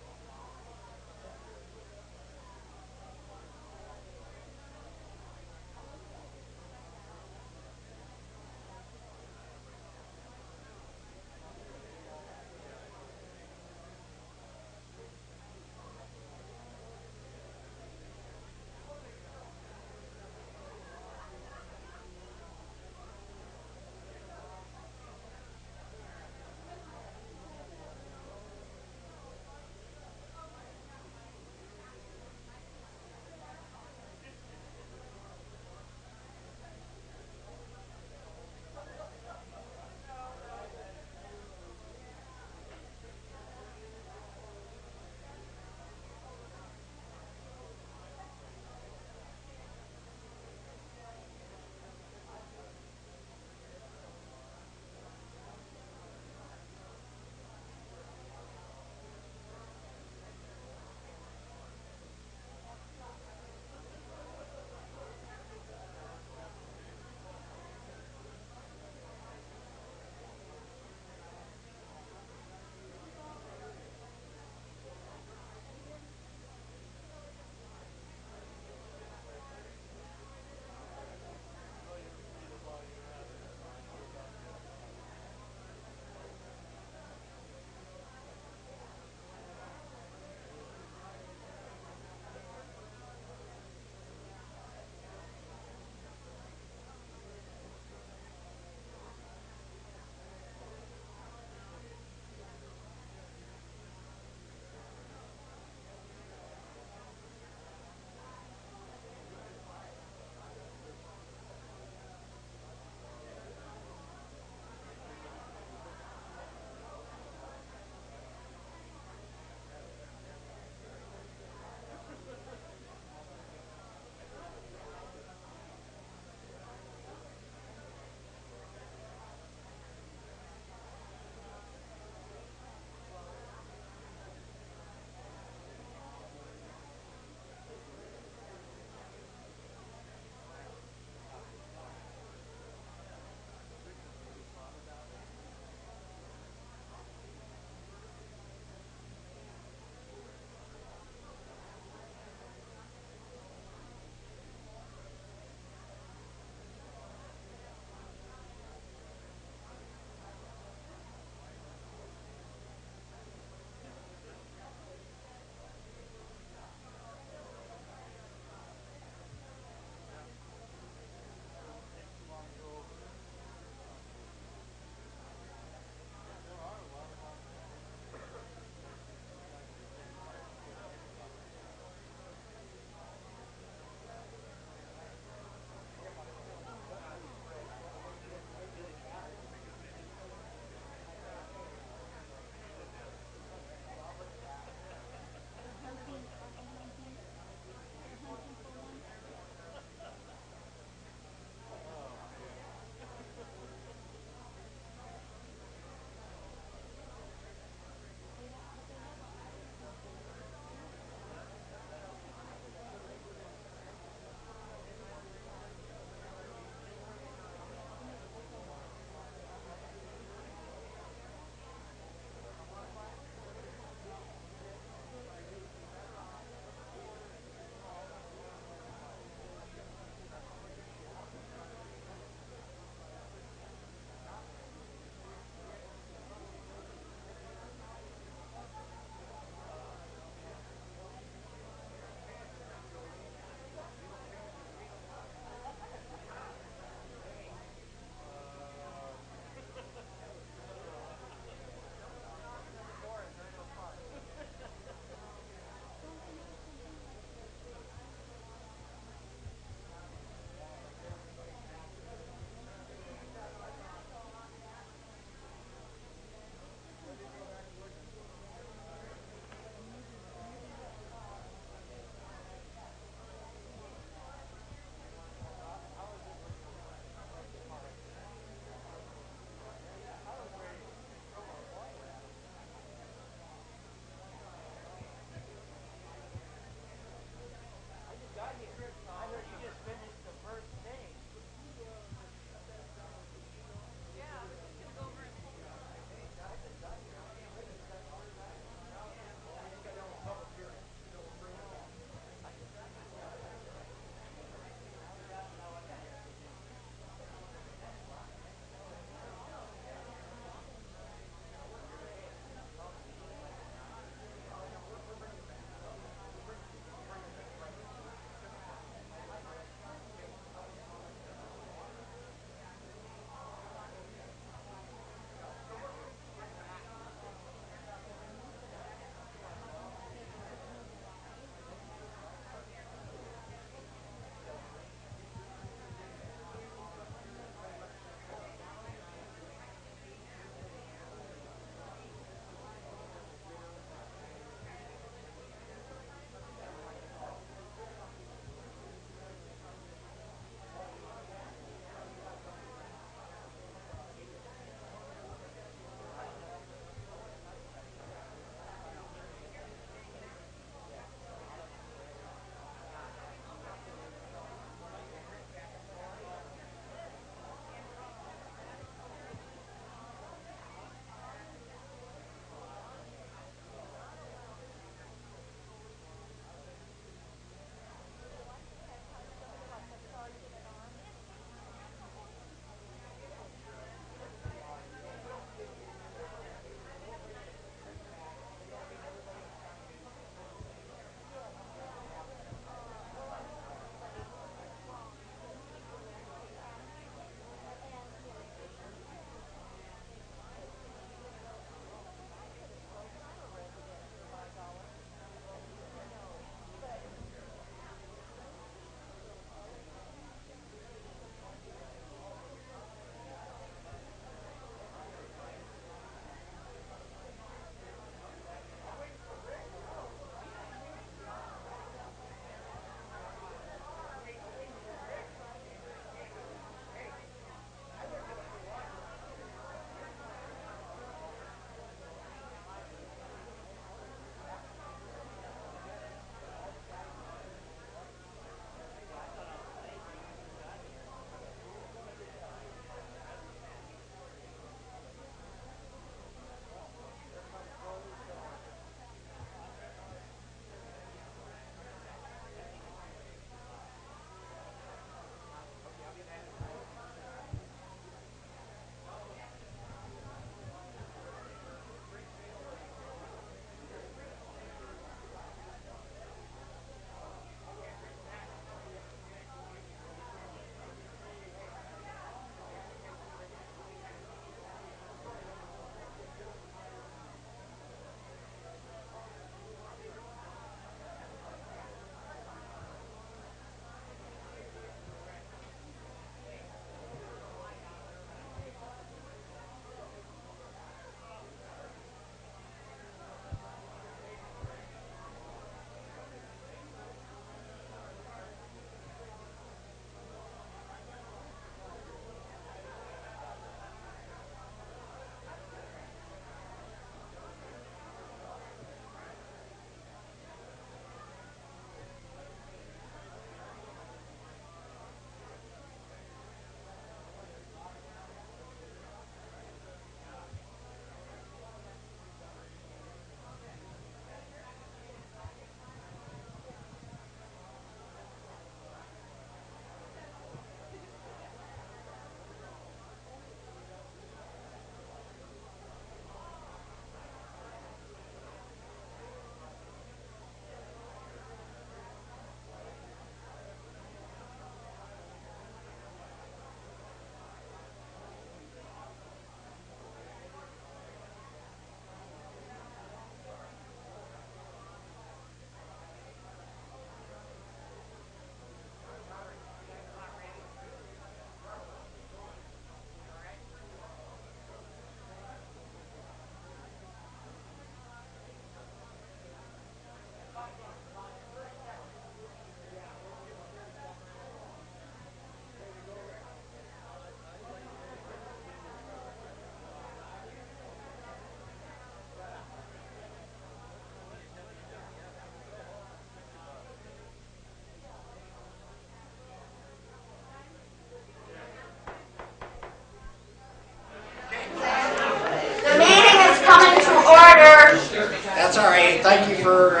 thank you for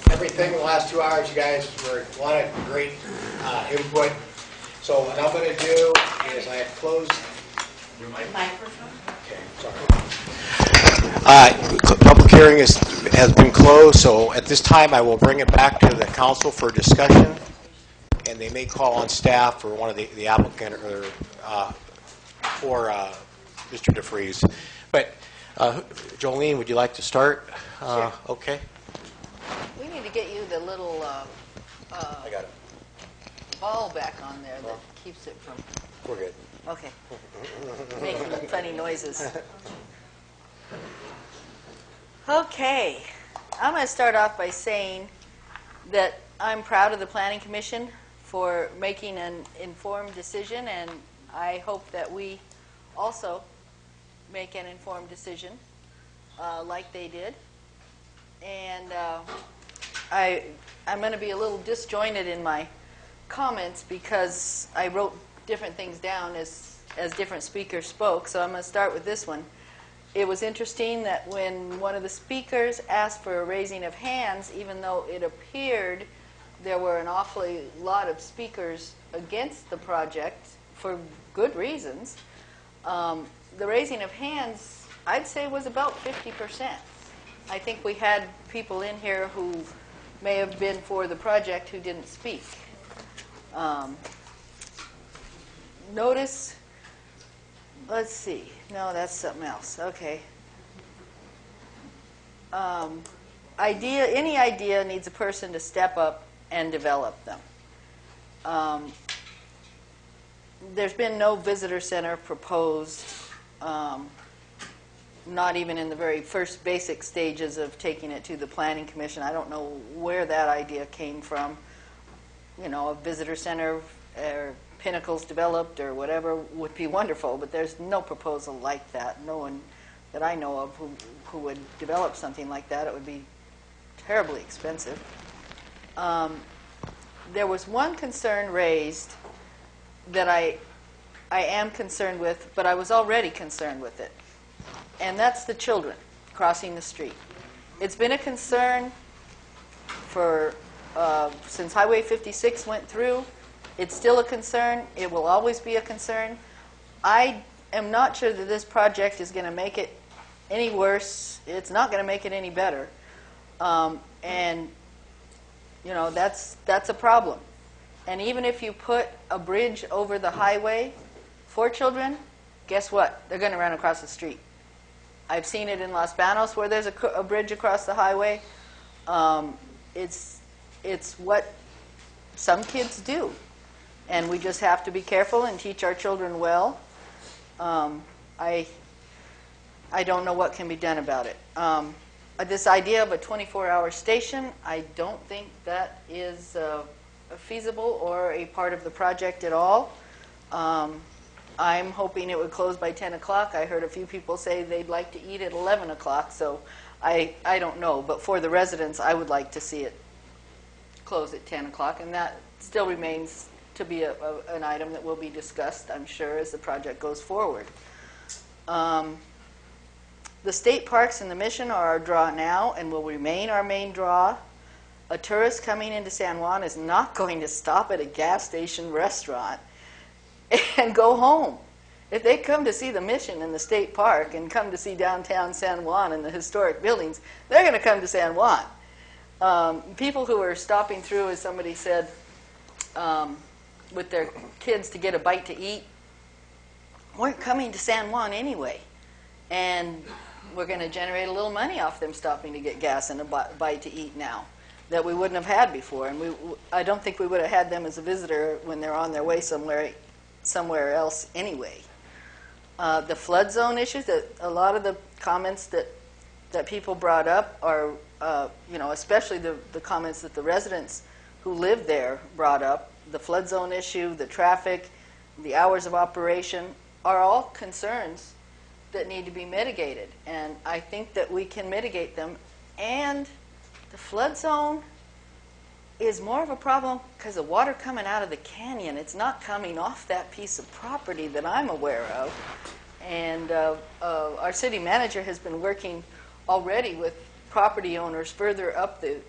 everything the last 2 hours. You guys were a lot of great input. So what I'm going to do is I have closed your microphone. Okay, sorry. Public hearing has been closed, so at this time I will bring it back to the council for discussion, and they may call on staff or one of the applicant or for Mr. DeFries. But Jolene, would you like to start? Sure. Okay. We need to get you the little I got it. ball back on there that keeps it from... We're good. Okay. Making funny noises. Okay. I'm going to start off by saying that I'm proud of the Planning Commission for making an informed decision, and I hope that we also make an informed decision like they did. And I'm going to be a little disjointed in my comments because I wrote different things down as different speakers spoke, so I'm going to start with this one. It was interesting that when one of the speakers asked for a raising of hands, even though it appeared there were an awfully lot of speakers against the project for good reasons, the raising of hands, I'd say, was about 50%. I think we had people in here who may have been for the project who didn't speak. Notice, let's see. No, that's something else. Okay. Any idea needs a person to step up and develop them. There's been no visitor center proposed, not even in the very first basic stages of taking it to the Planning Commission. I don't know where that idea came from. You know, a visitor center or Pinnacles developed or whatever would be wonderful, but there's no proposal like that. No one that I know of who would develop something like that. It would be terribly expensive. There was one concern raised that I am concerned with, but I was already concerned with it, and that's the children crossing the street. It's been a concern for since Highway 56 went through. It's still a concern. It will always be a concern. I am not sure that this project is going to make it any worse. It's not going to make it any better. And, you know, that's a problem. And even if you put a bridge over the highway for children, guess what? They're going to run across the street. I've seen it in Los Banos where there's a bridge across the highway. It's what some kids do. And we just have to be careful and teach our children well. I don't know what can be done about it. This idea of a 24-hour station, I don't think that is feasible or a part of the project at all. I'm hoping it would close by 10 o'clock. I heard a few people say they'd like to eat at 11 o'clock, so I don't know. But for the residents, I would like to see it close at 10 o'clock, and that still remains to be an item that will be discussed, I'm sure, as the project goes forward. The state parks and the mission are our draw now and will remain our main draw. A tourist coming into San Juan is not going to stop at a gas station restaurant and go home. If they come to see the mission in the state park and come to see downtown San Juan and the historic buildings, they're going to come to San Juan. People who are stopping through, as somebody said, with their kids to get a bite to eat, weren't coming to San Juan anyway. And we're going to generate a little money off them stopping to get gas and a bite to eat now that we wouldn't have had before. And I don't think we would have had them as a visitor when they're on their way somewhere else anyway. The flood zone issues, a lot of the comments that people brought up are, especially the comments that the residents who live there brought up. The flood zone issue, the traffic, the hours of operation are all concerns that need to be mitigated. And I think that we can mitigate them. And the flood zone is more of a problem because the water coming out of the canyon, it's not coming off that piece of property that I'm aware of. And our city manager has been working already with property owners further up the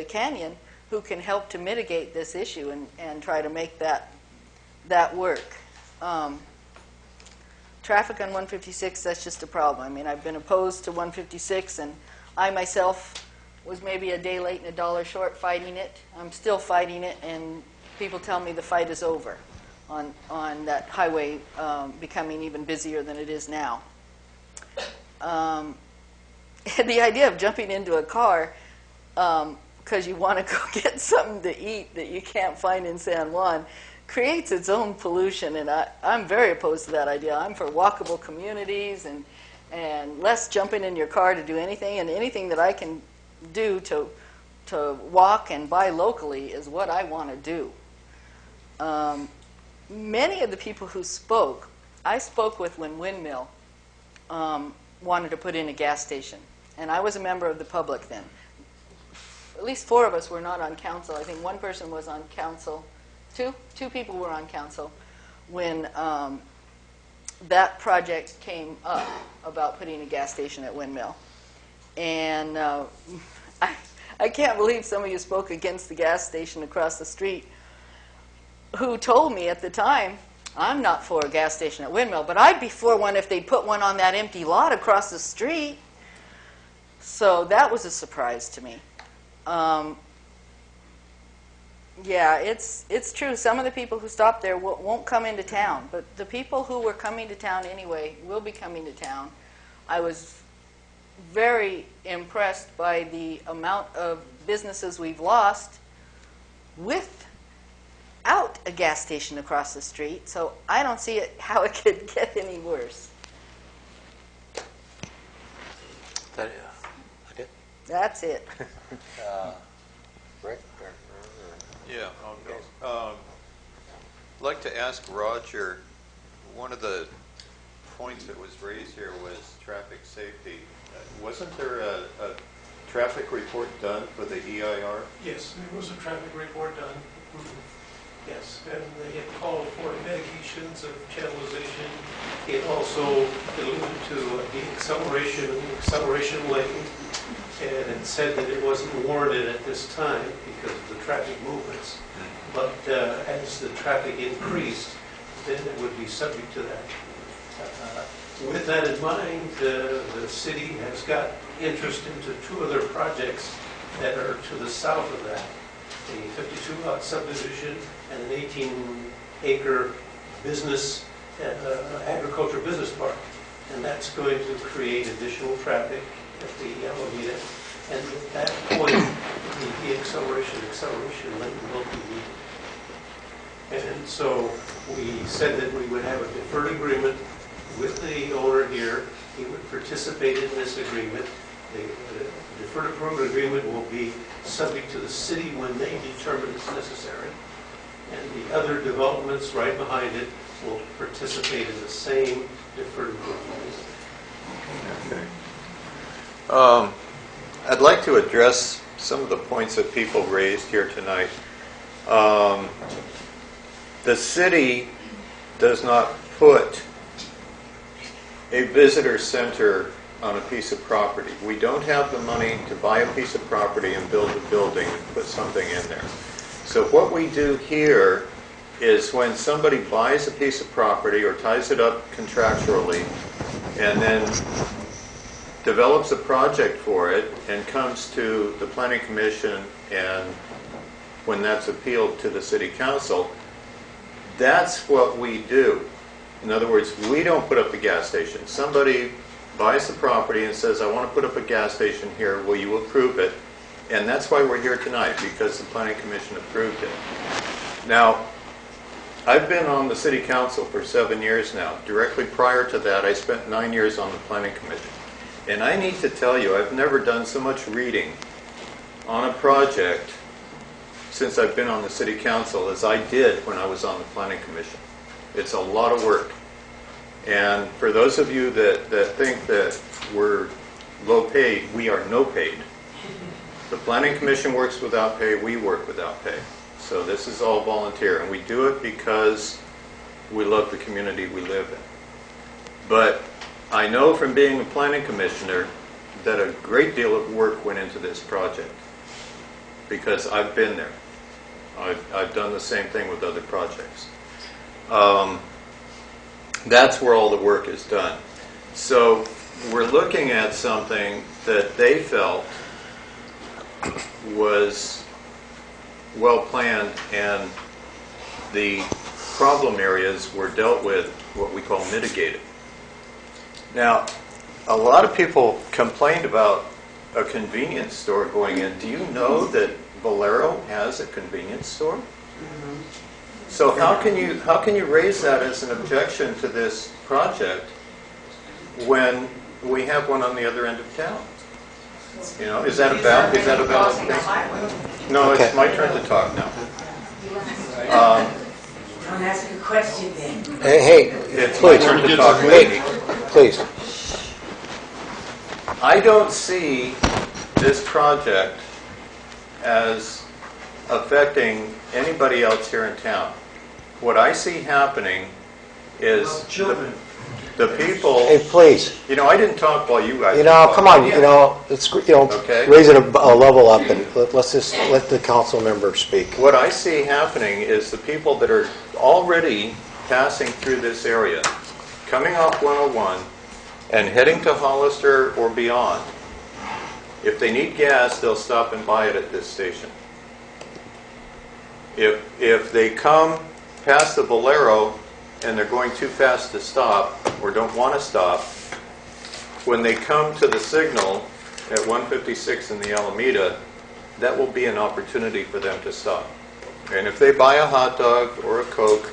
canyon who can help to mitigate this issue and try to make that work. Traffic on 156, that's just a problem. I mean, I've been opposed to 156, and I myself was maybe a day late and a dollar short fighting it. I'm still fighting it, and people tell me the fight is over on that highway becoming even busier than it is now. The idea of jumping into a car because you want to go get something to eat that you can't find in San Juan creates its own pollution, and I'm very opposed to that idea. I'm for walkable communities and less jumping in your car to do anything, and anything that I can do to walk and buy locally is what I want to do. Many of the people who spoke, I spoke with when Windmill wanted to put in a gas station, and I was a member of the public then. At least 4 of us were not on council. I think one person was on council. Two people were on council when that project came up about putting a gas station at Windmill. And I can't believe some of you spoke against the gas station across the street, who told me at the time, I'm not for a gas station at Windmill, but I'd be for one if they'd put one on that empty lot across the street. So that was a surprise to me. Yeah, it's true. Some of the people who stopped there won't come into town, but the people who were coming to town anyway will be coming to town. I was very impressed by the amount of businesses we've lost without a gas station across the street, so I don't see how it could get any worse. That's it. Rick? Yeah, I'd like to ask Roger, one of the points that was raised here was traffic safety. Wasn't there a traffic report done for the EIR? Yes, there was a traffic report done. Yes, and they had called for mitigations of channelization. It also alluded to the acceleration lane, and it said that it wasn't warranted at this time because of the traffic movements. But as the traffic increased, then it would be subject to that. With that in mind, the city has got interest into 2 other projects that are to the south of that. A 52-lot subdivision and an 18-acre business, agriculture business park. And that's going to create additional traffic at the Alameda. And at that point, the acceleration lane will be needed. And so we said that we would have a deferred agreement with the owner here. He would participate in this agreement. The deferred approval agreement will be subject to the city when they determine it's necessary. And the other developments right behind it will participate in the same deferred approval agreement. Okay. I'd like to address some of the points that people raised here tonight. The city does not put a visitor center on a piece of property. We don't have the money to buy a piece of property and build a building and put something in there. So what we do here is when somebody buys a piece of property or ties it up contractually and then develops a project for it and comes to the Planning Commission, and when that's appealed to the City Council, that's what we do. In other words, we don't put up the gas station. Somebody buys the property and says, I want to put up a gas station here, will you approve it? And that's why we're here tonight, because the Planning Commission approved it. Now, I've been on the City Council for 7 years now. Directly prior to that, I spent 9 years on the Planning Commission. And I need to tell you, I've never done so much reading on a project since I've been on the City Council as I did when I was on the Planning Commission. It's a lot of work. And for those of you that think that we're low paid, we are no paid. The Planning Commission works without pay, we work without pay. So this is all volunteer, and we do it because we love the community we live in. But I know from being a planning commissioner that a great deal of work went into this project, because I've been there. I've done the same thing with other projects. That's where all the work is done. So we're looking at something that they felt was well planned, and the problem areas were dealt with, what we call mitigated. Now, a lot of people complained about a convenience store going in. Do you know that Valero has a convenience store? So how can you raise that as an objection to this project when we have one on the other end of town? You know, is that a valid thing? No, it's my turn to talk now. Don't ask a question then. Hey, it's my turn to talk. Hey, please. I don't see this project as affecting anybody else here in town. What I see happening is the people. Hey, please. You know, I didn't talk while you guys. Come on. Let's Okay. raise it a level up, and let's just let the council member speak. What I see happening is the people that are already passing through this area, coming off 101 and heading to Hollister or beyond. If they need gas, they'll stop and buy it at this station. If they come past the Valero and they're going too fast to stop or don't want to stop, when they come to the signal at 156 in the Alameda, that will be an opportunity for them to stop. And if they buy a hot dog or a Coke,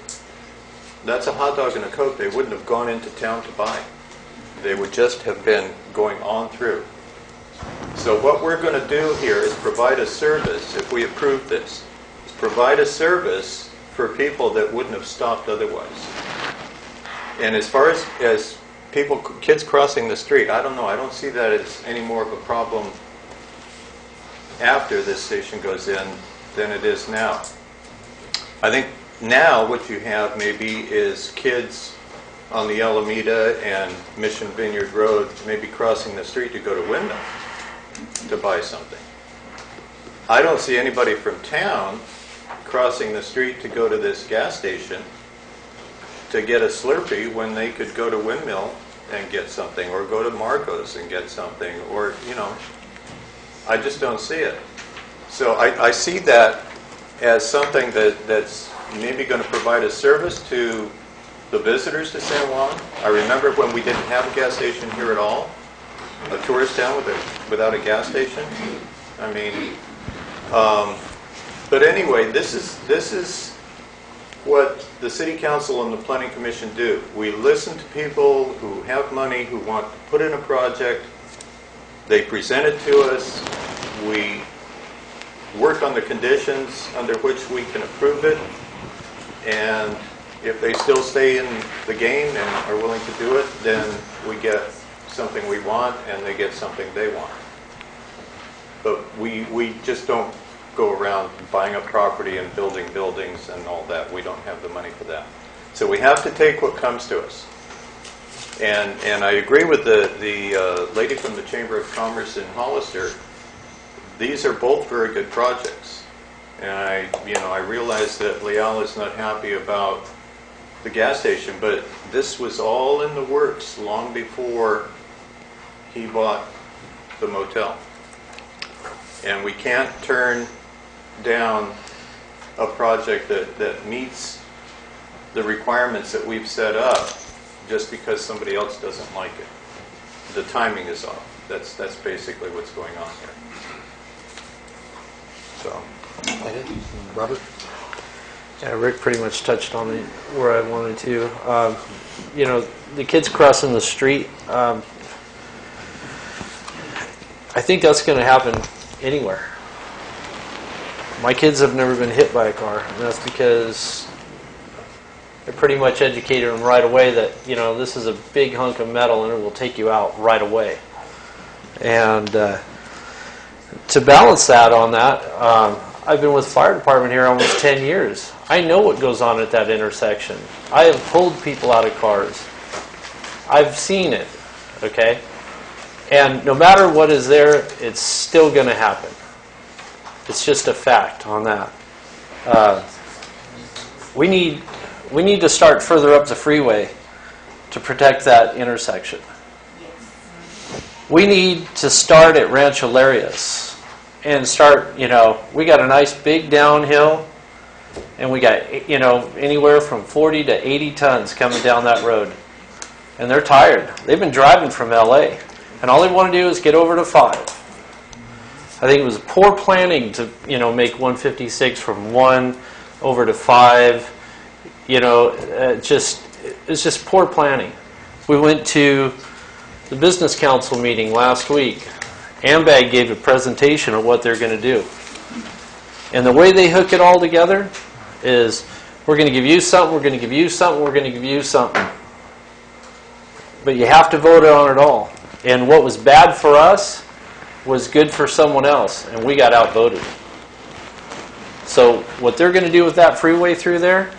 that's a hot dog and a Coke they wouldn't have gone into town to buy. They would just have been going on through. So what we're going to do here is provide a service, if we approve this, is provide a service for people that wouldn't have stopped otherwise. And as far as people, kids crossing the street, I don't know, I don't see that as any more of a problem after this station goes in than it is now. I think now what you have maybe is kids on the Alameda and Mission Vineyard Road maybe crossing the street to go to Windmill to buy something. I don't see anybody from town crossing the street to go to this gas station to get a Slurpee when they could go to Windmill and get something, or go to Marco's and get something, or, you know, I just don't see it. So I see that as something that's maybe going to provide a service to the visitors to San Juan. I remember when we didn't have a gas station here at all, a tourist town without a gas station. I mean, but anyway, this is what the City Council and the Planning Commission do. We listen to people who have money, who want to put in a project. They present it to us. We work on the conditions under which we can approve it. And if they still stay in the game and are willing to do it, then we get something we want and they get something they want. But we just don't go around buying up property and building buildings and all that. We don't have the money for that. So we have to take what comes to us. And I agree with the lady from the Chamber of Commerce in Hollister. These are both very good projects. And I realize that Leal is not happy about the gas station, but this was all in the works long before he bought the motel. And we can't turn down a project that meets the requirements that we've set up just because somebody else doesn't like it. The timing is off. That's basically what's going on here. So, Robert? Yeah, Rick pretty much touched on it where I wanted to. You know, the kids crossing the street, I think that's going to happen anywhere. My kids have never been hit by a car, and that's because they're pretty much educated them right away that, you know, this is a big hunk of metal and it will take you out right away. And to balance that on that, I've been with the fire department here almost 10 years. I know what goes on at that intersection. I have pulled people out of cars. I've seen it, okay? And no matter what is there, it's still going to happen. It's just a fact on that. We need to start further up the freeway to protect that intersection. We need to start at Rancho Larios and start, we got a nice big downhill, and we got, anywhere from 40 to 80 tons coming down that road. And they're tired. They've been driving from LA, and all they want to do is get over to 5. I think it was poor planning to, make 156 from 1 over to 5. It's just poor planning. We went to the business council meeting last week. AMBAG gave a presentation of what they're going to do. And the way they hook it all together is, we're going to give you something, we're going to give you something, we're going to give you something. But you have to vote on it all. And what was bad for us was good for someone else, and we got outvoted. So what they're going to do with that freeway through there,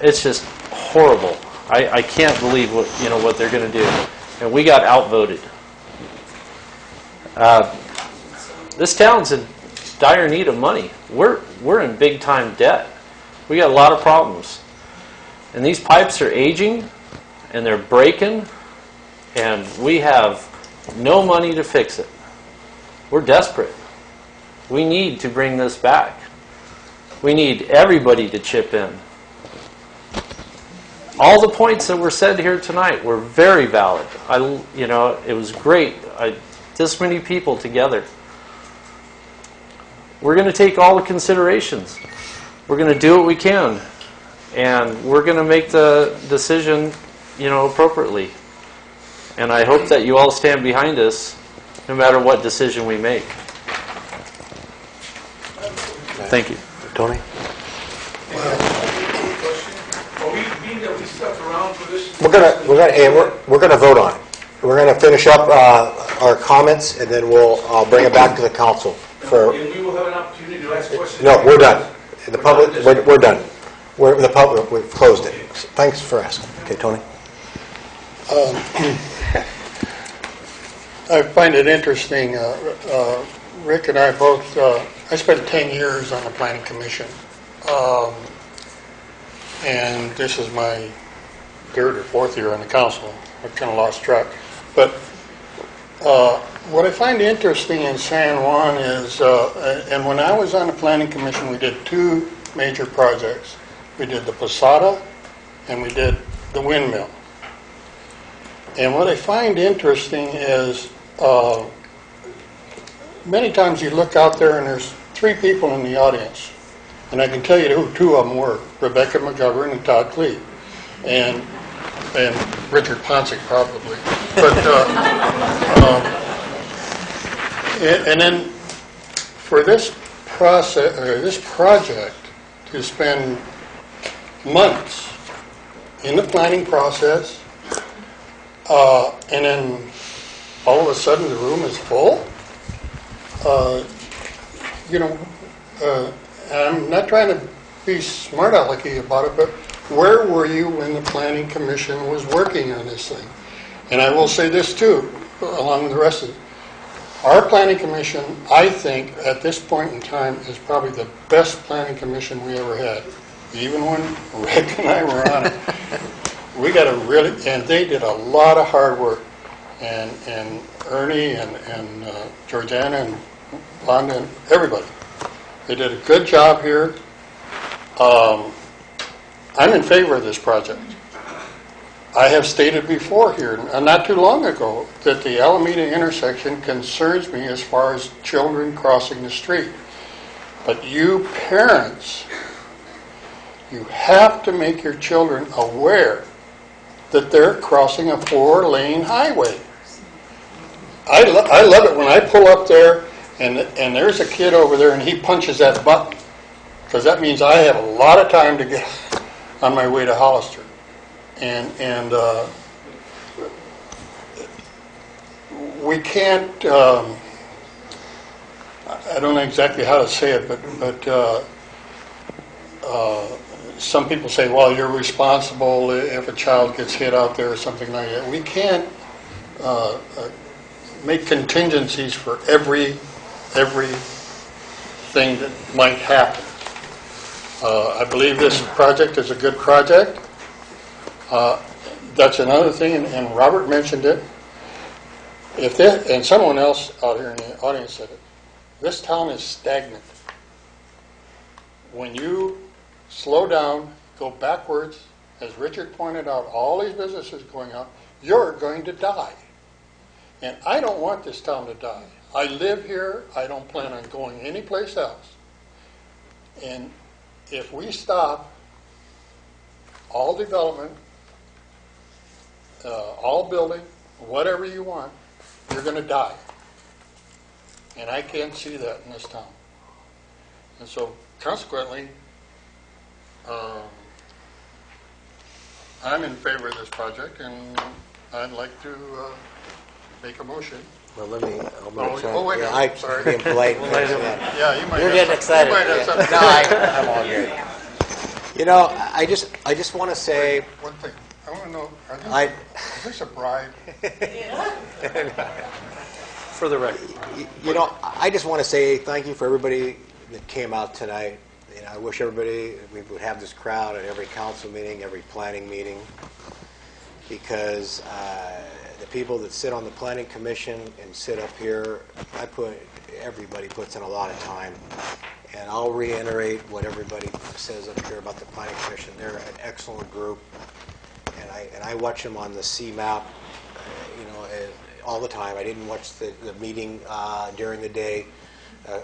it's just horrible. I can't believe what they're going to do. And we got outvoted. This town's in dire need of money. We're in big time debt. We got a lot of problems. And these pipes are aging, and they're breaking, and we have no money to fix it. We're desperate. We need to bring this back. We need everybody to chip in. All the points that were said here tonight were very valid. It was great. This many people together. We're going to take all the considerations. We're going to do what we can, and we're going to make the decision, appropriately. And I hope that you all stand behind us, no matter what decision we make. Thank you, Tony. We're gonna vote on it. We're gonna finish up our comments, and then I'll bring it back to the council for. And we will have an opportunity to ask questions. No, we're done. The public, we're done. The public, we've closed it. Thanks for asking. Okay, Tony. I find it interesting. Rick and I both. I spent 10 years on the Planning Commission, and this is my 3rd or 4th year on the council. I've kind of lost track. But what I find interesting in San Juan is, and when I was on the Planning Commission, we did 2 major projects. We did the Posada, and we did the windmill. And what I find interesting is, many times you look out there and there's 3 people in the audience. And I can tell you who 2 of them were, Rebecca McGovern and Todd Cleve. And Richard Ponsick probably. But, and then for this process, or this project, to spend months in the planning process, and then all of a sudden the room is full. I'm not trying to be smart alecky about it, but where were you when the Planning Commission was working on this thing? And I will say this too, along with the rest of it. Our Planning Commission, I think, at this point in time, is probably the best Planning Commission we ever had. Even when Rick and I were on it. We got and they did a lot of hard work. And Ernie and Georgiana and Wanda and everybody. They did a good job here. I'm in favor of this project. I have stated before here, not too long ago, that the Alameda intersection concerns me as far as children crossing the street. But you parents, you have to make your children aware that they're crossing a 4-lane highway. I love it when I pull up there and there's a kid over there and he punches that button, because that means I have a lot of time to get on my way to Hollister. And we can't, I don't know exactly how to say it, but some people say, well, you're responsible if a child gets hit out there or something like that. We can't make contingencies for every thing that might happen. I believe this project is a good project. That's another thing, and Robert mentioned it. If this, and someone else out here in the audience said it, this town is stagnant. When you slow down, go backwards, as Richard pointed out, all these businesses going up, you're going to die. And I don't want this town to die. I live here. I don't plan on going anyplace else. And if we stop all development, all building, whatever you want, you're going to die. And I can't see that in this town. And so, consequently, I'm in favor of this project, and I'd like to make a motion. Well, let me. Wait, yeah, I'm sorry. Being polite. Yeah, you might. You're have getting excited. You might have something. No, I'm all good. You know, I just want to say. One thing. I want to know. Is this a bribe? For the record. You know, I just want to say thank you for everybody that came out tonight. You know, I wish everybody, we would have this crowd at every council meeting, every planning meeting, because the people that sit on the planning commission and sit up here, everybody puts in a lot of time. And I'll reiterate what everybody says up here about the planning commission. They're an excellent group, and I watch them on the CMAP, you know, all the time. I didn't watch the meeting during the day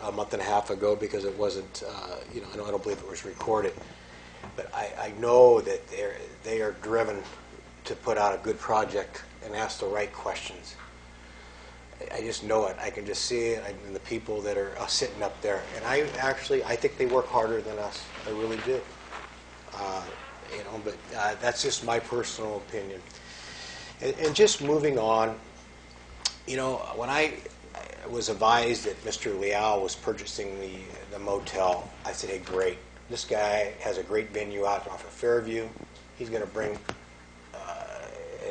a month and a half ago because it wasn't, you know, I don't believe it was recorded. But I know that they are driven to put out a good project and ask the right questions. I just know it. I can just see it in the people that are sitting up there. And I think they work harder than us. I really do. You know, but that's just my personal opinion. And just moving on, you know, when I was advised that Mr. Liao was purchasing the motel, I said, hey, great. This guy has a great venue out off of Fairview. He's going to bring,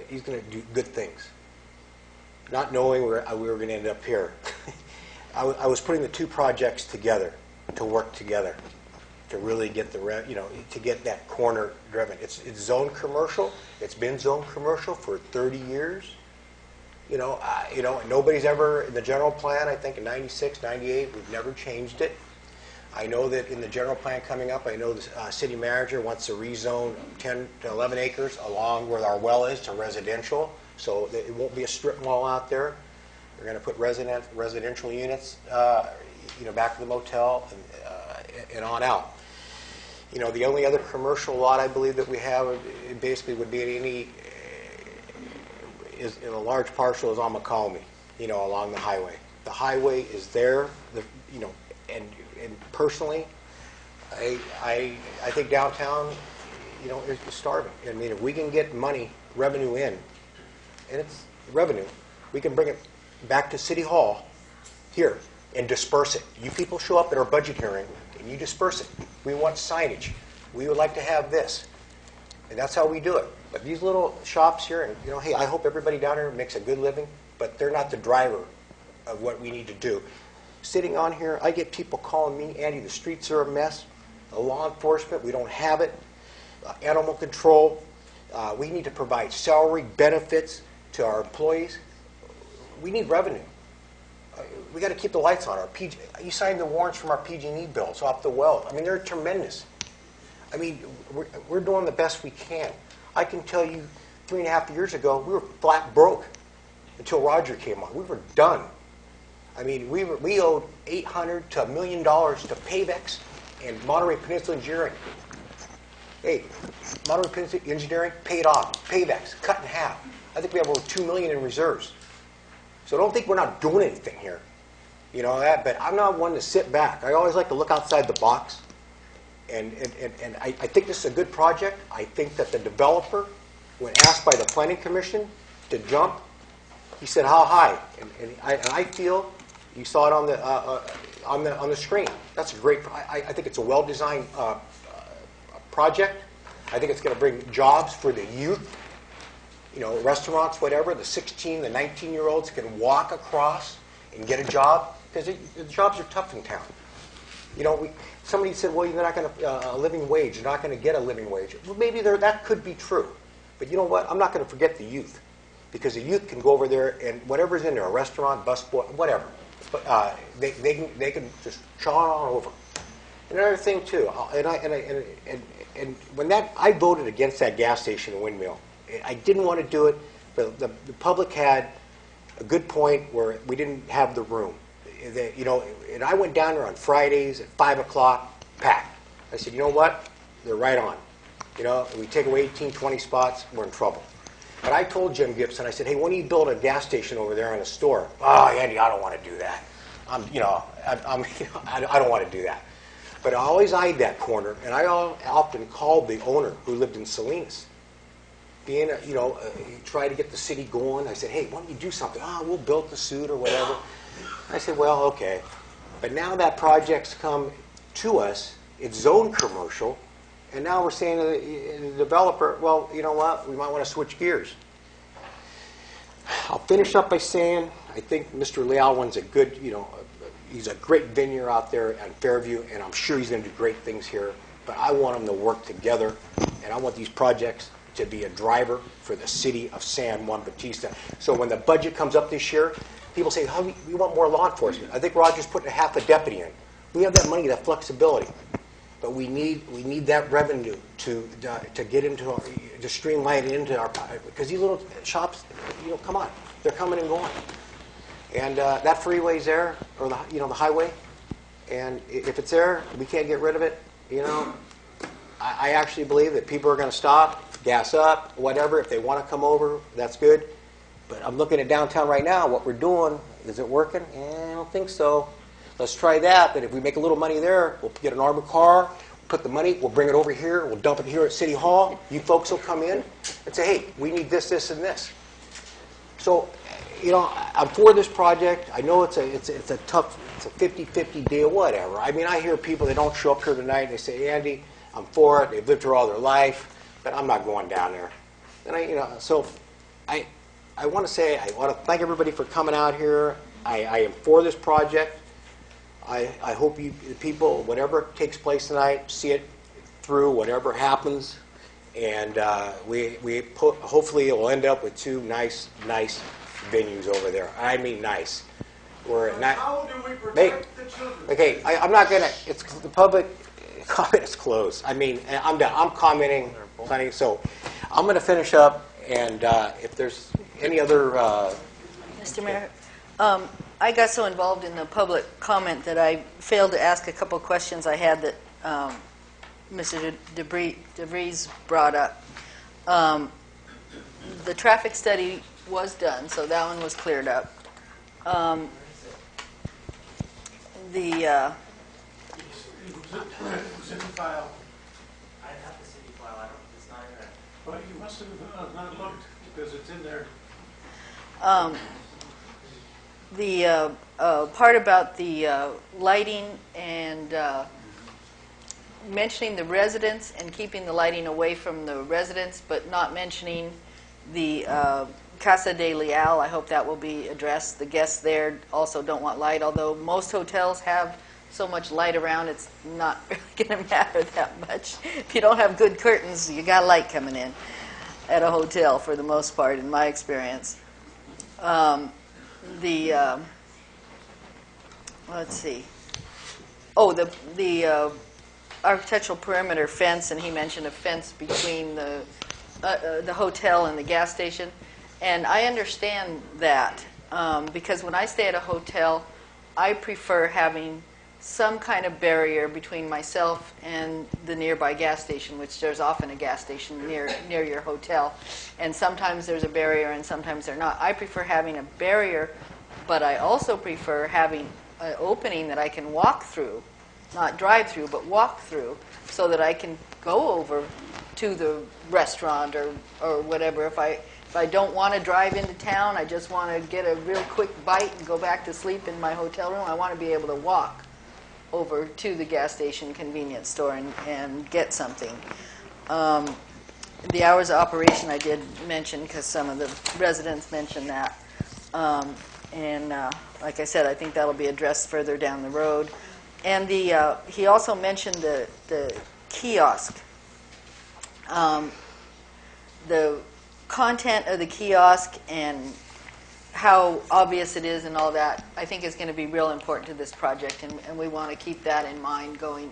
he's going to do good things. Not knowing we were going to end up here. I was putting the two projects together to work together to really get to get that corner driven. It's zone commercial. It's been zone commercial for 30 years. You know, nobody's ever, in the general plan, I think in 96, 98, we've never changed it. I know that in the general plan coming up, I know the city manager wants to rezone 10 to 11 acres along where our well is to residential, so that it won't be a strip mall out there. We're going to put residential units, you know, back to the motel and on out. You know, the only other commercial lot I believe that we have, it basically would be any, is in a large parcel is on McCalmy, you know, along the highway. The highway is there, you know, and personally, I think downtown, you know, is starving. I mean, if we can get revenue in, and it's revenue, we can bring it back to City Hall here and disperse it. You people show up at our budget hearing and you disperse it. We want signage. We would like to have this. And that's how we do it. But these little shops here, and you know, hey, I hope everybody down here makes a good living, but they're not the driver of what we need to do. Sitting on here, I get people calling me, Andy, the streets are a mess. The law enforcement, we don't have it. Animal control, we need to provide salary benefits to our employees. We need revenue. We got to keep the lights on. You signed the warrants from our PG&E bills off the well. I mean, they're tremendous. I mean, we're doing the best we can. I can tell you 3.5 years ago, we were flat broke until Roger came on. We were done. I mean, we owed $800 to $1 million to Pavex and Monterey Peninsula Engineering. Hey, Monterey Peninsula Engineering paid off. Pavex cut in half. I think we have over $2 million in reserves. So don't think we're not doing anything here. You know that, but I'm not one to sit back. I always like to look outside the box. And I think this is a good project. I think that the developer, when asked by the Planning Commission to jump, he said, how high? And I feel, you saw it on the screen. That's a great, I think it's a well-designed project. I think it's going to bring jobs for the youth restaurants, whatever, the 16, the 19-year-olds can walk across and get a job, because the jobs are tough in town. Somebody said, well, you're not going to a living wage. You're not going to get a living wage. Well, maybe that could be true. But you know what? I'm not going to forget the youth, because the youth can go over there and whatever's in there, a restaurant, busboy, whatever, they can just chaw on over. Another thing too, and when I voted against that gas station in Windmill. I didn't want to do it, but the public had a good point where we didn't have the room. And I went down there on Fridays at 5 o'clock, packed. I said, you know what? They're right on. We take away 18, 20 spots, we're in trouble. But I told Jim Gibson, I said, hey, when do you build a gas station over there in a store? Oh, Andy, I don't want to do that. I don't want to do that. But I always eyed that corner, and I often called the owner who lived in Salinas. He tried to get the city going. I said, hey, why don't you do something? We'll build the suit or whatever. I said, well, okay. But now that project's come to us, it's zoned commercial, and now we're saying to the developer, well, you know what, we might want to switch gears. I'll finish up by saying, I think Mr. Lealwan's a good, he's a great venue out there in Fairview, and I'm sure he's going to do great things here. But I want them to work together, and I want these projects to be a driver for the city of San Juan Bautista. So when the budget comes up this year, people say, we want more law enforcement. I think Roger's putting half a deputy in. We have that money, that flexibility. But we need that revenue to get into, to streamline it into our, because these little shops, come on, they're coming and going. And that freeway's there, or the highway, and if it's there, we can't get rid of it. I actually believe that people are going to stop, gas up, whatever. If they want to come over, that's good. But I'm looking at downtown right now. What we're doing, is it working? I don't think so. Let's try that. But if we make a little money there, we'll get an armored car, put the money, we'll bring it over here, we'll dump it here at City Hall. You folks will come in and say, hey, we need this, this, and this. So, I'm for this project. I know it's a tough, it's a 50-50 deal, whatever. I mean, I hear people that don't show up here tonight and they say, Andy, I'm for it. They've lived here all their life, but I'm not going down there. And so I want to say, I want to thank everybody for coming out here. I am for this project. I hope you people, whatever takes place tonight, see it through, whatever happens, and hopefully it will end up with two nice venues over there. I mean nice. How do we protect the children? Okay, I'm not gonna. It's the public comment is closed. I mean, I'm done. I'm commenting plenty, so I'm going to finish up. And if there's any other, Mr. Mayor, I got so involved in the public comment that I failed to ask a couple questions I had that Mr. DeVries brought up. The traffic study was done, so that one was cleared up. It's in the file. I have the city file. It's not in there. Well, you must have not looked because it's in there. The part about the lighting and mentioning the residents and keeping the lighting away from the residents, but not mentioning the Casa de Leal, I hope that will be addressed. The guests there also don't want light, although most hotels have so much light around, it's not really going to matter that much. If you don't have good curtains, you got light coming in at a hotel for the most part, in my experience. Let's see. Oh, the architectural perimeter fence, and he mentioned a fence between the hotel and the gas station. And I understand that because when I stay at a hotel, I prefer having some kind of barrier between myself and the nearby gas station, which there's often a gas station near your hotel. And sometimes there's a barrier and sometimes there's not. I prefer having a barrier, but I also prefer having an opening that I can walk through, not drive through, but walk through, so that I can go over to the restaurant or whatever. If I don't want to drive into town, I just want to get a real quick bite and go back to sleep in my hotel room, I want to be able to walk over to the gas station convenience store and get something. the hours of operation I did mention because some of the residents mentioned that. Like I said, I think that'll be addressed further down the road. And he also mentioned the kiosk. The content of the kiosk and how obvious it is and all that, I think is going to be real important to this project, and we want to keep that in mind going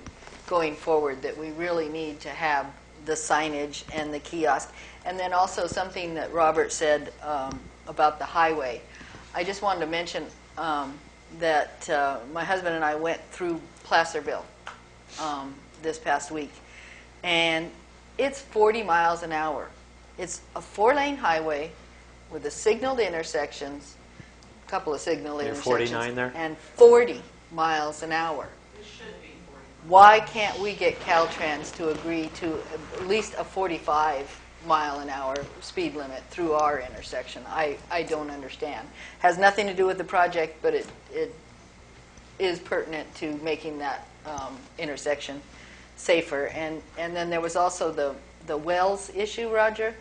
forward, that we really need to have the signage and the kiosk. And then also something that Robert said about the highway. I just wanted to mention that my husband and I went through Placerville this past week, and it's 40 miles an hour. It's a 4-lane highway with the signaled intersections, a couple of signaled intersections. 49 there? And 40 miles an hour. Why can't we get Caltrans to agree to at least a 45-mile-an-hour speed limit through our intersection? I don't understand. Has nothing to do with the project, but it is pertinent to making that intersection safer. And then there was also the wells issue, Roger.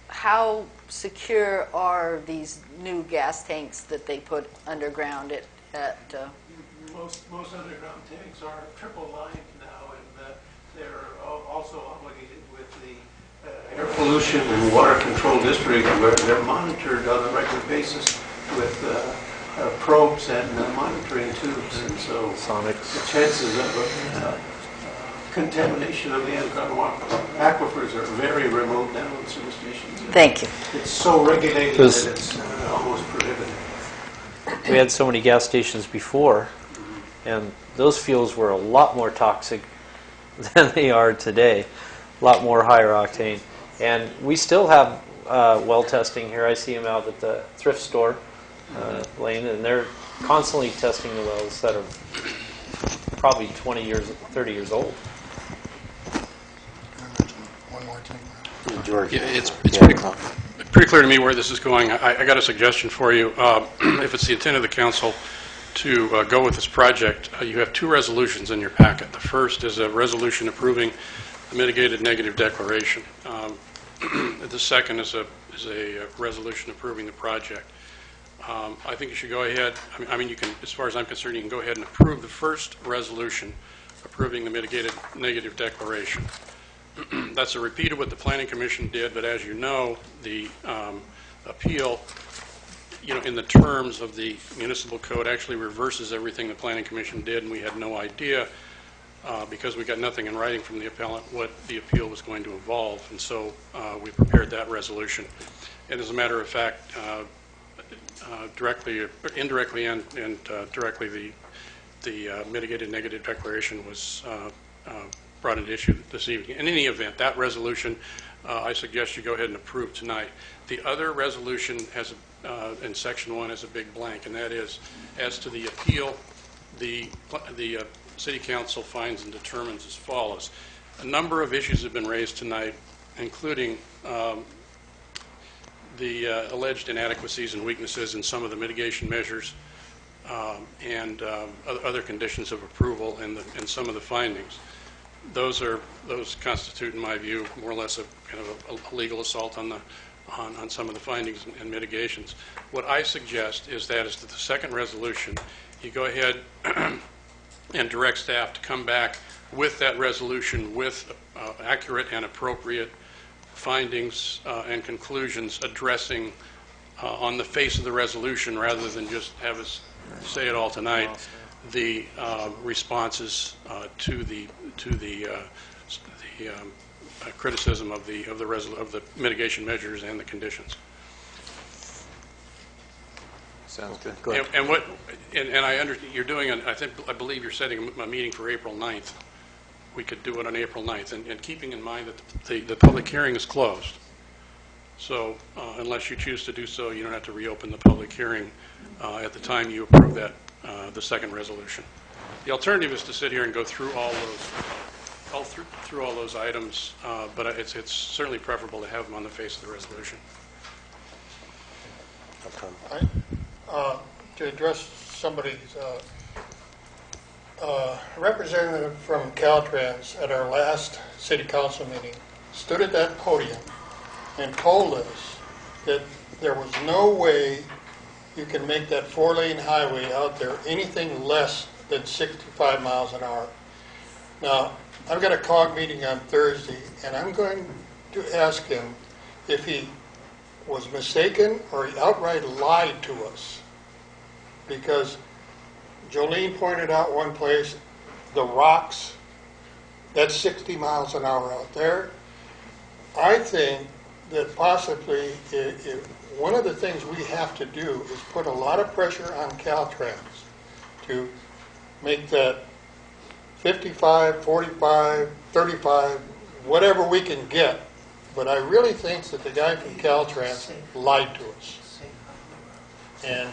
How secure are these new gas tanks that they put underground at Most underground tanks are triple lined now, and they're also obligated with the air pollution and water control district, where they're monitored on a regular basis with probes and monitoring tubes, and so the chances of contamination of the underground aquifers are very remote now in sewer stations. Thank you. It's so regulated that it's almost prohibited. We had so many gas stations before, and those fuels were a lot more toxic than they are today, a lot more higher octane. And we still have well testing here. I see them out at the thrift store lane, and they're constantly testing the wells that are probably 20 years, 30 years old. One more time. George. Yeah, it's pretty clear to me where this is going. I got a suggestion for you. If it's the intent of the council to go with this project, you have 2 resolutions in your packet. The first is a resolution approving the mitigated negative declaration. The second is a resolution approving the project. I think you should go ahead. I mean, you can, as far as I'm concerned, you can go ahead and approve the first resolution approving the mitigated negative declaration. That's a repeat of what the Planning Commission did, but as you know, the appeal, in the terms of the municipal code, actually reverses everything the Planning Commission did, and we had no idea, because we got nothing in writing from the appellant, what the appeal was going to involve, and so we prepared that resolution. And as a matter of fact, directly, indirectly, and directly, the mitigated negative declaration was brought into issue this evening. In any event, that resolution, I suggest you go ahead and approve tonight. The other resolution has, in section 1, has a big blank, and that is, as to the appeal, the City Council finds and determines as follows. A number of issues have been raised tonight, including the alleged inadequacies and weaknesses in some of the mitigation measures and other conditions of approval and some of the findings. Those constitute, in my view, more or less a kind of a legal assault on some of the findings and mitigations. What I suggest is that as to the second resolution, you go ahead and direct staff to come back with that resolution with accurate and appropriate findings and conclusions addressing on the face of the resolution, rather than just have us say it all tonight, the responses to the criticism of the mitigation measures and the conditions. Sounds good. Go ahead. And you're doing I believe you're setting a meeting for April 9th. We could do it on April 9th, and keeping in mind that the public hearing is closed. So unless you choose to do so, you don't have to reopen the public hearing at the time you approve that the second resolution. The alternative is to sit here and go through all those items, but it's certainly preferable to have them on the face of the resolution. To address somebody's representative from Caltrans at our last city council meeting stood at that podium and told us that there was no way you can make that 4-lane highway out there anything less than 65 miles an hour. Now, I've got a COG meeting on Thursday, and I'm going to ask him if he was mistaken or he outright lied to us. Because Jolene pointed out one place, the rocks, that's 60 miles an hour out there. I think that possibly one of the things we have to do is put a lot of pressure on Caltrans to make that 55, 45, 35, whatever we can get. But I really think that the guy from Caltrans lied to us. And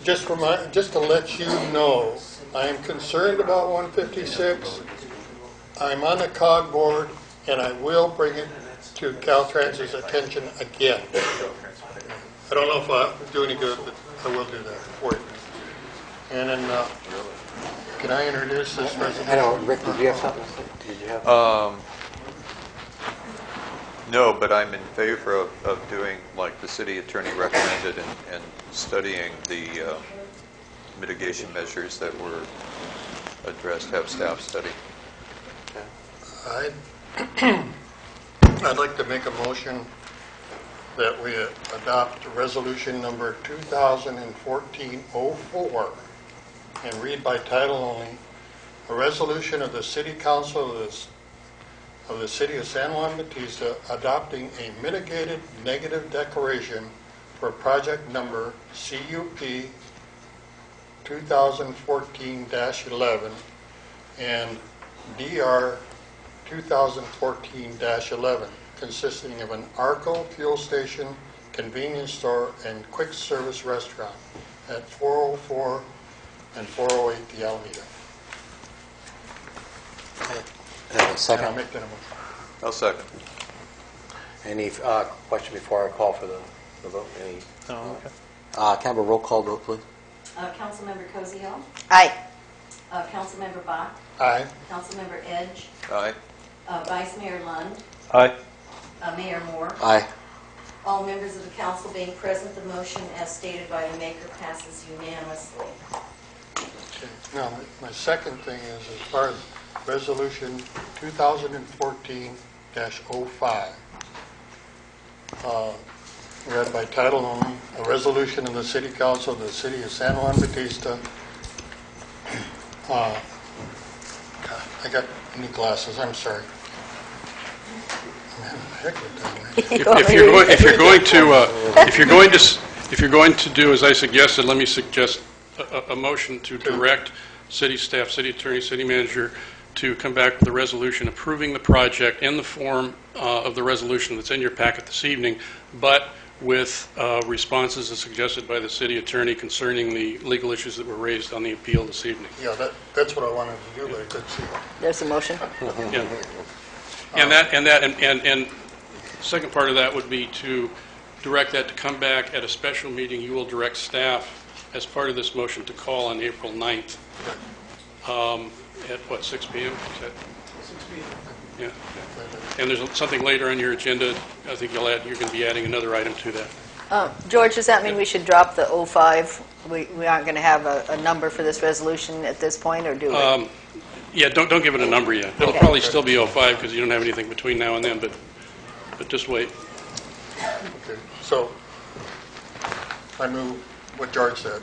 just to let you know, I am concerned about 156. I'm on the COG board, and I will bring it to Caltrans's attention again. I don't know if I'll do any good, but I will do that for you. And then, can I introduce this resolution? I don't, Rick, did you have something? Did you have? No, but I'm in favor of doing like the city attorney recommended and studying the mitigation measures that were addressed, have staff study. I'd like to make a motion that we adopt resolution number 2014-04 and read by title only, a resolution of the City Council of the City of San Juan Bautista adopting a mitigated negative declaration for project number CUP 2014-11 and DR 2014-11, consisting of an ARCO fuel station, convenience store, and quick service restaurant at 404 and 408 the Alameda. Second. I'll make that a motion. I'll second. Any question before I call for the vote? Any? Oh, okay. Can I have a roll call vote, please? Councilmember Cosio, Aye. Councilmember Bach, Aye. Councilmember Edge, Aye. Vice Mayor Lund, Aye. Mayor Moore. Aye. All members of the council being present, the motion as stated by the maker passes unanimously. Okay. Now, my second thing is as far as resolution 2014-05. Read by title only, a resolution of the City Council of the City of San Juan Bautista. God, I got new glasses, I'm sorry. I'm having a heck of a time. If you're going to do as I suggested, let me suggest a motion to direct city staff, city attorney, city manager to come back with a resolution approving the project in the form of the resolution that's in your packet this evening, but with responses as suggested by the city attorney concerning the legal issues that were raised on the appeal this evening. Yeah, that's what I wanted to do, but I couldn't see it. There's a motion. Yeah. And second part of that would be to direct that to come back at a special meeting. You will direct staff as part of this motion to call on April 9th. At what, 6 p.m.? Is that? 6 p.m. Yeah. And there's something later on your agenda. I think you're going to be adding another item to that. George, does that mean we should drop the 05? We aren't going to have a number for this resolution at this point, or do we? Yeah, don't give it a number yet. It'll Okay. probably still be 05 because you don't have anything between now and then, but just wait. Okay, so I move what George said.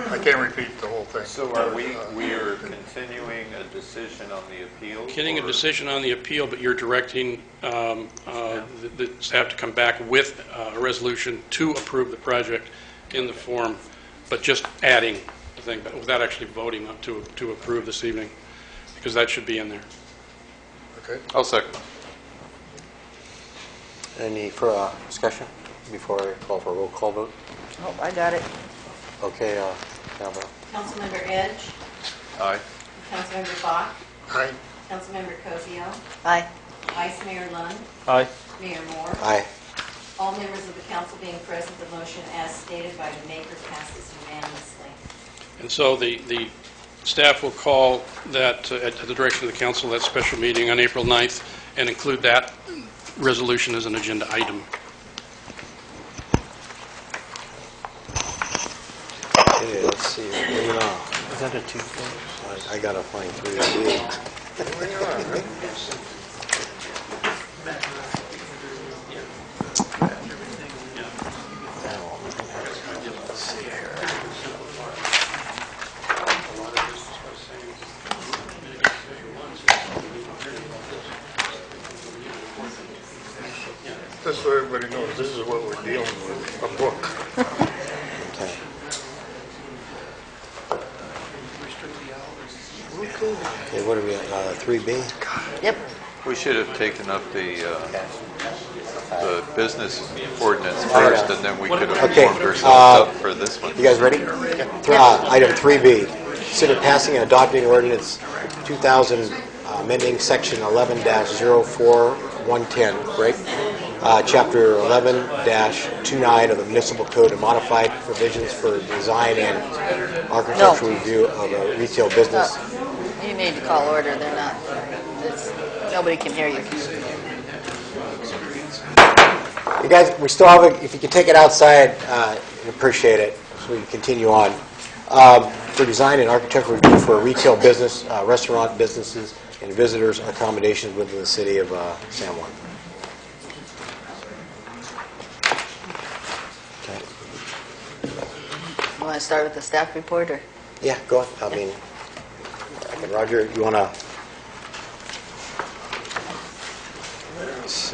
I can't repeat the whole thing. So are we are continuing a decision on the appeal? Getting a decision on the appeal, but you're directing the staff to come back with a resolution to approve the project in the form, but just adding the thing, but without actually voting up to approve this evening, because that should be in there. Okay. I'll second. Any further discussion before I call for a roll call vote? Oh, I got it. Okay, can I have a Councilmember Edge, Aye. Councilmember Bach, Aye. Councilmember Cosio, Aye. Vice Mayor Lund, Aye. Mayor Moore. Aye. All members of the council being present, the motion as stated by the maker passes unanimously. And so the Staff will call that, at the direction of the council, that special meeting on April 9th and include that resolution as an agenda item. Okay, let's see. Moving on. Is that a 2-4? I gotta find 3B. Just so everybody knows, this is what we're dealing with, a book. Okay. Okay, what are we at? 3B? Yep. We should have taken up the business ordinance first, and then we could have Okay, formed ourselves up for this one. You guys ready? Item 3B, consider passing and adopting ordinance 2000, amending section 11-04110, right? Chapter 11-29 of the Municipal Code to modify provisions for design and architectural review of a retail business. You need to call order. They're not. Nobody can hear you. You guys, we still have if you could take it outside, I'd appreciate it, so we can continue on. For design and architectural review for a retail business, restaurant businesses, and visitors accommodations within the city of San Juan. Okay. You want to start with the staff report, or? Yeah, go ahead. I mean, Roger, you want to? This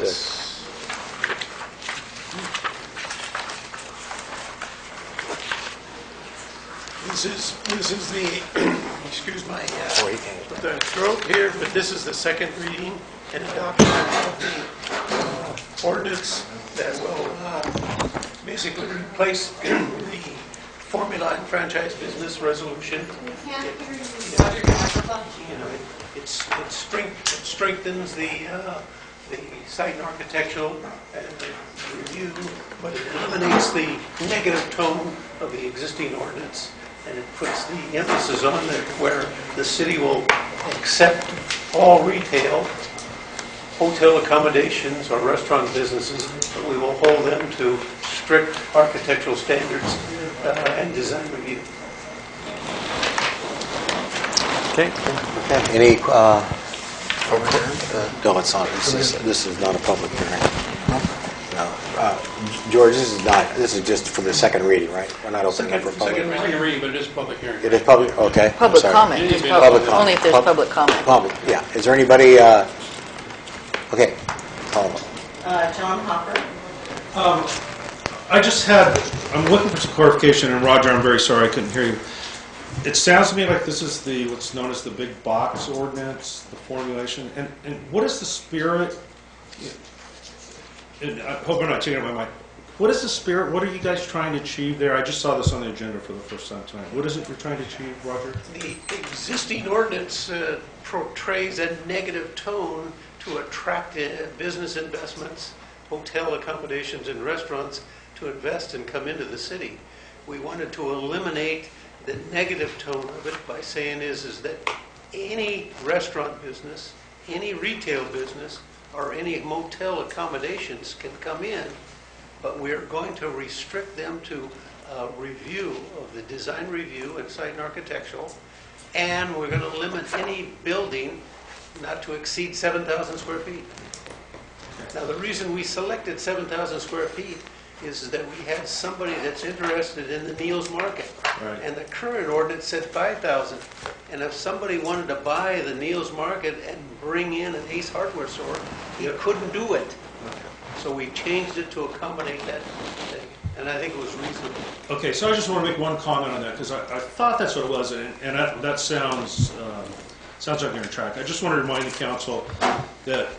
is the excuse my the throat here, but this is the second reading and adoption of the ordinance that will basically replace the formula and franchise business resolution. It strengthens the site and architectural and the review, but it eliminates the negative tone of the existing ordinance, and it puts the emphasis on that where the city will accept all retail, hotel accommodations, or restaurant businesses, but we will hold them to strict architectural standards and design review. Okay. Any? No, it's not. This is not a public hearing. No. George, this is not. This is just for the second reading, right? We're not opening up for public. Second reading, but it is a public hearing. It is public. Okay. Public comment. Just public comment. Only if there's public comment. Public. Yeah. Is there anybody? Okay. John Hopper. I'm looking for some clarification, and Roger, I'm very sorry I couldn't hear you. It sounds to me like this is what's known as the big box ordinance, the formulation. And what is the spirit? And I hope I'm not changing my mind. What is the spirit? What are you guys trying to achieve there? I just saw this on the agenda for the first time tonight. What is it you're trying to achieve, Roger? The existing ordinance portrays a negative tone to attract business investments, hotel accommodations, and restaurants to invest and come into the city. We wanted to eliminate the negative tone of it by saying is that any restaurant business, any retail business, or any motel accommodations can come in, but we're going to restrict them to review of the design review and site and architectural, and we're going to limit any building not to exceed 7,000 square feet. Now, the reason we selected 7,000 square feet is that we had somebody that's interested in the Neal's Market. Right. And the current ordinance said 5,000. And if somebody wanted to buy the Neal's Market and bring in an Ace Hardware store, you couldn't do it. So we changed it to accommodate that thing. And I think it was reasonable. Okay, so I just want to make one comment on that, because I thought that's what it was, and that sounds like you're on track. I just want to remind the council that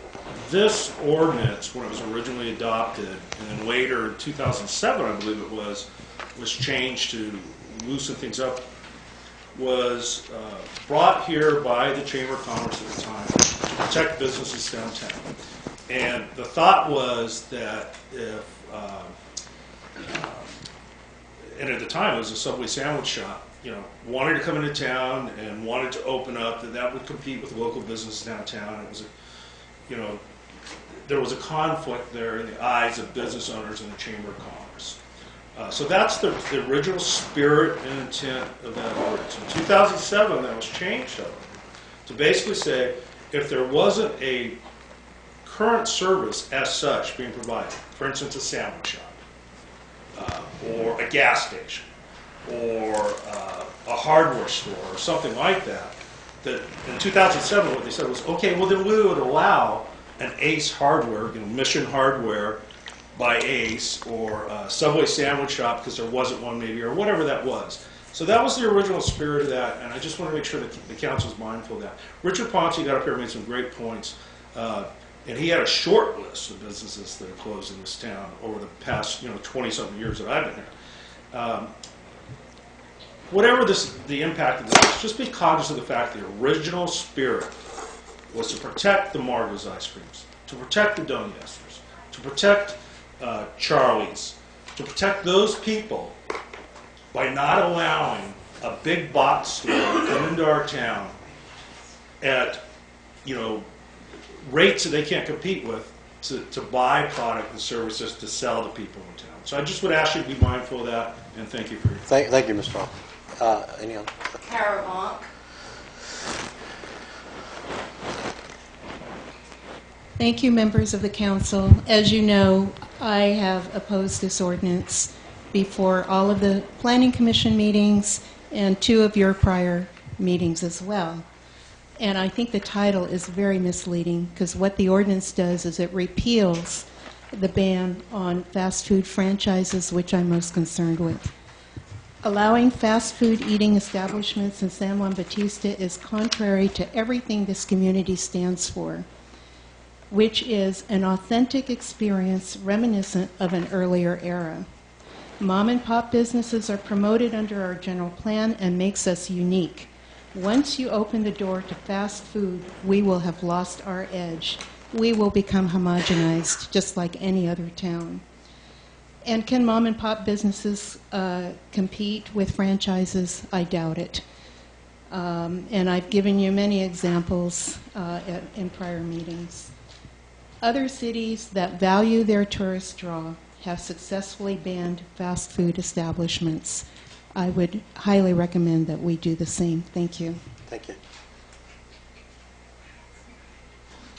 this ordinance, when it was originally adopted, and then later in 2007, I believe it was changed to loosen things up, was brought here by the Chamber of Commerce at the time to protect businesses downtown. And the thought was that if, and at the time it was a Subway sandwich shop, wanted to come into town and wanted to open up, that would compete with local business downtown. It was there was a conflict there in the eyes of business owners in the Chamber of Commerce. So that's the original spirit and intent of that ordinance. In 2007, that was changed, however, to basically say if there wasn't a current service as such being provided, for instance, a sandwich shop, or a gas station, or a hardware store, or something like that, that in 2007 what they said was, okay, well then we would allow an Ace Hardware, Mission Hardware by Ace, or a Subway sandwich shop because there wasn't one maybe, or whatever that was. So that was the original spirit of that, and I just want to make sure that the council's mindful of that. Richard Ponce got up here and made some great points, and he had a short list of businesses that have closed in this town over the past 20-something years that I've been here. Whatever the impact of this, just be cognizant of the fact the original spirit was to protect the Margot's ice creams, to protect the Donut Esters, to protect Charlie's, to protect those people by not allowing a big box store to come into our town at rates that they can't compete with to buy product and services to sell to people in town. So I just would ask you to be mindful of that, and thank you for your time. Thank you, Mr. Hall. Any other? Caravant. Thank you, members of the council. As you know, I have opposed this ordinance before all of the Planning Commission meetings and 2 of your prior meetings as well. And I think the title is very misleading because what the ordinance does is it repeals the ban on fast food franchises, which I'm most concerned with. Allowing fast food eating establishments in San Juan Bautista is contrary to everything this community stands for, which is an authentic experience reminiscent of an earlier era. Mom and pop businesses are promoted under our general plan and makes us unique. Once you open the door to fast food, we will have lost our edge. We will become homogenized, just like any other town. And can mom and pop businesses compete with franchises? I doubt it. And I've given you many examples in prior meetings. Other cities that value their tourist draw have successfully banned fast food establishments. I would highly recommend that we do the same. Thank you. Thank you.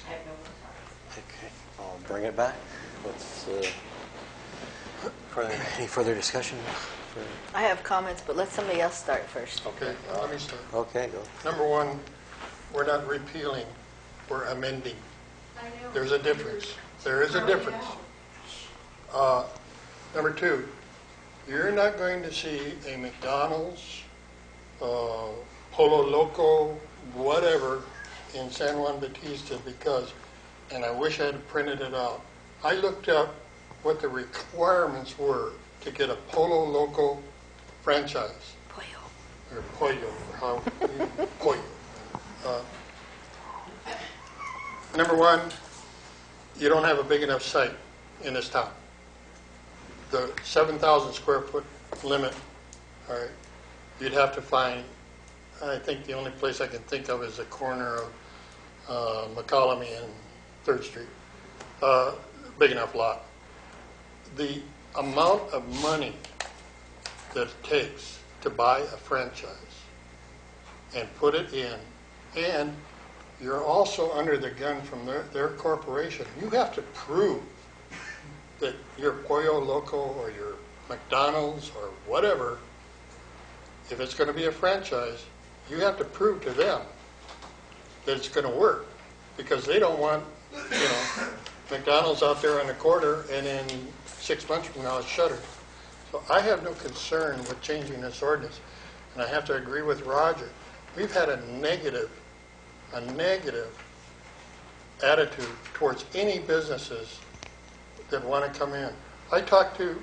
I have no more comments. Okay, I'll bring it back. Any further discussion? I have comments, but let somebody else start first. Okay, let me start. Okay, go. Number one, we're not repealing, we're amending. There's a difference. There is a difference. Number two, you're not going to see a McDonald's, Polo Loco, whatever, in San Juan Bautista because, and I wish I had printed it out, I looked up what the requirements were to get a Polo Loco franchise. Pollo. Or pollo, or how, pollo. Number one, you don't have a big enough site in this town. The 7,000 square foot limit, all right, you'd have to find, I think the only place I can think of is the corner of McCollum and 3rd Street. Big enough lot. The amount of money that it takes to buy a franchise and put it in, and you're also under the gun from their corporation. You have to prove that your Pollo Loco or your McDonald's or whatever, if it's going to be a franchise, you have to prove to them that it's going to work, because they don't want, McDonald's out there on the corner and in 6 months from now it's shuttered. So I have no concern with changing this ordinance, and I have to agree with Roger. We've had a negative attitude towards any businesses that want to come in. I talked to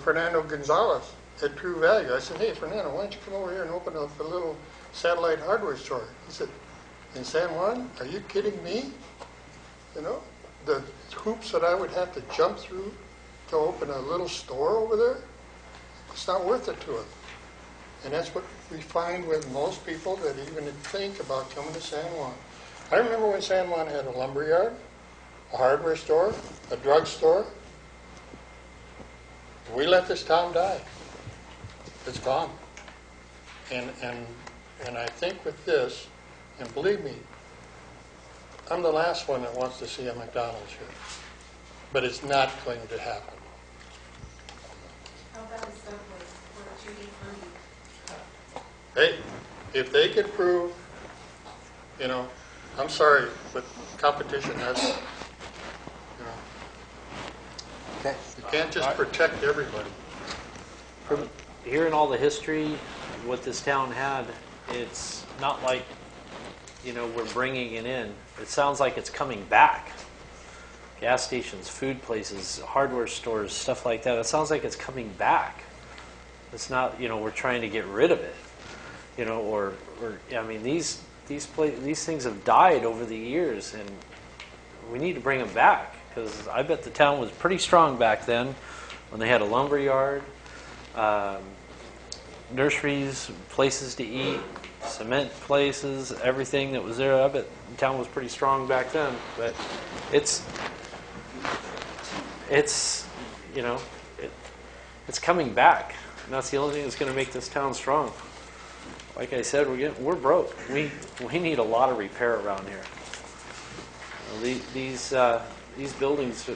Fernando Gonzalez at True Value. I said, hey, Fernando, why don't you come over here and open up a little satellite hardware store? He said, in San Juan? Are you kidding me? The hoops that I would have to jump through to open a little store over there, it's not worth it to him. And that's what we find with most people that even think about coming to San Juan. I remember when San Juan had a lumberyard, a hardware store, a drugstore. We let this town die. It's gone. And I think with this, and believe me, I'm the last one that wants to see a McDonald's here. But it's not going to happen. How about a Subway or a Judy Honey? Hey, if they could prove, you know, I'm sorry, but competition has, you know, Okay. you can't just protect everybody. From hearing all the history, of what this town had, it's not like, you know, we're bringing it in. It sounds like it's coming back. Gas stations, food places, hardware stores, stuff like that. It sounds like it's coming back. It's not, you know, we're trying to get rid of it. You know, or I mean, these things have died over the years, and we need to bring them back, because I bet the town was pretty strong back then when they had a lumber yard, nurseries, places to eat, cement places, everything that was there. I bet the town was pretty strong back then, but it's you know, it's coming back, and that's the only thing that's going to make this town strong. Like I said, we're broke. We need a lot of repair around here. You know, these buildings,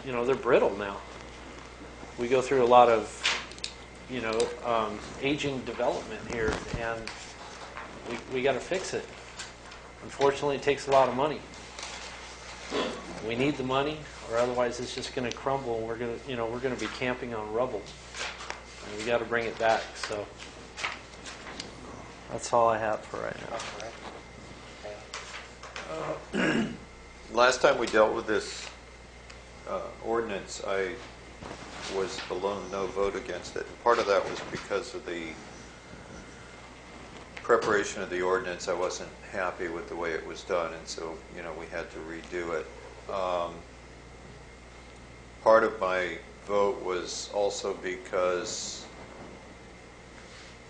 you know, they're brittle now. We go through a lot of, you know, aging development here, and we got to fix it. Unfortunately, it takes a lot of money. We need the money, or otherwise it's just going to crumble, and we're going to be camping on rubble. And we got to bring it back. So. That's all I have for right now. Last time we dealt with this ordinance, I was the lone no vote against it. And part of that was because of the preparation of the ordinance. I wasn't happy with the way it was done, and so, you know, we had to redo it. Part of my vote was also because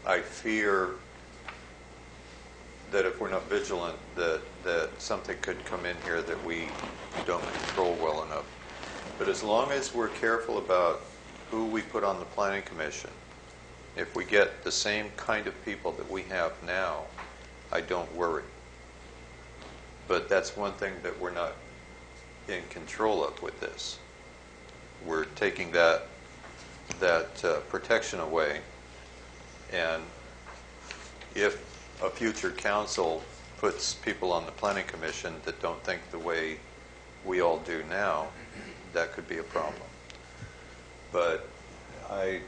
I fear that if we're not vigilant, that something could come in here that we don't control well enough. But as long as we're careful about who we put on the Planning Commission, if we get the same kind of people that we have now, I don't worry. But that's one thing that we're not in control of with this. We're taking that protection away, and if a future council puts people on the Planning Commission that don't think the way we all do now, that could be a problem. But I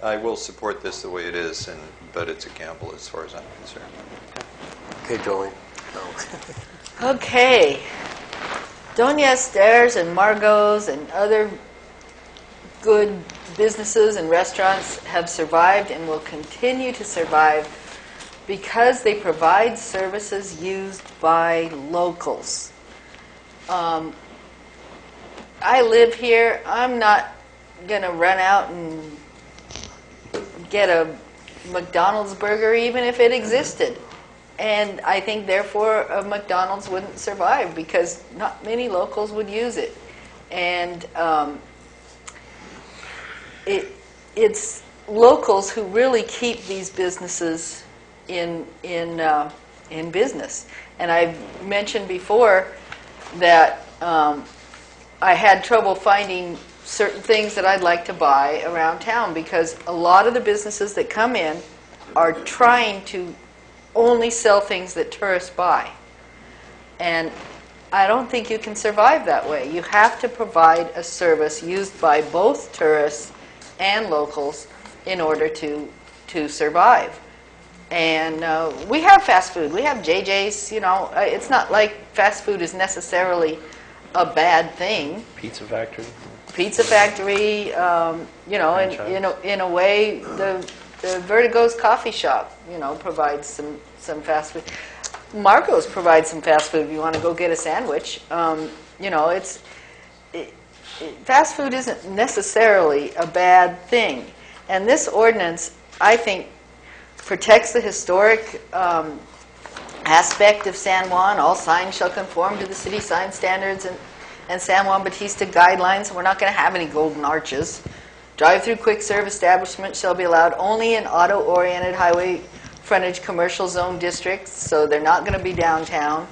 will support this the way it is, but it's a gamble as far as I'm concerned. Okay, Jolene. Okay. Doña Esther's and Margot's and other good businesses and restaurants have survived and will continue to survive because they provide services used by locals. I live here. I'm not going to run out and get a McDonald's burger even if it existed. And I think, therefore, a McDonald's wouldn't survive because not many locals would use it. And it's locals who really keep these businesses in business. And I've mentioned before that I had trouble finding certain things that I'd like to buy around town because a lot of the businesses that come in are trying to only sell things that tourists buy. And I don't think you can survive that way. You have to provide a service used by both tourists and locals in order to survive. And we have fast food. We have JJ's, you know. It's not like fast food is necessarily a bad thing. Pizza Factory. Pizza Factory, you know, in a way, the Vertigo's coffee shop, you know, provides some fast food. Marco's provides some fast food if you want to go get a sandwich. You know, fast food isn't necessarily a bad thing. And this ordinance I think, protects the historic aspect of San Juan. All signs shall conform to the city sign standards and San Juan Bautista guidelines. We're not going to have any golden arches. Drive-through quick serve establishments shall be allowed only in auto-oriented highway frontage commercial zone districts, so they're not going to be downtown.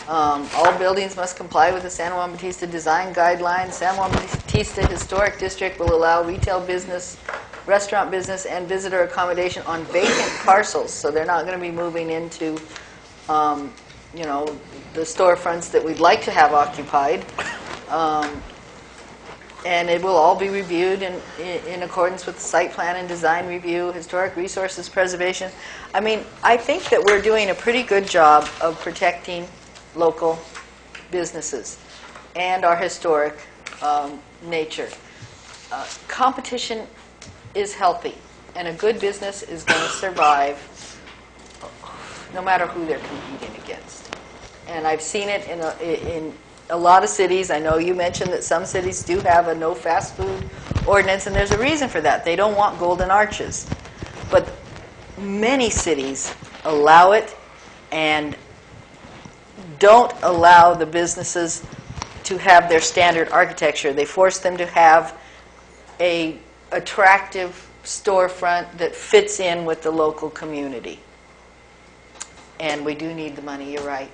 All buildings must comply with the San Juan Bautista design guidelines. San Juan Bautista Historic District will allow retail business, restaurant business, and visitor accommodation on vacant parcels, so they're not going to be moving into, you know, the storefronts that we'd like to have occupied. And it will all be reviewed in accordance with the site plan and design review, historic resources preservation. I mean, I think that we're doing a pretty good job of protecting local businesses and our historic nature. Competition is healthy, and a good business is going to survive no matter who they're competing against. And I've seen it in a lot of cities. I know you mentioned that some cities do have a no fast food ordinance, and there's a reason for that. They don't want golden arches. But many cities allow it and don't allow the businesses to have their standard architecture. They force them to have a attractive storefront that fits in with the local community. And we do need the money, you're right.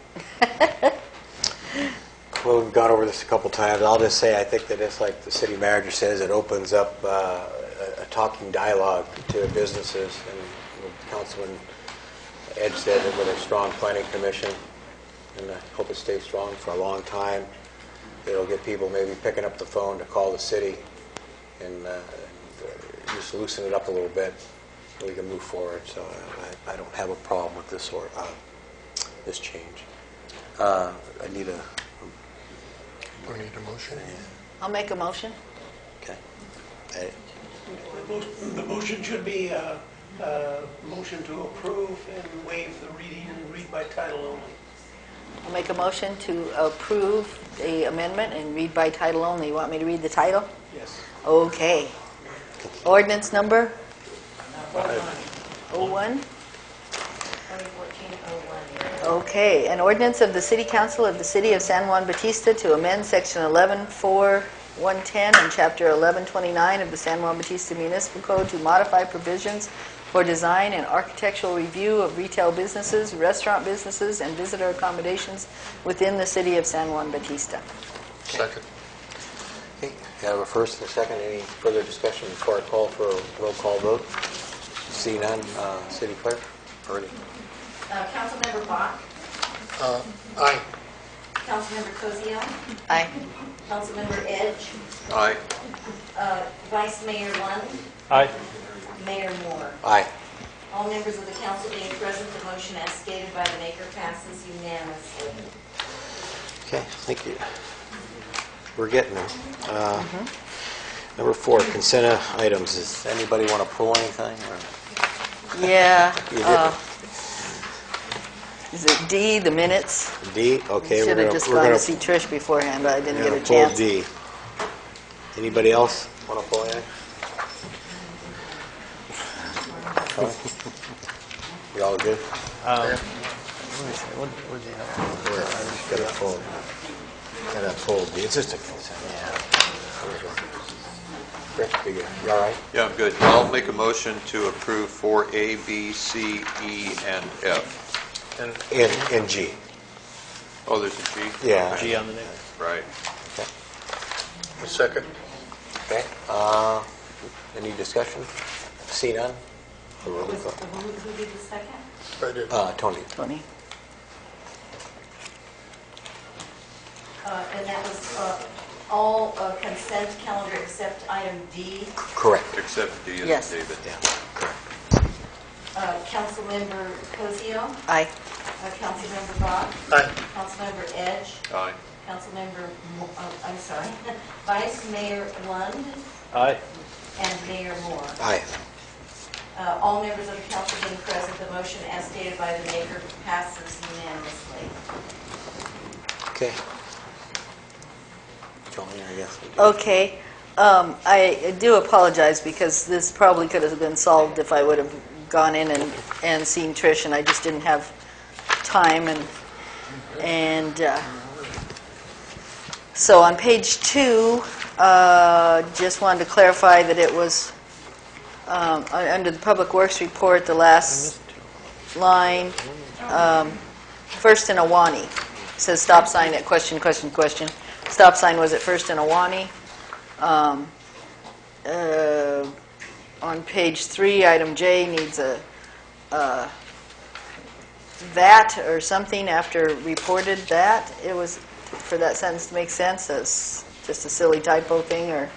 Well, we've gone over this a couple times. I'll just say I think that it's like the city manager says, it opens up a talking dialogue to businesses. And Councilman Edge said that with a strong planning commission, and I hope it stays strong for a long time, it'll get people maybe picking up the phone to call the city and just loosen it up a little bit so we can move forward. So I don't have a problem with this this change. I need a... We need a motion. I'll make a motion. Okay. The motion should be a motion to approve and waive the reading and read by title only. I'll make a motion to approve the amendment and read by title only. You want me to read the title? Yes. Okay. Ordinance number? 01? 2014-01. Okay. An ordinance of the City Council of the City of San Juan Bautista to amend Section 11.4.110 and Chapter 1129 of the San Juan Bautista Municipal Code to modify provisions for design and architectural review of retail businesses, restaurant businesses, and visitor accommodations within the City of San Juan Bautista. Second. Okay. You have a first and a second. Any further discussion before I call for a roll call vote? See none. City Clerk? Already. Councilmember Bach. Aye. Councilmember Cosio. Aye. Councilmember Edge. Aye. Vice Mayor Lund. Aye. Mayor Moore. Aye. All members of the council being present, the motion as stated by the maker passes unanimously. Okay, thank you. We're getting there. Number 4, consent items. Does anybody want to pull anything? Or? Yeah. You did. Is it D, the minutes? D? Okay, Should have just gone to see Trish beforehand, but I didn't get a chance. Pull D. Anybody else want to pull anything? We all good? What did you have? I just got a pull D. It's just a consent. Yeah. Rick, you all right? Yeah, I'm good. I'll make a motion to approve 4A, B, C, E, and F. And G. Oh, there's a G? Yeah. Okay. G on the name. Right. Okay. A second. Okay. Any discussion? See none? Who did the second? I did. Tony. Tony. And that was all consent calendar except item D. Correct. Except D is Yes. David. Yeah, correct. Councilmember Cosio. Aye. Councilmember Bach. Aye. Councilmember Edge. Aye. Councilmember, I'm sorry, Vice Mayor Lund Aye. and Mayor Moore. Aye. All members of the council being present, the motion as stated by the maker passes unanimously. Okay. Tony, I guess. Okay. I do apologize because this probably could have been solved if I would have gone in and seen Trish, and I just didn't have time. And so on page 2, just wanted to clarify that it was under the Public Works report, the last line, first in Awani. It says stop sign at question, question, question. Stop sign was at first in Awani. On page 3, item J needs a that or something after reported that. It was, for that sentence to make sense, as just a silly typo thing, or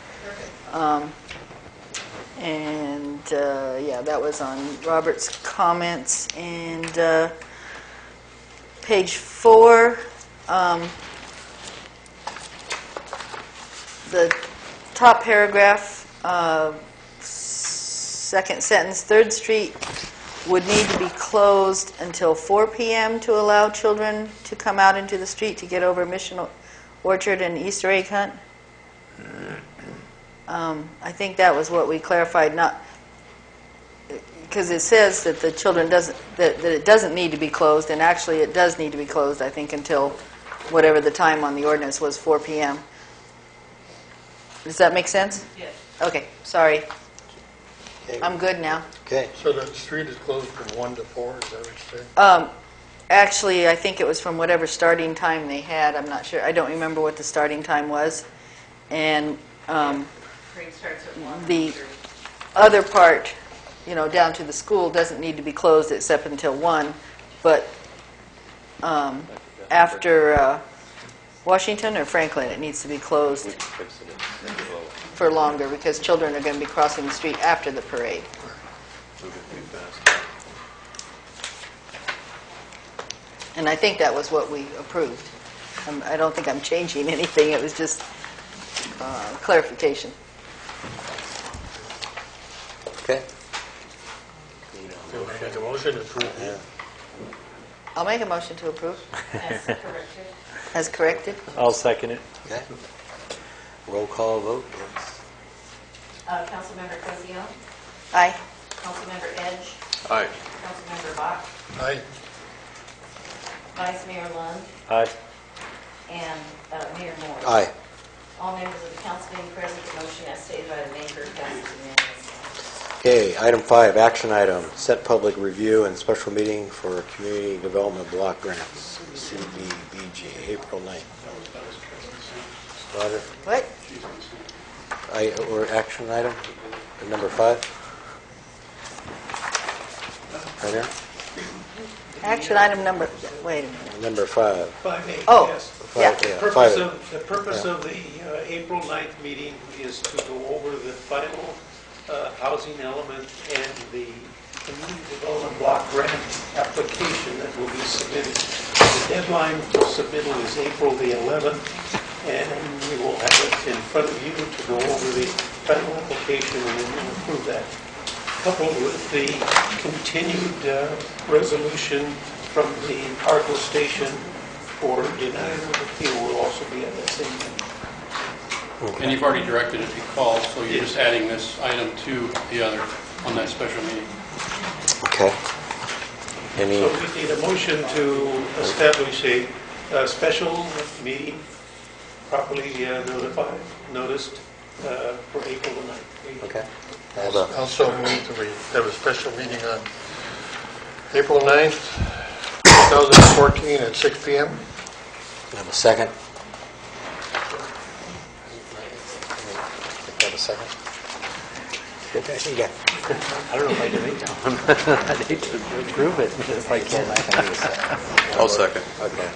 yeah, that was on Robert's comments. And page 4, the top paragraph, second sentence, 3rd Street would need to be closed until 4 p.m. to allow children to come out into the street to get over Mission Orchard and Easter egg hunt. I think that was what we clarified, not because it says that the children that it doesn't need to be closed, and actually it does need to be closed, I think, until whatever the time on the ordinance was, 4 p.m. Does that make sense? Yes. Okay, sorry. Okay. I'm good now. Okay. So the street is closed from 1 to 4, is that what you're saying? Actually, I think it was from whatever starting time they had. I'm not sure. I don't remember what the starting time was. And Parade starts at 1. the other part, down to the school doesn't need to be closed except until 1. But after Washington or Franklin, it needs to be closed for longer because children are going to be crossing the street after the parade. And I think that was what we approved. I don't think I'm changing anything. It was just clarification. Okay. Make a motion to approve. I'll make a motion to approve. As corrected. As corrected. I'll second it. Okay. Roll call vote, please. Councilmember Cosio, Aye. Councilmember Edge, Aye. Councilmember Bach, Aye. Vice Mayor Lund, Aye. and Mayor Moore. Aye. All members of the council being present, the motion as stated by the maker passes unanimously. Okay, item 5, action item, set public review and special meeting for community development block grants, CDBG, April 9th. Roger? What? Or action item, number 5? Right here? Action item number, wait a minute. Number 5. 5A, Oh, yes. yeah. The purpose of the April 9th meeting is to go over the final housing element and the community development block grant application that will be submitted. The deadline for submittal is April the 11th, and we will have it in front of you to go over the final application and then we'll approve that. Coupled with the continued resolution from the Arco Station for denial of appeal will also be at that same time. And you've already directed it to be called, so you're just adding this item to the other on that special meeting. Okay. Any, So we need a motion to establish a special meeting properly noticed for April the 9th. okay. Also move that we have a special meeting on April 9th, 2014 at 6 p.m. Have a second? Have a second? Yeah. I don't know if I can make that one. I'd hate to approve it if I can. I'll second. Okay.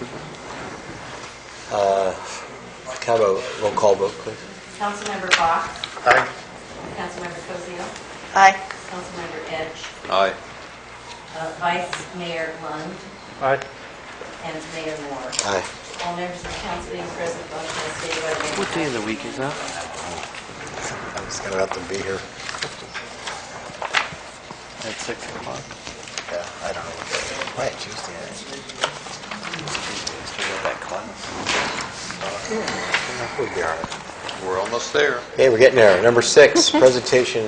Can I have a roll call vote, please? Councilmember Bach, Aye. Councilmember Cosio, Aye. Councilmember Edge, Aye. Vice Mayor Lund, Aye. and Mayor Moore. Aye. All members of the council being present, the motion as stated by the maker. What day of the week is that? I'm just going to let them be here. At 6 o'clock. Yeah, I don't know what that is. Why, Tuesday? Still got that class. We'll be all right. We're almost there. Okay, we're getting there. Number 6, presentation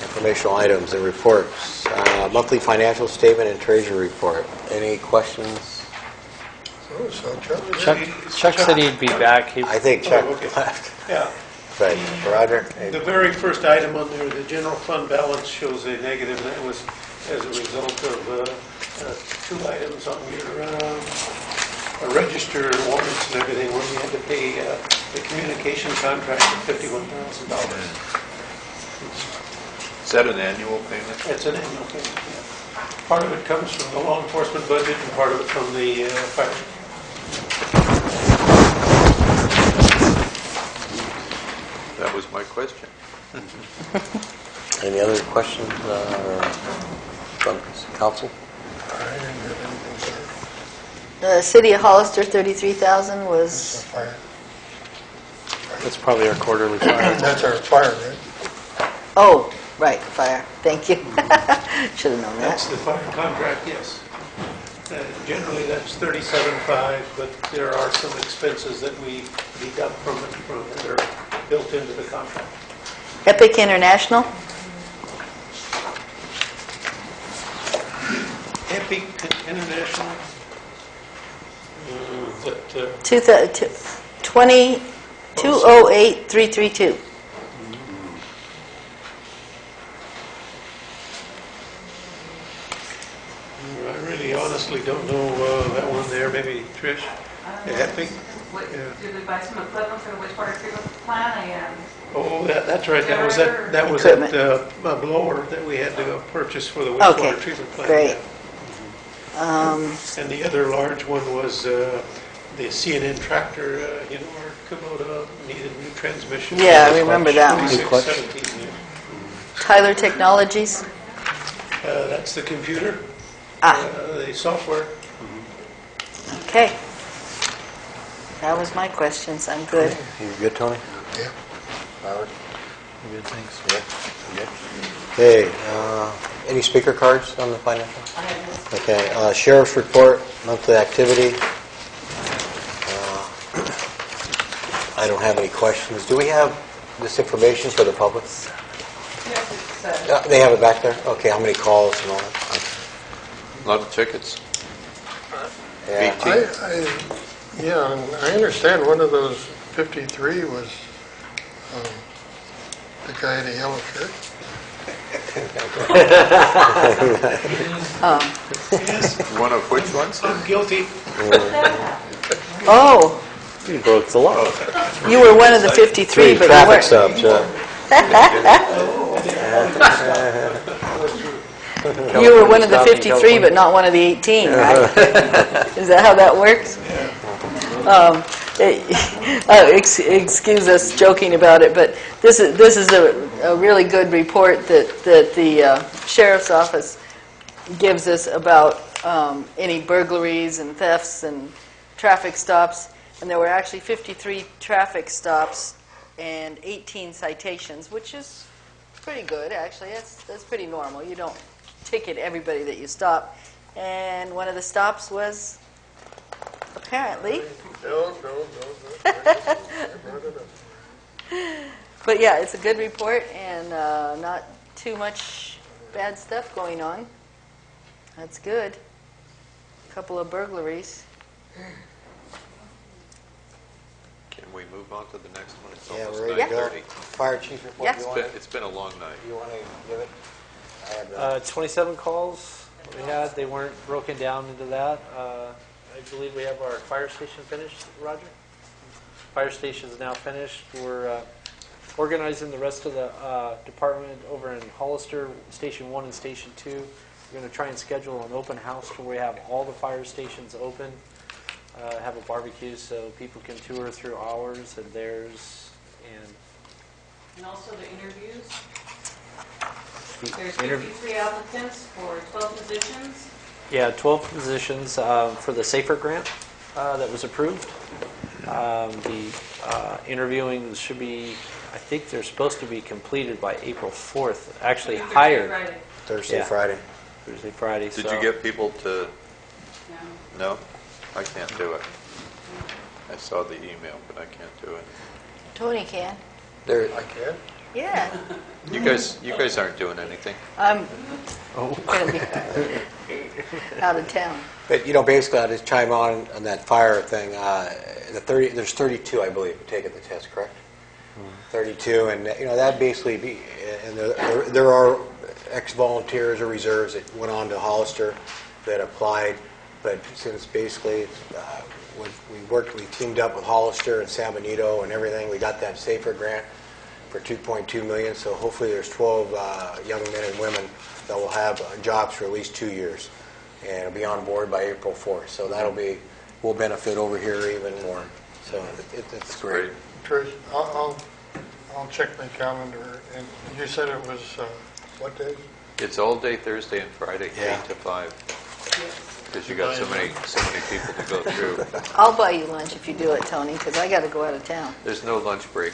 informational items and reports. Monthly financial statement and treasury report. Any questions? Chuck said he'd be back. I think Chuck Oh, okay. left. Yeah. But Roger? The very first item on there, the general fund balance shows a negative, and that was as a result of 2 items on your register warrants and everything, when we had to pay the communication contract of $51,000. Is that an annual payment? It's an annual payment, yeah. Part of it comes from the law enforcement budget and part of it from the fire. That was my question. Any other questions from council? The city of Hollister, 33,000 was, That's probably our quarterly fire. That's our fire, right? oh, right, fire. Thank you. Should have known That's that. the fire contract, yes. Generally, that's 37.5, but there are some expenses that we deduct from it that are built into the contract. Epic International, Epic International, that 208,332. I really honestly don't know that one there. Maybe Trish? Epic? Did we buy some equipment for the wastewater treatment plant? Oh, that's right. That was that Equipment. blower that we had to purchase for the Okay, wastewater treatment plant. great. And the other large one was the CNN tractor. Our Kubota needed new transmission. Yeah, I remember that one. 2617, yeah. Tyler Technologies, That's the computer, the software. okay. That was my questions, I'm good. You good, Tony? Yeah. Howard? Good, thanks. Yeah. Okay, any speaker cards on the financial? I have this. Okay, sheriff's report, monthly activity. I don't have any questions. Do we have this information for the public? Yes, it's, They have it back there? Okay, how many calls and all that? Okay. A lot of tickets. Yeah. 18. Yeah, and I understand one of those 53 was the guy in the yellow shirt. One of which ones? I'm guilty. Oh, You broke the law. you were one of the 53, but you Traffic weren't. stops. You were one of the 53, but not one of the 18, right? Is that how that works? Excuse us joking about it, but this is a really good report that the sheriff's office gives us about any burglaries and thefts and traffic stops. And there were actually 53 traffic stops and 18 citations, which is pretty good, actually. That's pretty normal. You don't ticket everybody that you stop. And one of the stops was apparently. No. But yeah, it's a good report and not too much bad stuff going on. That's good. A couple of burglaries. Can we move on to the next one? It's Yeah, almost we're ready to go. 9:30. Fire chief report. Yeah. It's been a long night. You want to give it? I have 27 calls we had. They weren't broken down into that. I believe we have our fire station finished, Roger? Fire station is now finished. We're organizing the rest of the department over in Hollister, Station 1 and Station 2. We're going to try and schedule an open house where we have all the fire stations open, have a barbecue so people can tour through ours and theirs. and also the interviews. There's Interview- 53 applicants for 12 positions. Yeah, 12 positions for the SAFER grant that was approved. The interviewing should be, I think they're supposed to be completed by April 4th. Actually hired. Thursday, Yeah. Friday. Thursday, Friday. Did so- you get people to? No. No? I can't do it. I saw the email, but I can't do it. Tony can. There, I can? Yeah. you guys aren't doing anything. I'm going to be out of town. But, basically, I'll just chime on that fire thing. There's 32, I believe, who taken the test, correct? 32, and, that basically and there are ex-volunteers or reserves that went on to Hollister that applied, but since basically we teamed up with Hollister and San Benito and everything, we got that SAFER grant for $2.2 million, so hopefully there's 12 young men and women that will have jobs for at least 2 years, and will be on board by April 4th, so will benefit over here even more, so it's great. Trish, I'll check my calendar, and you said it was, what day? It's all day Thursday and Friday, Yeah. 8 to 5. Because you got so many people to go through. I'll buy you lunch if you do it, Tony, because I got to go out of town. There's no lunch break.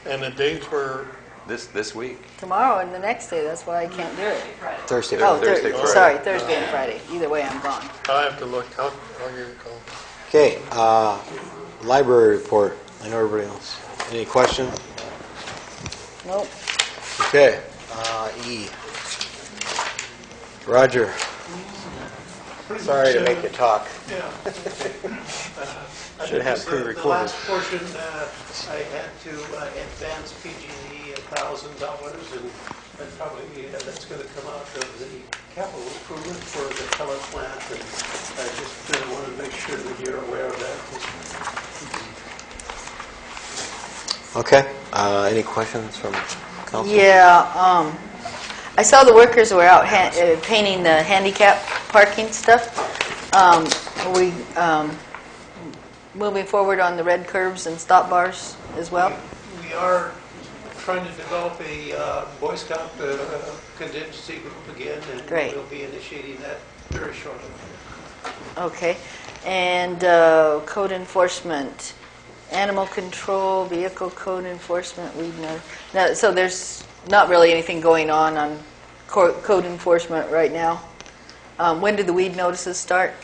And the dates were? This week. Tomorrow and the next day, that's why I can't do it. Thursday. Thursday, Friday. Sorry, Thursday and Friday. Either way, I'm gone. I'll have to look. I'll give you a call. Okay, library report. I know everybody else. Any questions? Nope. Okay, E. Roger. Sorry to make you talk. Yeah. Should have The pre-recorded. last portion, I had to advance PG&E $1,000, and probably that's going to come out of the capital improvement for the pellet plant, and I just want to make sure that you're aware of that. Okay, any questions from council? Yeah, I saw the workers were out painting the handicap parking stuff. Are we moving forward on the red curves and stop bars as well? We are trying to develop a Boy Scout contingency group again, and Great. we'll be initiating that very shortly. Okay. And code enforcement, animal control, vehicle code enforcement, weed notice. Now, so there's not really anything going on code enforcement right now. When do the weed notices start?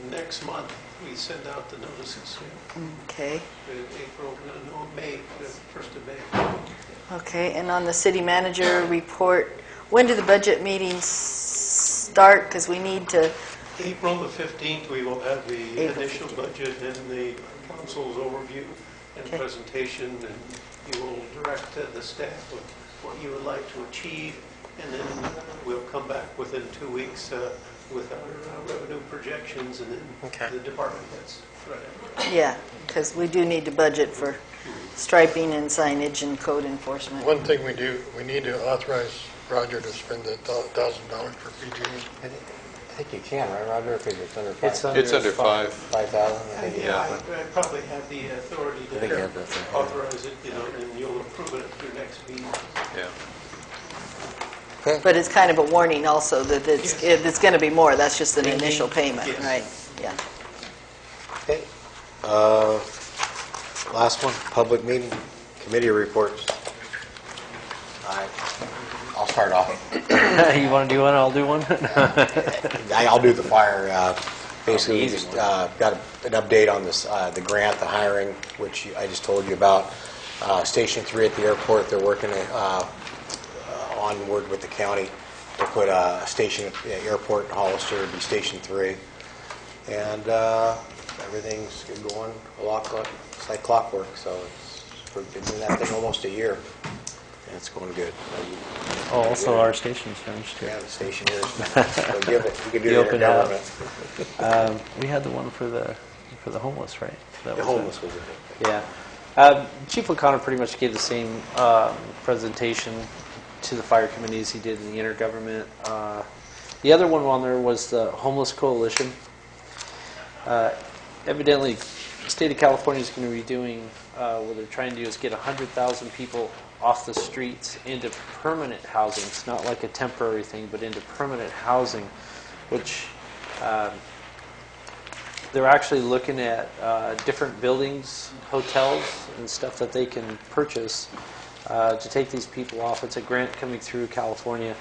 Next month, we send out the notices. Okay. April, no, May, the 1st of May. Okay, and on the city manager report, when do the budget meetings start? Because we need to... April the 15th, we will have the initial budget and the council's overview and presentation, and you will direct the staff of what you would like to achieve, and then we'll come back within 2 weeks with our revenue projections, and then the department heads. Yeah, because we do need to budget for striping and signage and code enforcement. One thing we need to authorize Roger to spend the $1,000 for PG&E. I think you can, right, Roger? Because it's under 5. It's under 5. 5,000. I think. Yeah, I probably have the authority I think you have to that thing. authorize it, and you'll approve it at your next meeting. Yeah. Okay. But it's kind of a warning also that it's going to be more. That's just an initial payment, right? Yeah. Okay. Last one, public meeting, committee reports. I'll start off. You want to do one? I'll do one. I'll do the fire. Basically, we just got an update on this, the grant, the hiring, which I just told you about. Station 3 at the airport, they're working onward with the county to put a station at the airport in Hollister, it'd be Station 3. And everything's going it's like clockwork, so we've been doing that thing almost a year. And it's going good. Oh, also our station's finished too. Yeah, the station here is finished. So give it. You can do The the open government. We had the one for the homeless, right? That The was homeless it. was a big thing. Yeah. Chief O'Connor pretty much gave the same presentation to the fire committee as he did in the intergovernment. The other one on there was the Homeless Coalition. Evidently, the state of California is going to be doing, what they're trying to do is get 100,000 people off the streets into permanent housing. It's not like a temporary thing, but into permanent housing, which they're actually looking at different buildings, hotels, and stuff that they can purchase to take these people off. It's a grant coming through California.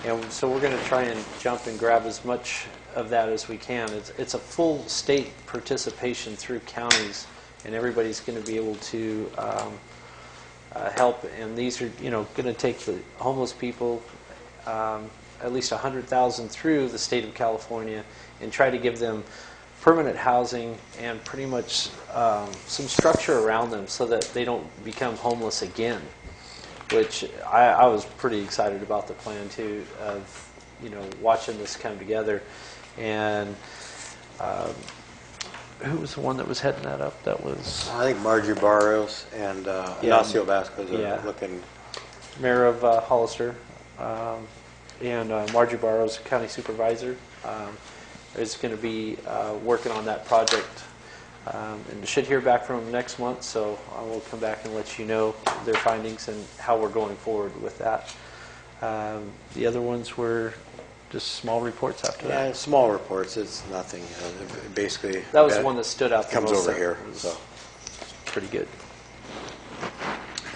And so we're going to try and jump and grab as much of that as we can. It's a full state participation through counties, and everybody's going to be able to help. And these are, going to take the homeless people, at least 100,000 through the state of California, and try to give them permanent housing and pretty much some structure around them so that they don't become homeless again, which I was pretty excited about the plan too, of watching this come together. And who was the one that was heading that up? That was, I think Marjorie Barrios and Ignacio Vasquez are looking. Mayor of Hollister, and Marjorie Barrios, county supervisor, is going to be working on that project, and should hear back from them next month. So I will come back and let you know their findings and how we're going forward with that. The other ones were just small reports after that. Yeah, small reports. It's nothing. Basically, that was the one that stood out the most. Comes over here, so pretty good.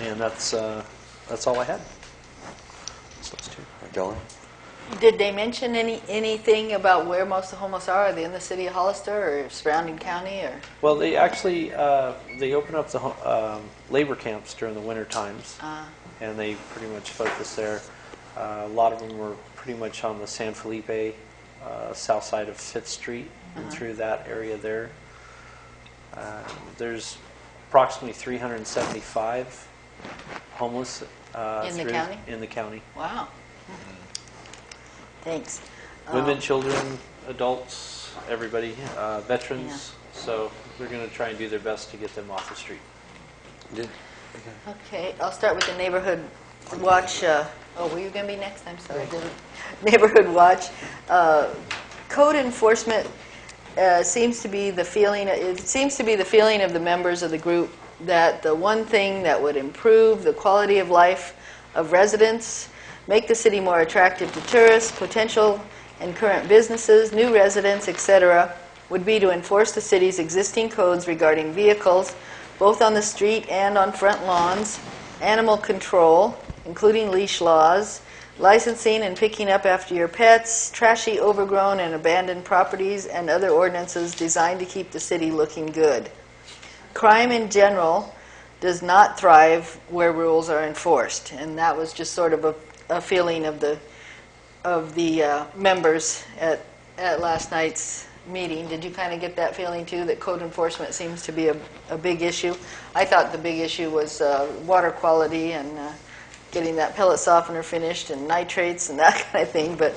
And that's all I had. That's those two. Jolly? Did they mention anything about where most of the homeless are? Are they in the city of Hollister or surrounding county? Or? Well, they actually they open up the labor camps during the winter times, and they pretty much focus there. A lot of them were pretty much on the San Felipe south side of 5th Street and through that area there. There's approximately 375 homeless in the county? In the county. Wow. Thanks. Women, children, adults, everybody, veterans. So they're going to try and do their best to get them off the street. Okay, I'll start with the neighborhood watch. Were you going to be next? I'm sorry. Neighborhood watch. Code enforcement seems to be the feeling. It seems to be the feeling of the members of the group that the one thing that would improve the quality of life of residents, make the city more attractive to tourists, potential and current businesses, new residents, etc., would be to enforce the city's existing codes regarding vehicles, both on the street and on front lawns, animal control, including leash laws, licensing and picking up after your pets, trashy, overgrown, and abandoned properties, and other ordinances designed to keep the city looking good. Crime in general does not thrive where rules are enforced, and that was just sort of a feeling of the members at last night's meeting. Did you kind of get that feeling too, that code enforcement seems to be a big issue? I thought the big issue was water quality and getting that pellet softener finished and nitrates and that kind of thing, but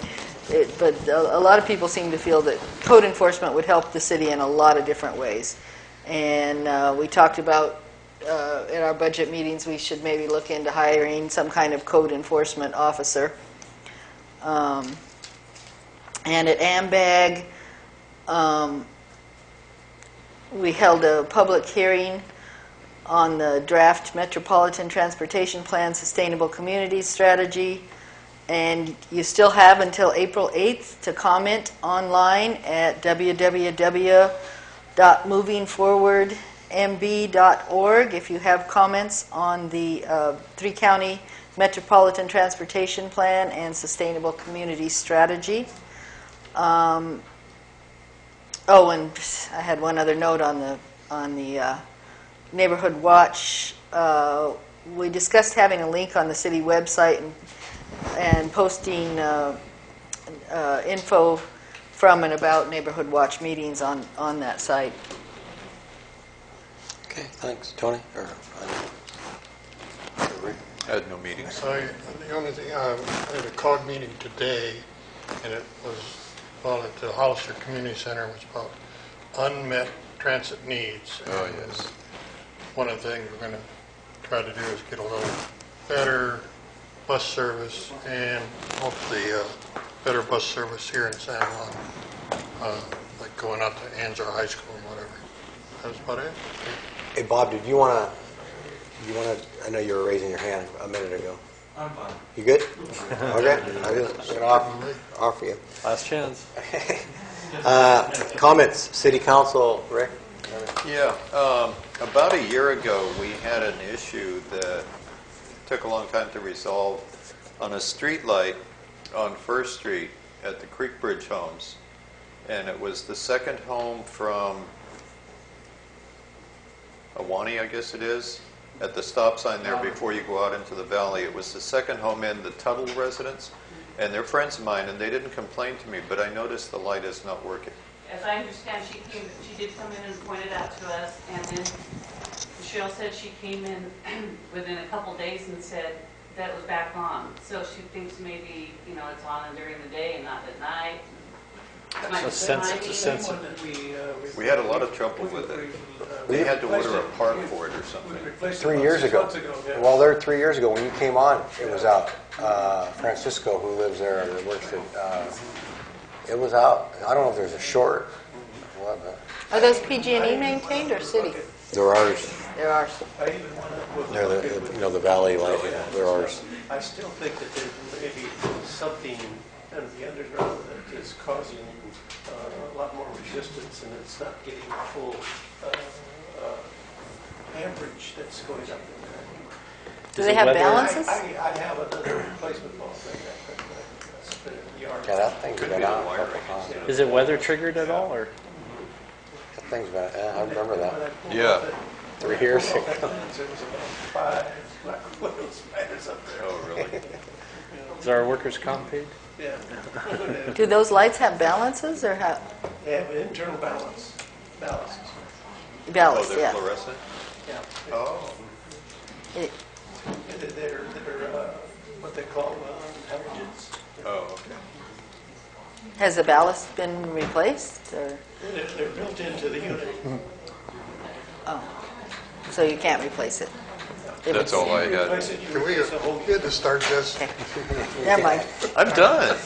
a lot of people seem to feel that code enforcement would help the city in a lot of different ways. And we talked about in our budget meetings, we should maybe look into hiring some kind of code enforcement officer. And at AMBAG, we held a public hearing on the draft Metropolitan Transportation Plan Sustainable Communities Strategy. And you still have until April 8th to comment online at www.movingforwardmb.org if you have comments on the three-county Metropolitan Transportation Plan and Sustainable Communities Strategy. And I had one other note on the Neighborhood Watch. We discussed having a link on the city website and posting info from and about Neighborhood Watch meetings on that site. Okay, thanks. Tony? I had no meetings. The only thing, I had a COG meeting today, and it was, at the Hollister Community Center, it was about unmet transit needs. Oh, yes. One of the things we're going to try to do is get a little better bus service and hopefully better bus service here in San Juan, like going out to Anzar High School and whatever. That was about it. Hey, Bob, did you want to, I know you were raising your hand a minute ago. I'm fine. You good? Okay. I was going to offer you. Last chance. Comments, City Council, Rick? Yeah, about a year ago, we had an issue that took a long time to resolve on a street light on 1st Street at the Creek Bridge Homes. and it was the second home from Awani, I guess it is, at the stop sign there before you go out into the valley. It was the second home in, the Tuttle residence, and they're friends of mine, and they didn't complain to me, but I noticed the light is not working. As I understand, she did come in and point it out to us, and then Michelle said she came in within a couple days and said that it was back on. So she thinks maybe, it's on during the day and not at night. It's a sense. We had a lot of trouble with it. They had to order a part for it or something. 3 years ago. Well, there 3 years ago when you came on, it was out. Francisco, who lives there, that works at, it was out. I don't know if there's a short. What, but Are those PG&E maintained or city? they're ours. They're ours. They're the valley light. They're ours. I still think that there may be something in the underground that is causing a lot more resistance, and it's not getting the full amperage that's going up in there. Do they have balances? I have another replacement bulb thing that's been in the yard. Yeah, that thing's been out a couple times. Is it weather triggered at all, or? That thing's been, yeah, I remember that. Yeah. 3 years ago. There was about 5 black widow spiders up there. Oh, really? Is our workers' comp paid? Yeah. Do those lights have balances or have They have an internal balance. Balances. ballast? Oh, they're Yeah. fluorescent? Yeah. Oh. It- They're what they call halogens. Oh, okay. Has the ballast been replaced, or? They're built into the unit. Oh, so you can't replace it? If That's it's- all I had. Can we get to start this? Okay. Never mind. I'm done.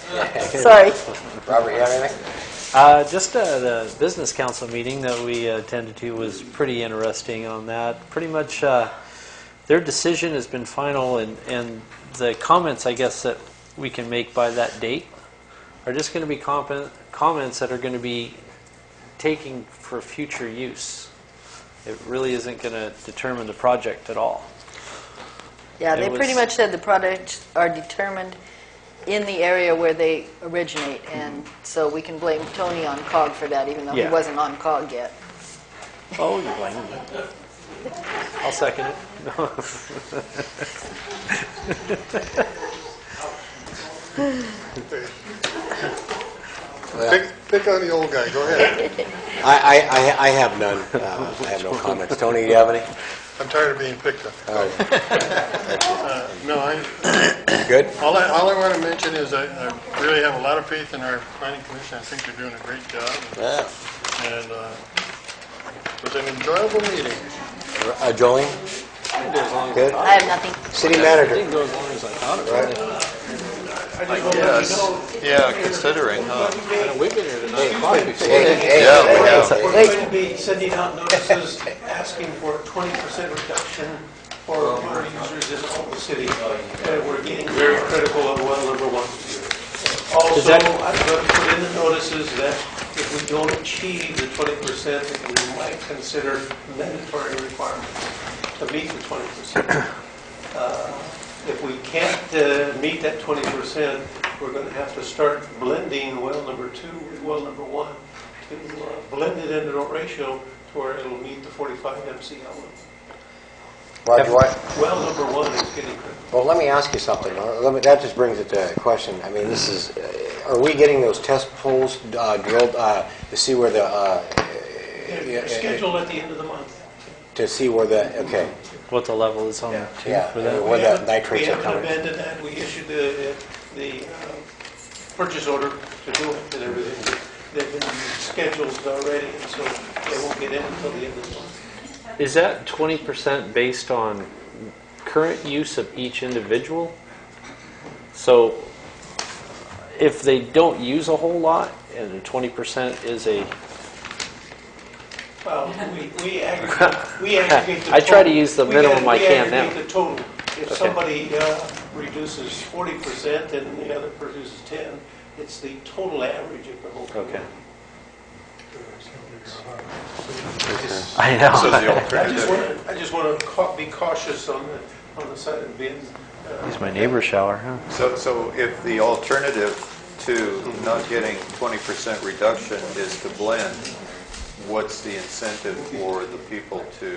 Sorry. Robert, you have anything? Just the business council meeting that we attended to was pretty interesting on that. Pretty much their decision has been final, and the comments, I guess, that we can make by that date are just going to be comments that are going to be taking for future use. It really isn't going to determine the project at all. Yeah, It they pretty was- much said the products are determined in the area where they originate, and so we can blame Tony on COG for that, even though he Yeah. wasn't on COG yet. Oh, you blame me. I'll second it. Pick on the old guy. Go ahead. I have none. I have no comments. Tony, do you have any? I'm tired of being picked on. No, Good? all I want to mention is I really have a lot of faith in our planning commission. I think they're doing a great job. Yeah. And it was an enjoyable meeting. Jolene? Good? I have nothing. City manager? Didn't go as long as I thought it would. I guess. Yeah, considering, huh? We've been here to 9 o'clock before. Yeah, we have. We're going to be sending out notices asking for a 20% reduction for water users in all the city. And we're getting very critical of well number 1. Also, I'm going to put in the notices that if we don't achieve the 20%, we might consider mandatory requirements to meet the 20%. If we can't meet that 20%, we're going to have to start blending well number 2 with well number 1 to blend it into a ratio to where it'll meet the 45 MCL. Roger, what? Well number 1 is getting critical. Well, let me ask you something. That just brings it to a question. I mean, this is, are we getting those test holes drilled to see where the... They're scheduled at the end of the month. To see where the, okay. What the level is on the tube Yeah, for that? where the nitrates We are haven't coming. abandoned that. We issued the purchase order to do it and everything. They've been scheduled already, and so they won't get in until the end of the month. Is that 20% based on current use of each individual? So if they don't use a whole lot and the 20% is a... Well, we aggregate the I try to total. use the minimum I can now. We aggregate the total. If Okay. somebody reduces 40% and the other produces 10, it's the total average of the whole. Okay. It's- I know. So the alternative, I just want to be cautious on the side of being. Use my neighbor's shower, huh? so if the alternative to not getting 20% reduction is to blend, what's the incentive for the people to